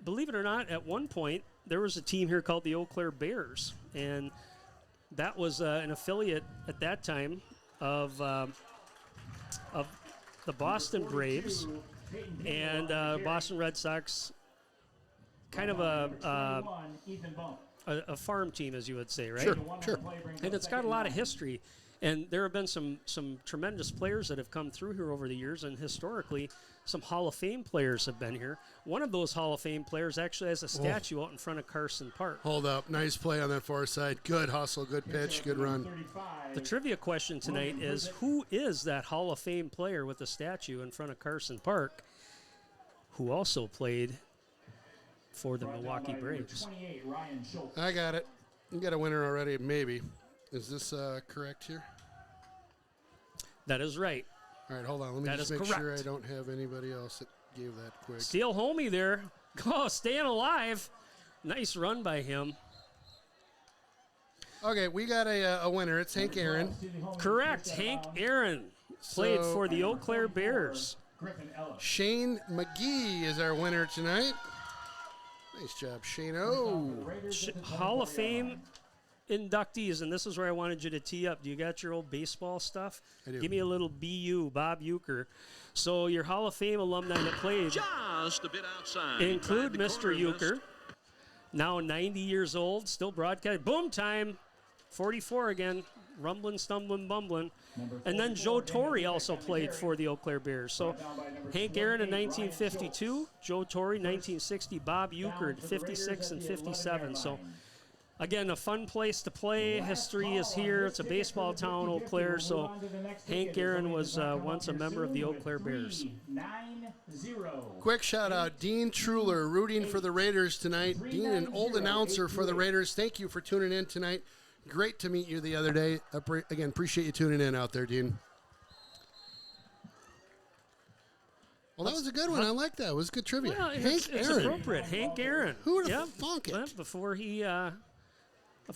believe it or not, at one point, there was a team here called the Eau Claire Bears, and that was an affiliate at that time of the Boston Braves and Boston Red Sox. Kind of a farm team, as you would say, right? Sure. And it's got a lot of history. And there have been some tremendous players that have come through here over the years, and historically, some Hall of Fame players have been here. One of those Hall of Fame players actually has a statue out in front of Carson Park. Hold up. Nice play on that far side. Good hustle, good pitch, good run. The trivia question tonight is, who is that Hall of Fame player with the statue in front of Carson Park who also played for the Milwaukee Braves? I got it. You got a winner already, maybe. Is this correct here? That is right. All right, hold on. Let me That just is make sure correct. I don't have anybody else that gave that quick. Steel homie there. Oh, staying alive. Nice run by him. Okay, we got a winner. It's Hank Aaron. Correct. Hank Aaron played So- for the Eau Claire Bears. Griffin Ellis. Shane McGee is our winner tonight. Nice job, Shane. Oh, Hall of Fame inductees, and this is where I wanted you to tee up. Do you got your old baseball stuff? I do. Give me a little BU, Bob Euchre. So your Hall of Fame alumni that played Just a bit outside. include Tried the Mr. corner, Euchre, missed. now 90 years old, still broadcast. Boom time, 44 again, rumbling, stumbling, bumbling. And then Joe Torre also played for the Eau Claire Bears. So Hank Aaron in 1952, Joe Torre 1960, Bob Euchre 56 and 57. So again, a fun place to play. History is here. It's a baseball town, Eau Claire. So Hank Aaron was once a member of the Eau Claire Bears. 9-0. quick shout out, Dean Truler, rooting for the Raiders tonight. Dean, an old announcer for the Raiders. Thank you for tuning in tonight. Great to meet you the other day. Again, appreciate you tuning in out there, Dean. Well, that was a good one. I like that. It was good trivia. Well, Hank it's Aaron. appropriate. Hank Aaron. Who would Yep. have thunk it? Well, before he, of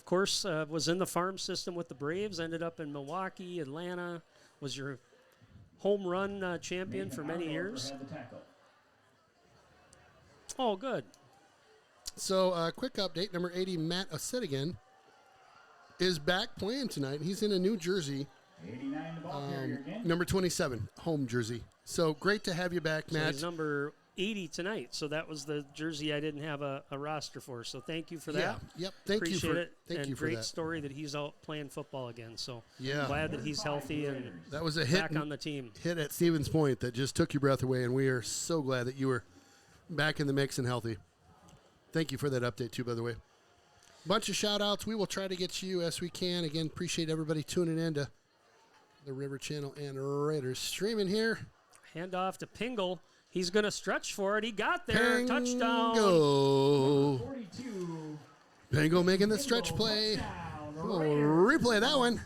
course, was in the farm system with the Braves, ended up in Milwaukee, Atlanta, was your home run champion for many years. Had the tackle. Oh, good. So, quick update. Number 80, Matt Ositigan, is back playing tonight. He's in a New Jersey. 89 the ball carrier again. Number 27, home jersey. So, great to have you back, So Matt. he's number 80 tonight. So that was the jersey I didn't have a roster for. So thank you for Yeah, that. yep. Thank you Appreciate for it. thank and you for great that. story that he's out playing football again. So Yeah. glad that he's healthy and That was a hit back on the team. hit at Stevens Point that just took your breath away, and we are so glad that you were back in the mix and healthy. Thank you for that update, too, by the way. Bunch of shout-outs. We will try to get to you as we can. Again, appreciate everybody tuning in to the River Channel and Raiders streaming here. Hand off to Pingle. He's going to stretch for it. He got there. Touchdown. Pingo. 42. Pingo making the stretch play. Touchdown, We'll Raiders. replay that one.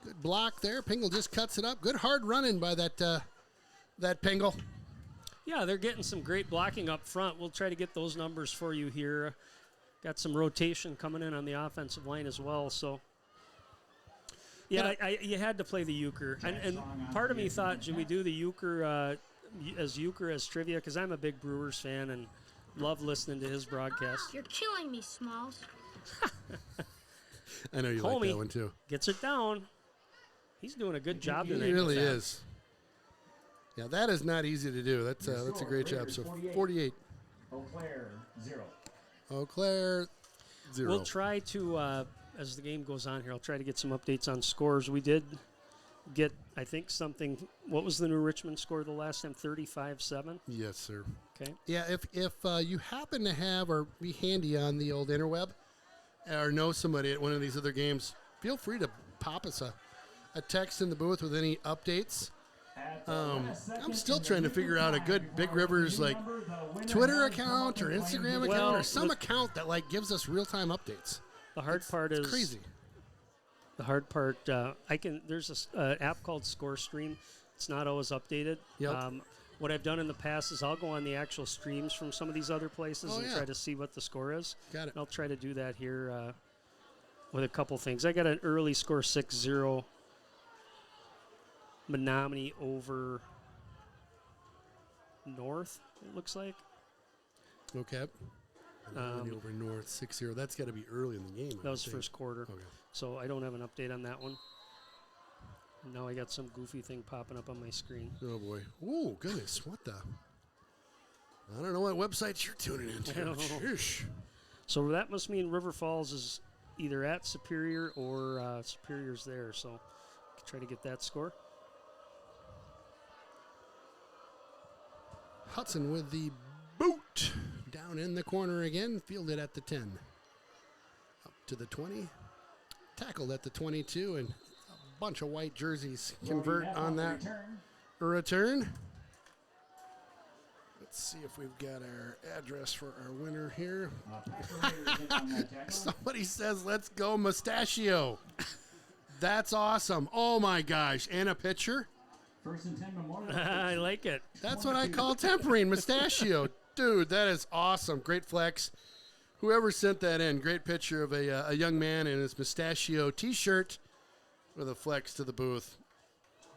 Good block there. Pingle just cuts it up. Good hard running by that Pingle. Yeah, they're getting some great blocking up front. We'll try to get those numbers for you here. Got some rotation coming in on the offensive line as well. So, yeah, you had to play the Euchre. And part of me thought, should we do the Euchre as trivia? Because I'm a big Brewers fan and love listening to his broadcast. You're killing me, Smalls. I know you like Homie that one, too. gets it down. He's doing a good job He tonight. really with that. is. Yeah, that is not easy to do. That's a great job. So 48. Eau Claire, 0. Eau Claire, 0. We'll try to, as the game goes on here, I'll try to get some updates on scores. We did get, I think, something. What was the New Richmond score the last time? 35-7? Yes, sir. Okay. Yeah, if you happen to have or be handy on the old interweb or know somebody at one of these other games, feel free to pop us a text in the booth with any updates. I'm still trying to figure out a good Big Rivers like Twitter account or Instagram account Well, or some account that like gives us real-time updates. The hard part is Crazy. The hard part, there's an app called ScoreStream. It's not always updated. Yep. What I've done in the past is I'll go on the actual streams from some of these other places Oh, and yeah. try to see what the score is. Got it. And I'll try to do that here with a couple things. I got an early score 6-0 Menominee over North, it looks like. Okay. Over North 6-0. That's got to be early in the game. I That was would think. first quarter. Okay. So I don't have an update on that one. And now I got some goofy thing popping up on my screen. Oh boy. Oh goodness. What the? I don't know what websites you're tuning into. I don't know. Sheesh. So that must mean River Falls is either at Superior or Superior's there. So try to get that score. Hudson with the boot down in the corner again. Fielded at the 10. Up to the 20. Tackled at the 22. And a bunch of white jerseys convert on that return. Let's see if we've got our address for our winner here. Somebody says, let's go Mustachio. That's awesome. Oh my gosh. And a picture. First and 10 Memorial. I like it. That's what I call tempering, Mustachio. Dude, that is awesome. Great flex. Whoever sent that in, great picture of a young man in his mustachio T-shirt with a flex to the booth.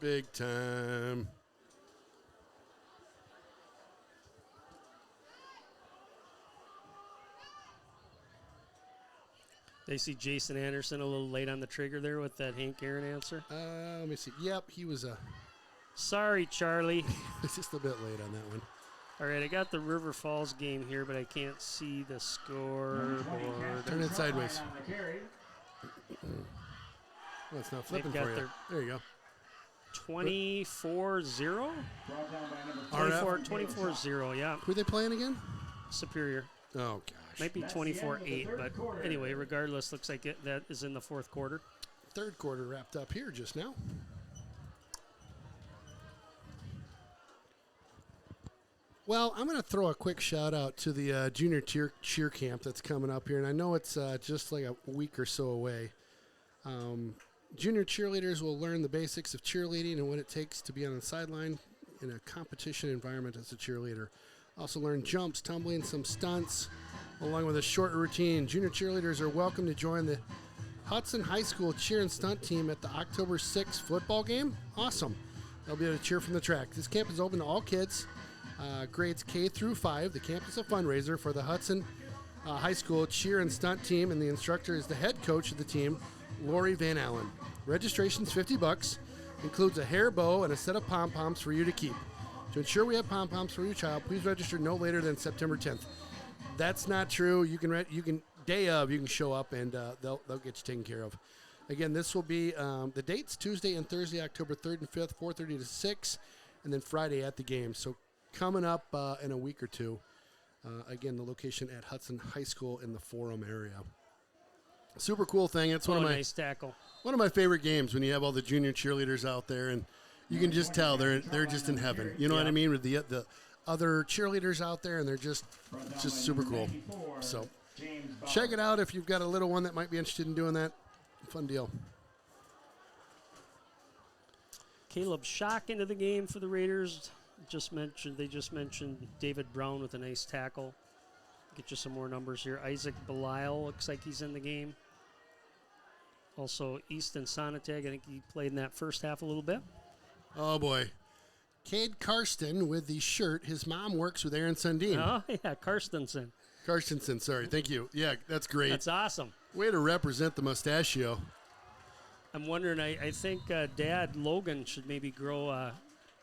Big time. They see Jason Anderson a little late on the trigger there with that Hank Aaron answer. Let me see. Yep, he was Sorry, Charlie. just a bit late on that one. All right, I got the River Falls game here, but I can't see the scoreboard. Turn it sideways. On the carry. Well, it's not flipping got for you. their- There you go. 24-0? Brought down by number 24-0, yeah. Who are they playing again? Superior. Oh, gosh. Might be That's the end of the 24-8, third but quarter. anyway, regardless, looks like that is in the fourth quarter. Third quarter wrapped up here just now. Well, I'm going to throw a quick shout out to the junior cheer camp that's coming up here, and I know it's just like a week or so away. Junior cheerleaders will learn the basics of cheerleading and what it takes to be on the sideline in a competition environment as a cheerleader. Also learn jumps, tumbling, some stunts, along with a short routine. Junior cheerleaders are welcome to join the Hudson High School cheer and stunt team at the October 6th football game. Awesome. They'll be able to cheer from the track. This camp is open to all kids, grades K through 5. The camp is a fundraiser for the Hudson High School cheer and stunt team, and the instructor is the head coach of the team, Lori Van Allen. Registration's $50, includes a hair bow and a set of pom-poms for you to keep. To ensure we have pom-poms for your child, please register no later than September 10th. That's not true. You can day of, you can show up and they'll get you taken care of. Again, this will be the dates Tuesday and Thursday, October 3rd and 5th, 4:30 to 6, and then Friday at the game. So coming up in a week or two. Again, the location at Hudson High School in the Forum area. Super cool thing. It's Nice tackle. one of my favorite games when you have all the junior cheerleaders out there, and you can just tell they're just in heaven. You know what I mean? With the other cheerleaders out there, and they're just super cool. So check it out if you've got a little one that might be interested in doing that. Fun deal. Caleb Schock into the game for the Raiders. They just mentioned David Brown with a nice tackle. Get you some more numbers here. Isaac Belisle looks like he's in the game. Also, Easton Sonatag, I think he played in that first half a little bit. Oh, boy. Cade Karsten with the shirt. His mom works with Aaron Sundin. Oh, yeah, Karstensen. Karstensen, sorry. Thank you. Yeah, that's great. That's awesome. Way to represent the mustachio. I'm wondering, I think Dad Logan should maybe grow a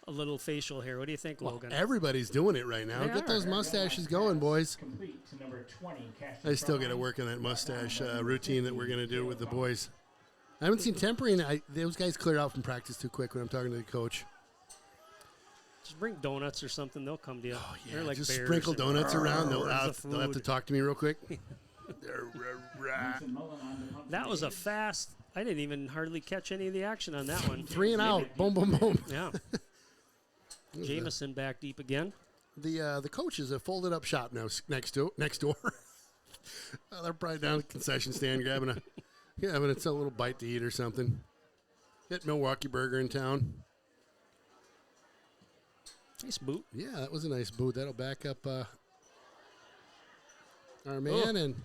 little facial hair. What do you think, Logan? Everybody's doing it right now. They Get are. those mustaches going, boys. Complete to number 20. I still got to work on that mustache routine that we're going to do with the boys. I haven't seen tempering. Those guys clear out from practice too quick when I'm talking to the coach. Just bring donuts or something. They'll come to you. Oh, yeah, They're like just bears. sprinkle donuts around. They'll Where's the have to food? talk to me real quick. That was a fast. I didn't even hardly catch any of the action on that one. 3 and out. Boom, boom, boom. Yeah. Jameson back deep again. The coaches have folded up shop now next door. Well, they're probably down at the concession stand having a little bite to eat or something. Get Milwaukee Burger in town. Nice boot. Yeah, that was a nice boot. That'll back up our man. And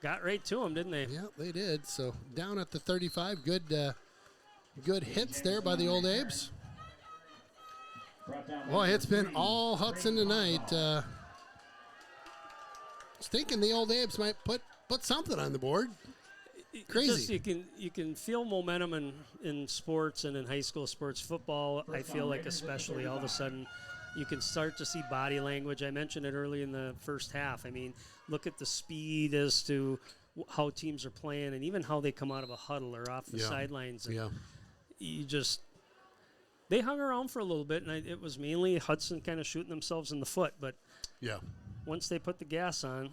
Got right to him, didn't they? yeah, they did. So down at the 35. Good hits there by the Old Abes. Well, it's been all Hudson tonight. I was thinking the Old Abes might put something on the board. Crazy. Just, you can feel momentum in sports and in high school sports. Football, I feel like especially all of a sudden you can start to see body language. I mentioned it early in the first half. I mean, look at the speed as to how teams are playing and even how they come out of a huddle or off the sidelines. And Yeah. They hung around for a little bit, and it was mainly Hudson kind of shooting themselves in the foot. But Yeah. once they put the gas on,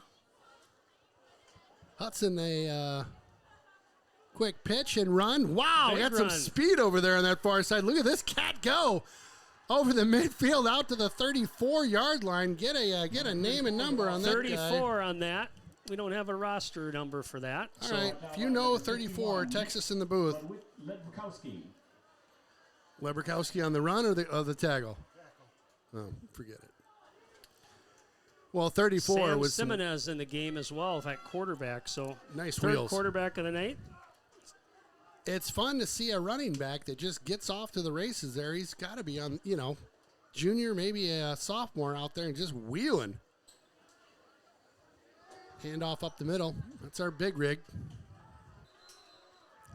Hudson, a quick pitch and run. Wow, Big got some run. speed over there on that far side. Look at this cat go over the midfield out to the 34-yard line. Get a name and number on that 34 on that. We don't have a roster number for that. All so right, if you know 34, Texas in the booth. Ledwikowski. Leberkowski on the run or the tackle? Oh, forget it. Well, 34 Sam was some Simonez in the game as well at quarterback. So nice third wheels. quarterback of the night. It's fun to see a running back that just gets off to the races there. He's got to be on, junior, maybe a sophomore out there and just wheeling. Handoff up the middle. That's our big rig.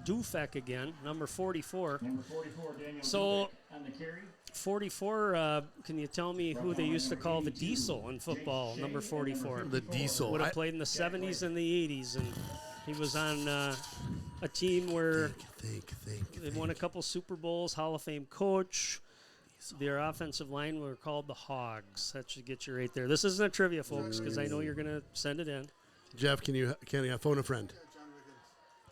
Dufek again, number 44. Number 44, Daniel So, Dubik on the carry. 44, can you tell me who they used to call the Diesel in football, number 44? The Diesel. Would have played in the 70s and the 80s, and he was on a team where they won a couple Super Bowls, Hall of Fame coach. Their offensive line were called the Hogs. That should get you right there. This isn't a trivia, folks, because I know you're going to send it in. Jeff, can you phone a friend?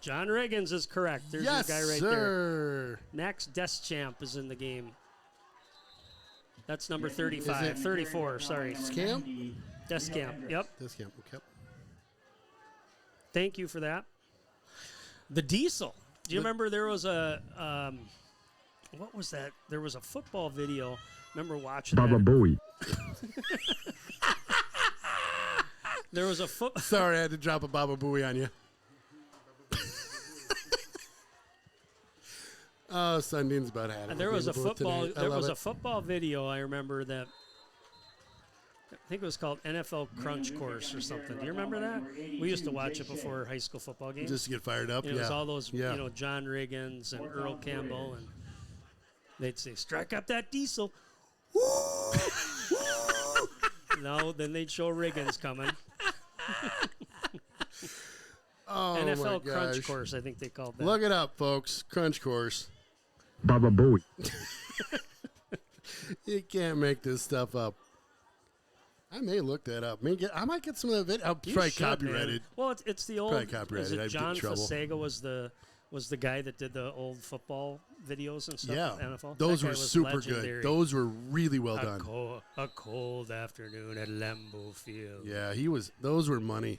John Riggins is correct. There's Yes, your guy right sir. there. Max Deschamps is in the game. That's number 35. 34, sorry. Scam? Deschamps, yep. Deschamps, okay. Thank you for that. The Diesel. Do you remember there was a, what was that? There was a football video. Remember watching Baba that? Booey. There was a Sorry, I had to drop a Baba Booey on you. Oh, Sundin's about had it. There was a Both football. tonight. I There love was it. a football video. I remember that. I think it was called NFL Crunch Course or something. Do you remember that? We used to watch it before high school football games. Just to get fired up. It was all those, Yeah. John Riggins and Earl Campbell, and they'd say, "Strike up that Diesel." No, then they'd show Riggins coming. Oh, NFL my Crunch gosh. Course, I think they called that. Look it up, folks. Crunch Course. Baba Booey. You can't make this stuff up. I may look that up. I might get some of the video. I'll You probably should, copyrighted. man. Well, it's the old. Probably copyrighted. Is I'd it get in John trouble. Fasega was the guy that did the old football videos and stuff? Yeah, with NFL. those That were guy was super legendary. good. Those were really well a done. a cold afternoon at Lambeau Field. Yeah, those were money.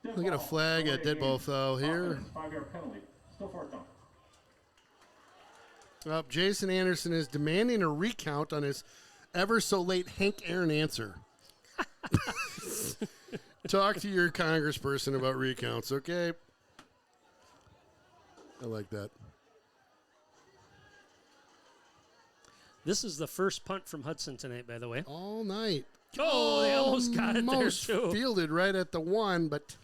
Look at a flag at dead ball foul here. 5-yard penalty. Still fourth down. Well, Jason Anderson is demanding a recount on his ever so late Hank Aaron answer. Talk to your congressperson about recounts, okay? I like that. This is the first punt from Hudson tonight, by the way. All night. Oh, they almost got it there, Almost too. fielded right at the one, but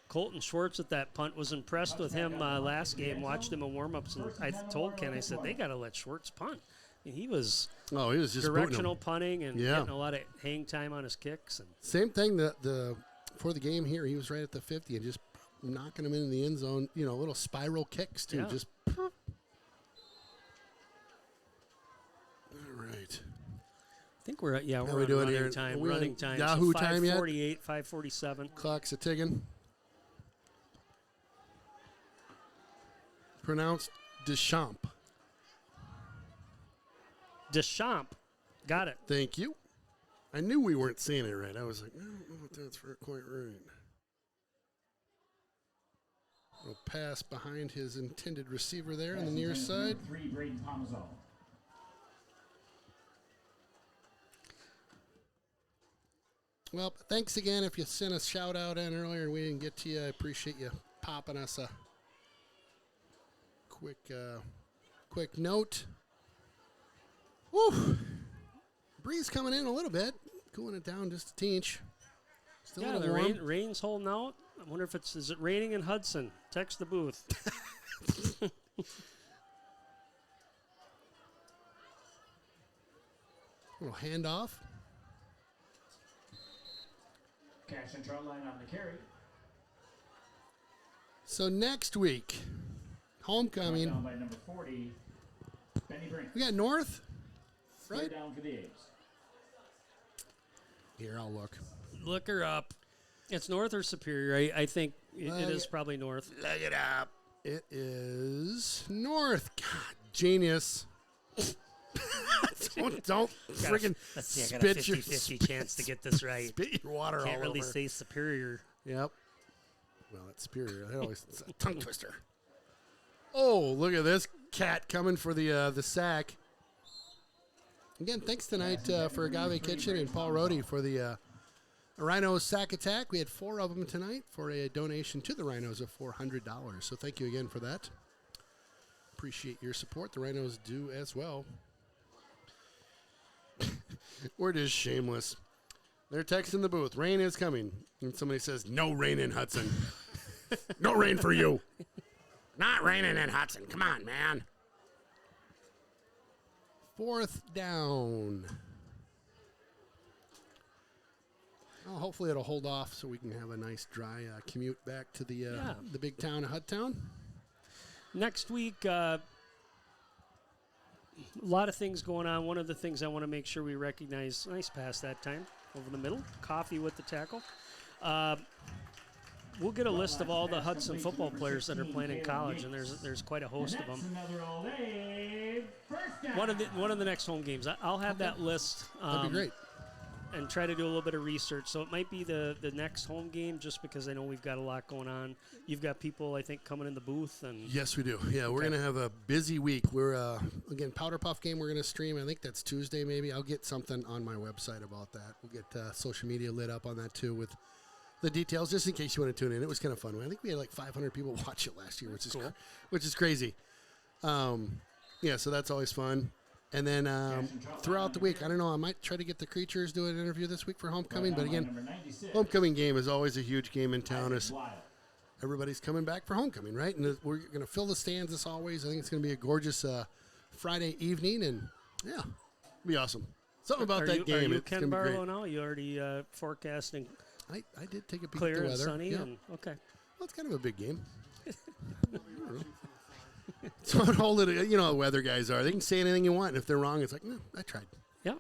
Colton Schwartz at that punt was impressed with him last game. Watched him in warm-ups, and I told Ken, I said, they got to let Schwartz punt. And he was he was just booting 'em. directional punting and Yeah. getting a lot of hang time on his kicks. And Same thing for the game here. He was right at the 50 and just knocking him into the end zone. Little spiral kicks too. Yeah. Just all right. I think we're How we're we on doing running here? time. Are we Running on time. Yahoo so time yet? 5:48, 5:47. Clock's a ticking. Pronounced Deschamps. Deschamps, got it. Thank you. I knew we weren't saying it right. I was like, I don't know if that's quite right. A pass behind his intended receiver there on the near side. 3, Braden Tomazello. Well, thanks again. If you sent a shout out in earlier and we didn't get to you, I appreciate you popping us a quick note. Woo! Breeze coming in a little bit, cooling it down just a tinch. Still a Yeah, little the warm. rain's holding out. I wonder if is it raining in Hudson? Text the booth. Little handoff. Cash and Troutline on the carry. So next week, homecoming. Down by number 40, Benny Brink. We got North, Third right? down for the A's. Here, I'll look. Look her up. It's North or Superior. I think it is probably North. Look it up. It is North. God, genius. don't freaking Let's see, I got a spit your 50-50 chance to get this right. spit your water Can't all really over. say Superior. Yep. Well, that's Superior. That always it's a tongue twister. Oh, look at this cat coming for the sack. again, thanks tonight for Agave Kitchen and Paul Rohde for the Rhinos Sack Attack. We had 4 of them tonight for a donation to the Rhinos of $400. So thank you again for that. Appreciate your support. The Rhinos do as well. We're just shameless. They're texting the booth. Rain is coming. And somebody says, no rain in Hudson. No rain for you. Not raining in Hudson. Come on, man. 4th down. Well, hopefully it'll hold off so we can have a nice dry commute back to the big town of Hudtown. Next week, a lot of things going on. One of the things I want to make sure we recognize, nice pass that time, over the middle, coffee with the tackle. We'll get a list of all the Hudson football players that are playing in college, and there's quite a host of them. One of the next home games. I'll have that list. That'd be great. And try to do a little bit of research. So it might be the next home game, just because I know we've got a lot going on. You've got people, I think, coming in the booth. And yes, we do. Yeah, we're going to have a busy week. We're, again, Powder Puff game we're going to stream. I think that's Tuesday maybe. I'll get something on my website about that. We'll get social media lit up on that too with the details, just in case you want to tune in. It was kind of fun. I think we had like 500 people watch it last year, which is cool. Which is crazy. Yeah, so that's always fun. And then throughout the week, I don't know, I might try to get the Creatures do an interview this week for homecoming. But again, homecoming game is always a huge game in town. As everybody's coming back for homecoming, right? And we're going to fill the stands as always. I think it's going to be a gorgeous Friday evening, and yeah, it'll be awesome. Something about that game. Are you it's Ken gonna be Barlow great. now? You already forecasting I did take a peek clear at the and weather. sunny? Yeah. And, okay. Well, it's kind of a big game. I don't know. So I'd hold it. You know how the weather guys are. They can say anything you want, and if they're wrong, it's like, no, I tried. Yeah.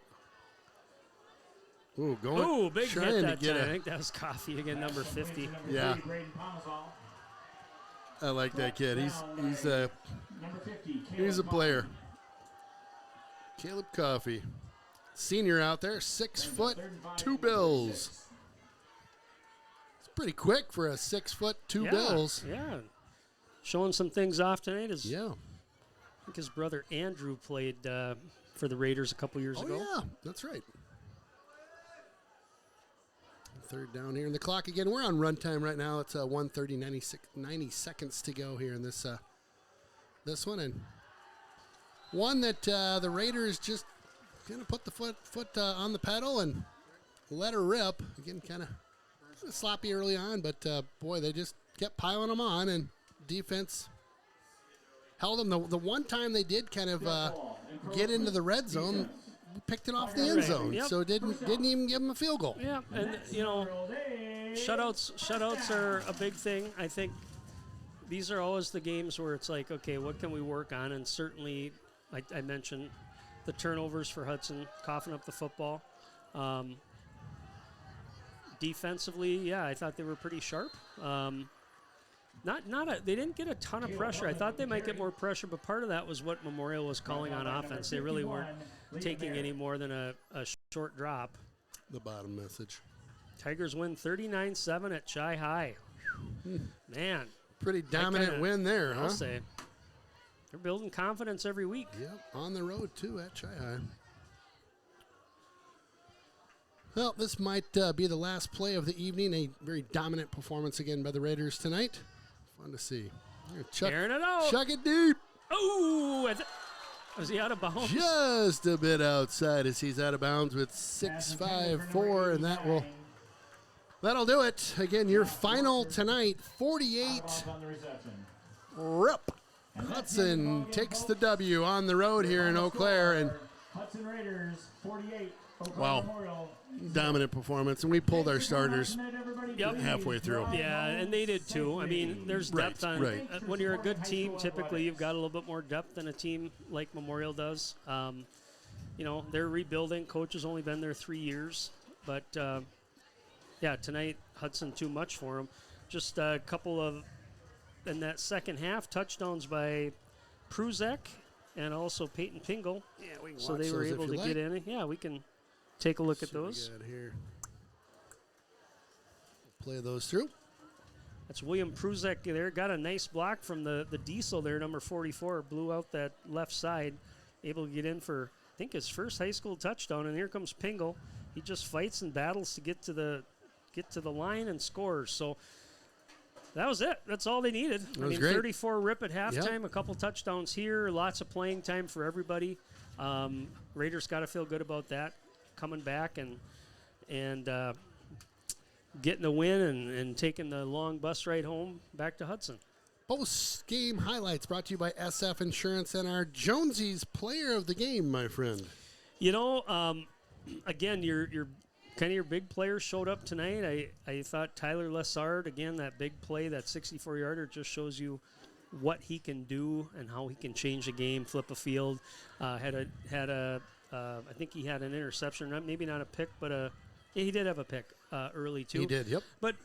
Ooh, going. Ooh, big trying hit to that get time. I think that was Coffee again, number 50. Yeah. I like that kid. He's a player. Caleb Coffey, senior out there, 6 foot, 2 bills. It's pretty quick for a 6 foot, 2 bills. Yeah. Showing some things off tonight. Yeah. I think his brother Andrew played for the Raiders a couple years ago. Oh, yeah, that's right. 3rd down here in the clock again. We're on runtime right now. It's 1:30, 90 seconds to go here in this one. And one that the Raiders just kind of put the foot on the pedal and let her rip. Again, kind of sloppy early on, but boy, they just kept piling them on, and defense held them. The one time they did kind of get into the red zone, picked it off the end zone, so it didn't even give them a field goal. Yeah, and shutouts are a big thing. I think these are always the games where it's like, okay, what can we work on? And certainly, I mentioned the turnovers for Hudson, coughing up the football. Defensively, yeah, I thought they were pretty sharp. They didn't get a ton of pressure. I thought they might get more pressure, but part of that was what Memorial was calling on offense. They really weren't taking any more than a short drop. The bottom message. Tigers win 39-7 at Chi High. Man. Pretty dominant win there, huh? I'll say. They're building confidence every week. Yep, on the road, too, at Chi High. Well, this might be the last play of the evening. A very dominant performance again by the Raiders tonight. Fun to see. Tearing it out. Chuck it deep. Oh, was he out of bounds? Just a bit outside as he's out of bounds with 6.54, and that'll do it. Again, your final tonight, 48. Rip. Hudson takes the W on the road here in Eau Claire, and Hudson Raiders 48. wow, dominant performance, and we pulled our starters halfway through. Yeah, and they did too. I mean, there's depth on when you're a good team. Typically, you've got a little bit more depth than a team like Memorial does. They're rebuilding. Coach has only been there 3 years, but tonight Hudson too much for him. Just a couple of in that second half touchdowns by Pruzek and also Peyton Pingle. Yeah, we can so watch they were those able if to you get like. in. Yeah, we can take a look at those. Here. Play those through. That's William Pruzek there. Got a nice block from the diesel there, number 44. Blew out that left side. Able to get in for think his first high school touchdown, and here comes Pingle. He just fights and battles to get to the line and scores. So that was it. That's all they needed. That was great. 34 rip at halftime, Yep. a couple touchdowns here, lots of playing time for everybody. Raiders got to feel good about that, coming back and getting the win and taking the long bus ride home back to Hudson. Post-game highlights brought to you by SF Insurance and our Jonesy's player of the game, my friend. Again, your big players showed up tonight. I thought Tyler Lessard, again, that big play, that 64-yarder, just shows you what he can do and how he can change a game, flip a field. I think he had an interception, maybe not a pick, but he did have a pick early too. He did, yep. But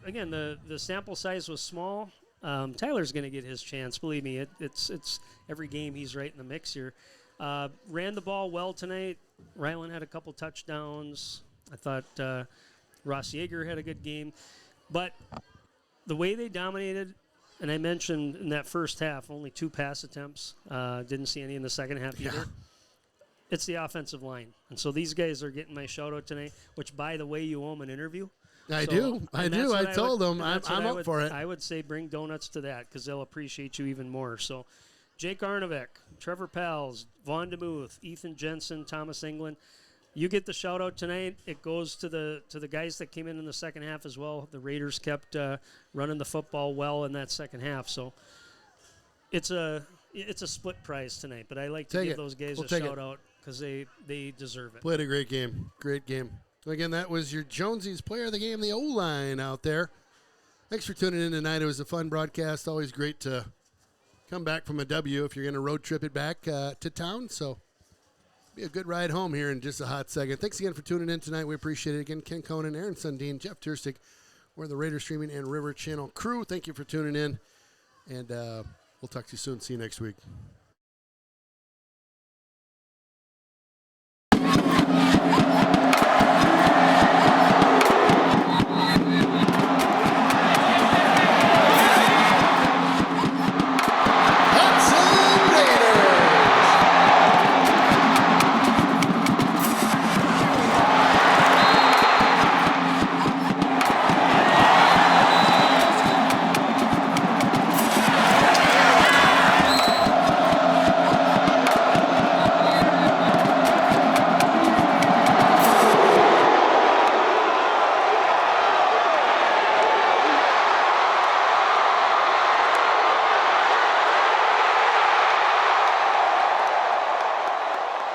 again, the sample size was small. Tyler's going to get his chance. Believe me, it's every game he's right in the mix here. Ran the ball well tonight. Ryland had a couple touchdowns. I thought Ross Yeager had a good game. But the way they dominated, and I mentioned in that first half, only 2 pass attempts. Didn't see any in the second half either. It's the offensive line. And so these guys are getting my shout-out tonight, which, by the way, you owe them an interview. I do. I told them I'm up for it. I would say bring donuts to that because they'll appreciate you even more. So Jake Arnovic, Trevor Pals, Vaughn DeMuth, Ethan Jensen, Thomas England. You get the shout-out tonight. It goes to the guys that came in the second half as well. The Raiders kept running the football well in that second half. So it's a split prize tonight, but I like to give those guys a shout-out because they deserve it. Played a great game. Great game. Again, that was your Jonesy's player of the game, the O-line out there. Thanks for tuning in tonight. It was a fun broadcast. Always great to come back from a W if you're going to road trip it back to town. So be a good ride home here in just a hot second. Thanks again for tuning in tonight. We appreciate it. Again, Ken Conan, Aaron Sundin, Jeff Turstig. We're the Raider Streaming and River Channel crew. Thank you for tuning in, and we'll talk to you soon. See you next week.